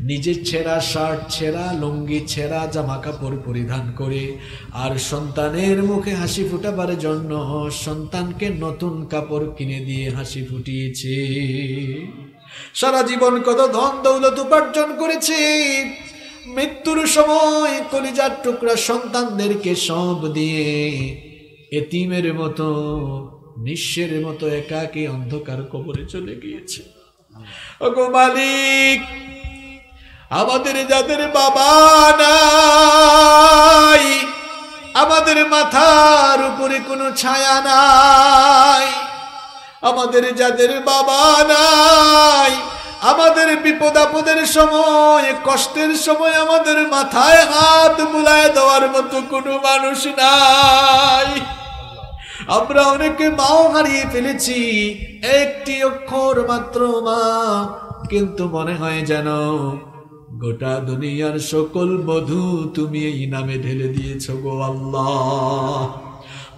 নিজের ছেঁড়া শার্ট, ছেঁড়া লুঙ্গি, ছেঁড়া জামা কাপড় পরিধান করে, আর সন্তানের মুখে হাসি ফোটাবার জন্য সন্তানকে নতুন কাপড় কিনে দিয়ে হাসি ফুটিয়েছে। সারা জীবন কত ধন দৌলত উপার্জন করেছে, মৃত্যুর সময় কলিজার টুকরা সন্তানদেরকে সব দিয়ে এতিমের মতো নিঃস্বের মতো একাকী অন্ধকার কবরে চলে গিয়েছে। ওগো মালিক, আমাদের যাদের বাবা নাই, আমাদের মাথার উপরে কোনো ছায়া নাই, আমাদের যাদের বাবা নাই, আমাদের বিপদ আপদের সময়, কষ্টের সময় আমাদের মাথায় হাত বুলায় দেওয়ার মতো কোনো মানুষ নাই। আমরা অনেকে মাও হারিয়ে ফেলেছি, একটি অক্ষর মাত্র মা, কিন্তু মনে হয় যেন গোটা দুনিয়ার সকল মধু তুমি এই নামে ঢেলে দিয়েছ গো আল্লাহ।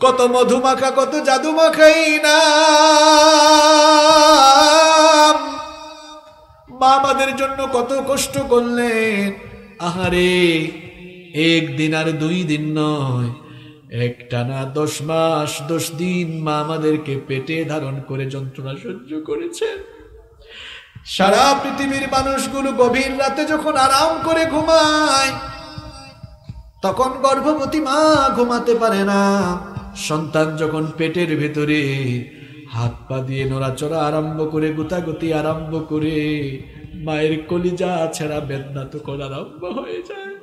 কত মধু মাখা, কত জাদু মাখা এই নাম। মা আমাদের জন্য কত কষ্ট করলেন, আহারে একদিন আর 2 দিন নয়, একটানা 10 মাস 10 দিন মা আমাদেরকে পেটে ধারণ করে যন্ত্রণা সহ্য করেছেন। সারা পৃথিবীর মানুষগুলো গভীর রাতে যখন আরাম করে ঘুমায়, তখন গর্ভবতী মা ঘুমাতে পারে না। সন্তান যখন পেটের ভেতরে হাত পা দিয়ে নড়াচড়া আরম্ভ করে, গুতাগুতি আরম্ভ করে, মায়ের কলিজা ছেঁড়া বেদনা তখন আরম্ভ হয়ে যায়।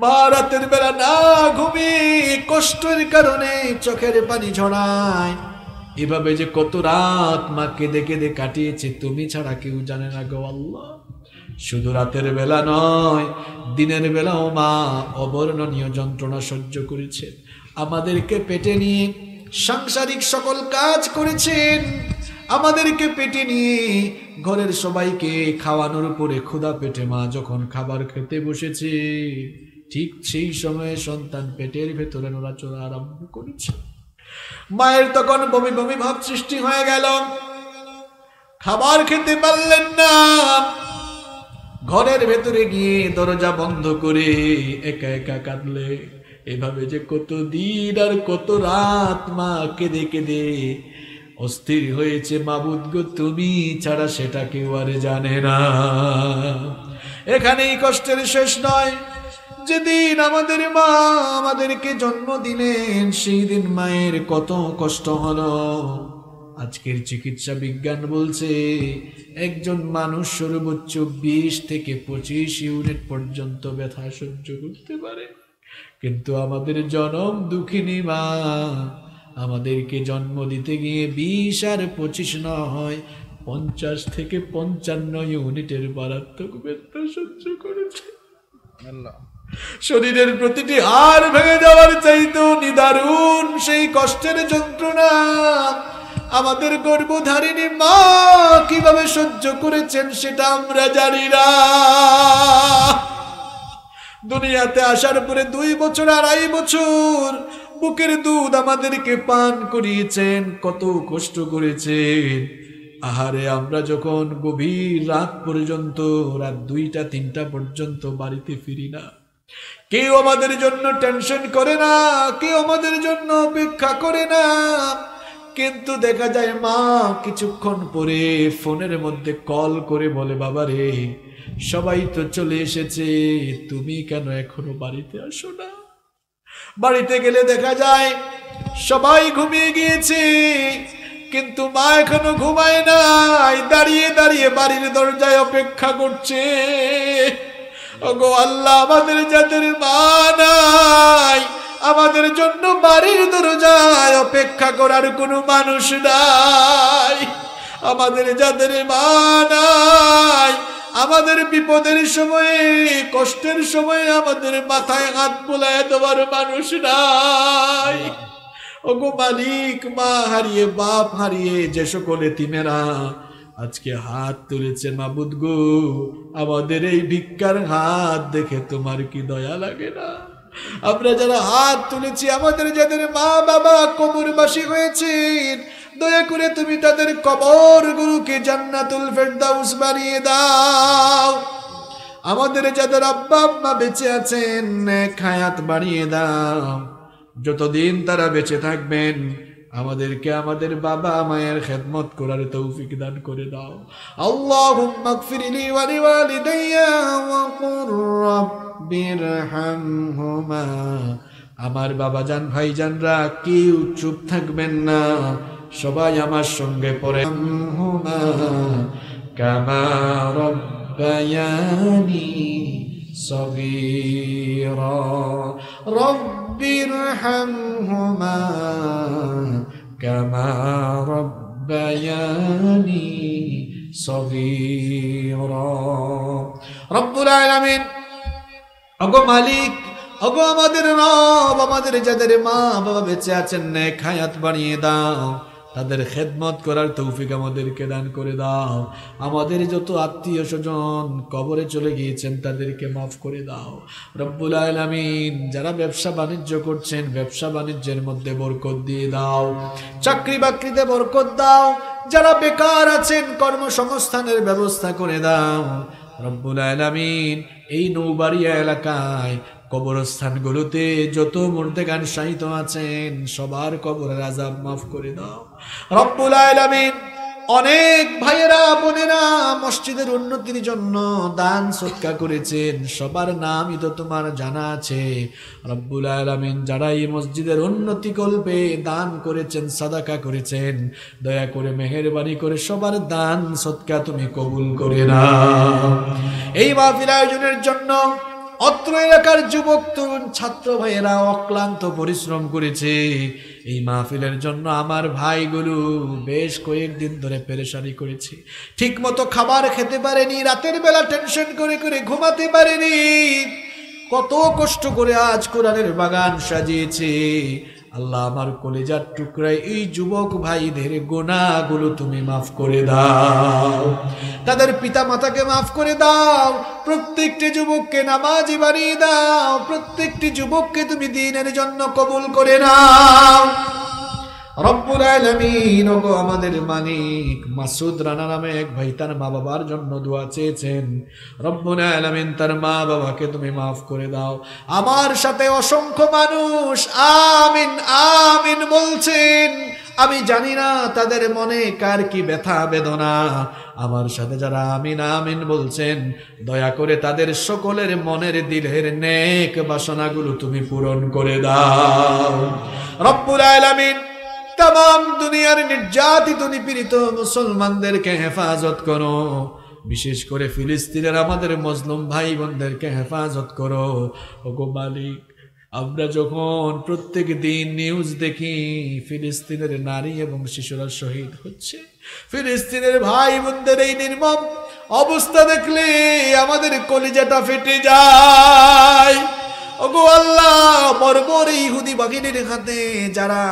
মা রাতের বেলা না ঘুমিয়ে কষ্টের কারণে চোখের পানি ঝরায়। এভাবে যে কত রাত মা কেঁদে কেঁদে কাটিয়েছে তুমি ছাড়া কেউ জানে না গো আল্লাহ। শুধু রাতের বেলা নয়, দিনের বেলাও মা অবর্ণনীয় যন্ত্রণা সহ্য করেছে। আমাদেরকে পেটে নিয়ে সাংসারিক সকল কাজ করেছেন, আমাদেরকে পেটে নিয়ে ঘরের সবাইকে খাওয়ানোর উপরে ক্ষুধা পেটে মা যখন খাবার খেতে বসেছে, ঠিক সেই সময়ে সন্তান পেটের ভেতরে নড়াচড়া আরম্ভ করেছে। মায়ের তখন বমি বমি ভাব সৃষ্টি হয়ে গেল, খাবার খেতে পারলেন না। ঘরের ভেতরে গিয়ে দরজা বন্ধ করে একা একা কাঁদলে। এভাবে যে কত দিন আর কত রাত মা কেঁদে কেঁদে অস্থির হয়েছে। মাবুদ গো, তুমি ছাড়া সেটা কেউ আর জানে না। এখানেই কষ্টের শেষ নয়। যেদিন আমাদের মা আমাদেরকে জন্ম দিলেন, সেই দিন মায়ের কত কষ্ট হলো। আজকের চিকিৎসা বিজ্ঞান বলছে একজন মানুষ সর্বোচ্চ 20 থেকে 25 ইউনিট পর্যন্ত ব্যথা সহ্য করতে পারে। কিন্তু আমাদের জনম দুঃখিনী মা আমাদেরকে জন্ম দিতে গিয়ে 20 আর 25 নয়, 50 থেকে 55 ইউনিটের মারাত্মক ব্যথা সহ্য করেছে। শরীরের প্রতিটি হাড় ভেঙে যাওয়ার চাইতেও নিদারুণ সেই কষ্টের যন্ত্রণা আমাদের গর্ভধারিণী মা কিভাবে সহ্য করেছেন সেটা আমরা জানি না। দুনিয়াতে আসার পরে 2 বছর 2.5 বছর বুকের দুধ আমাদেরকে পান করিয়েছেন, কত কষ্ট করেছেন। আহারে, আমরা যখন গভীর রাত পর্যন্ত, রাত 2টা 3টা পর্যন্ত বাড়িতে ফিরি না, কেউ আমাদের জন্য টেনশন করে না, কেউ আমাদের জন্য অপেক্ষা করে না। কিন্তু দেখা যায় মা কিছুক্ষণ পরে ফোনের মধ্যে কল করে বলে, বাবা রে, সবাই তো চলে এসেছে, তুমি কেন এখনো বাড়িতে আসো না? বাড়িতে গেলে দেখা যায় সবাই ঘুমিয়ে গিয়েছে, কিন্তু মা এখনো ঘুমায় নাই, দাঁড়িয়ে দাঁড়িয়ে বাড়ির দরজায় অপেক্ষা করছে। ওগো আল্লাহ, আমাদের যাদের মা নাই, আমাদের জন্য বাড়ির দরজায় অপেক্ষা করার কোনো মানুষ নাই। আমাদের যাদের মা নাই, আমাদের বিপদের সময়ে, কষ্টের সময়ে আমাদের মাথায় হাত বুলায় দেওয়ার মানুষ নাই। ওগো মালিক, মা হারিয়ে, বাপ হারিয়ে যে সকল এতিমেরা আজকে হাত তুলেছে, মাবুদ গো, আমাদের এই ভিক্ষার হাত দেখে তোমার কি দয়া লাগে না? আমরা যারা হাত তুলেছি, আমাদের যাদের মা বাবা কবরবাসী হয়েছেন, দয়া করে তুমি তাদের কবরগুলোকে জান্নাতুল ফেরদাউস বানিয়ে দাও। আমাদের যাদের আব্বা আম্মা বেঁচে আছেন, নেক হায়াত বাড়িয়ে দাও। যতদিন তারা বেঁচে থাকবেন আমাদেরকে আমাদের বাবা মায়ের খেদমত করার তৌফিক দান করে দাও। আল্লাহুম্মা গফিরলি ওয়া লিওয়ালিদাইয়া ওয়া কুর রাব্বিরহামহুমা। আমার বাবাজান ভাইজানরা কেউ চুপ থাকবেন না, সবাই আমার সঙ্গে পড়ে, হুমা কামা রব্বায়ানি সগীরা রব্বিরহামহুমা কামা রব্বায়ানি সগীরা। রব্বুল আলামিন, ওগো মালিক, ওগো আমাদের রব, আমাদের যাদের মা বাবা বেঁচে আছেন, নেক হায়াত বানিয়ে দাও, তাদের খেদমত করার তৌফিক আমাদেরকে দান করে দাও। আমাদের যত আত্মীয় স্বজন কবরে চলে গিয়েছেন তাদেরকে মাফ করে দাও। রব্বুল আলামিন, যারা ব্যবসা বাণিজ্য করছেন, ব্যবসা বাণিজ্যের মধ্যে বরকত দিয়ে দাও, চাকরি বাকরিতে বরকত দাও। যারা বেকার আছেন, কর্মসংস্থানের ব্যবস্থা করে দাও। রব্বুল আলামিন, এই নৌবাড়িয়া এলাকায় কবরস্থানগুলোতে যত মুর্দেগান শায়িত আছেন, সবার কবরের আযাব মাফ করে দাও। রব্বুল আলামিন, অনেক ভাইয়েরা বোনেরা মসজিদের উন্নতির জন্য দান সদকা করেছেন, সবার নামই তো তোমার জানা আছে। রব্বুল আলামিন, যারা এই মসজিদের উন্নতি কল্পে দান করেছেন, সাদাকা করেছেন, দয়া করে মেহেরবানি করে সবার দান সদকা তুমি কবুল করে নাও। এই মাহফিল আয়োজনের জন্য অত্র এলাকার যুবক তরুণ ছাত্র ভাইয়েরা অক্লান্ত পরিশ্রম করেছে। এই মাহফিলের জন্য আমার ভাইগুলো বেশ কয়েকদিন ধরে পেরেশানি করেছে, ঠিক মতো খাবার খেতে পারেনি, রাতের বেলা টেনশন করে করে ঘুমাতে পারেনি, কত কষ্ট করে আজ কোরআনের বাগান সাজিয়েছে। আল্লাহ, আমার কলিজার টুকরায় এই যুবক ভাইদের গুনাহগুলো তুমি মাফ করে দাও, তাদের পিতা মাতাকে মাফ করে দাও, প্রত্যেকটি যুবককে নামাজি বানিয়ে দাও, প্রত্যেকটি যুবককে তুমি দ্বীনের জন্য কবুল করে নাও। রব্বুল আলামিন, ওগো আমাদের মালিক, মাসুদ রানা নামে এক ভাই তার মা বাবার জন্য দোয়া চেয়েছেন। রব্বুল আলামিন, তার মা বাবাকে তুমি মাফ করে দাও। আমার সাথে অসংখ্য মানুষ আমিন আমিন বলছেন, আমি জানি না তাদের মনে কার কি ব্যথা বেদনা। আমার সাথে যারা আমিন আমিন বলছেন, দয়া করে তাদের সকলের মনের দিলের নেক বাসনাগুলো তুমি পূরণ করে দাও। রব্বুল আলামিন, तमाम दुनियार निर्यातित निपीड़ित मुसलमानदेरके हेफाजत करो, विशेष करे फिलिस्तीनेर आमादेर मजलुम भाई बोनदेरके हेफाजत करो। ओगो मालिक, আমরা যখন প্রত্যেক দিন নিউজ দেখি ফিলিস্তিনের নারী এবং শিশুরা শহীদ হচ্ছে, ফিলিস্তিনের ভাই বোনদের এই নির্মম অবস্থা দেখলে আমাদের কলিজাটা ফেটে যায়। ওগো আল্লাহ, বর্বর ইহুদি বাহিনীর হাতে যারা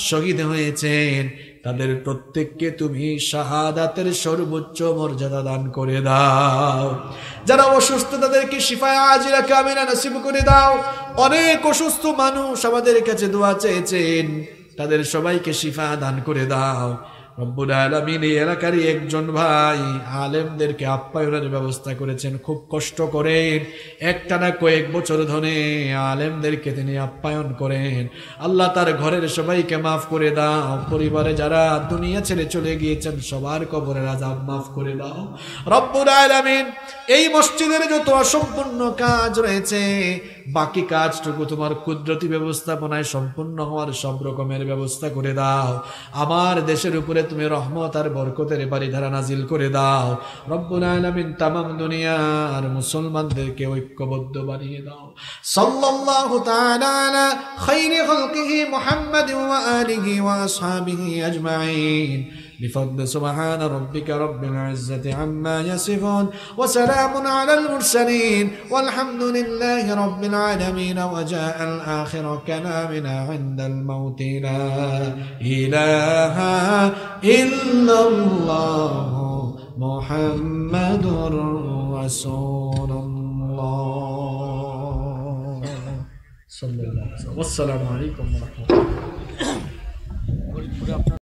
শহীদ হয়েছেন তাদের প্রত্যেককে তুমি শাহাদাতের সর্বোচ্চ মর্যাদা দান করে দাও। যারা অসুস্থ তাদেরকে শিফায়ে আজিলা কামিলা নসিব করে দাও। অনেক অসুস্থ মানুষ আমাদের কাছে দোয়া চেয়েছেন, তাদের সবাইকে শিফা দান করে দাও। রব্বুল আলামিন এই এলাকারই একজন ভাই আলেমদেরকে আপ্যায়নের ব্যবস্থা করেছেন, খুব কষ্ট করেন, একটানা কয়েক বছর ধরে আলেমদেরকে তিনি আপ্যায়ন করেন। আল্লাহ তার ঘরের সবাইকে মাফ করে দাও। পরিবারে যারা দুনিয়া ছেড়ে চলে গিয়েছেন সবার কবরের আযাব মাফ করে দাও। রব্বুল আলামিন এই মসজিদের যত অসম্পূর্ণ কাজ রয়েছে বাকি কাজটুকু তোমার কুদরতি ব্যবস্থাপনায় সম্পূর্ণ হওয়ার সব রকমের ব্যবস্থা করে দাও। আমার দেশের উপরে তুমি রহমত আর বরকতের বারিধারা নাজিল করে দাও। রব্বুল আলামিন তামাম দুনিয়ার মুসলমানদেরকে ঐক্যবদ্ধ বানিয়ে দাও। সাল্লাল্লাহু তাআলা আলা খায়রি খালকিহি মুহাম্মাদিন ওয়া আলিহি ওয়া আসহাবিহি আজমাইন। بفضل سبحان ربك رب العزة عما يصفون وسلام على المرسلين والحمد لله رب العالمين. وجاء الآخر كلامنا عند الموت لا إله إلا الله محمد رسول الله صلى الله عليه وسلم. والسلام عليكم ورحمة الله.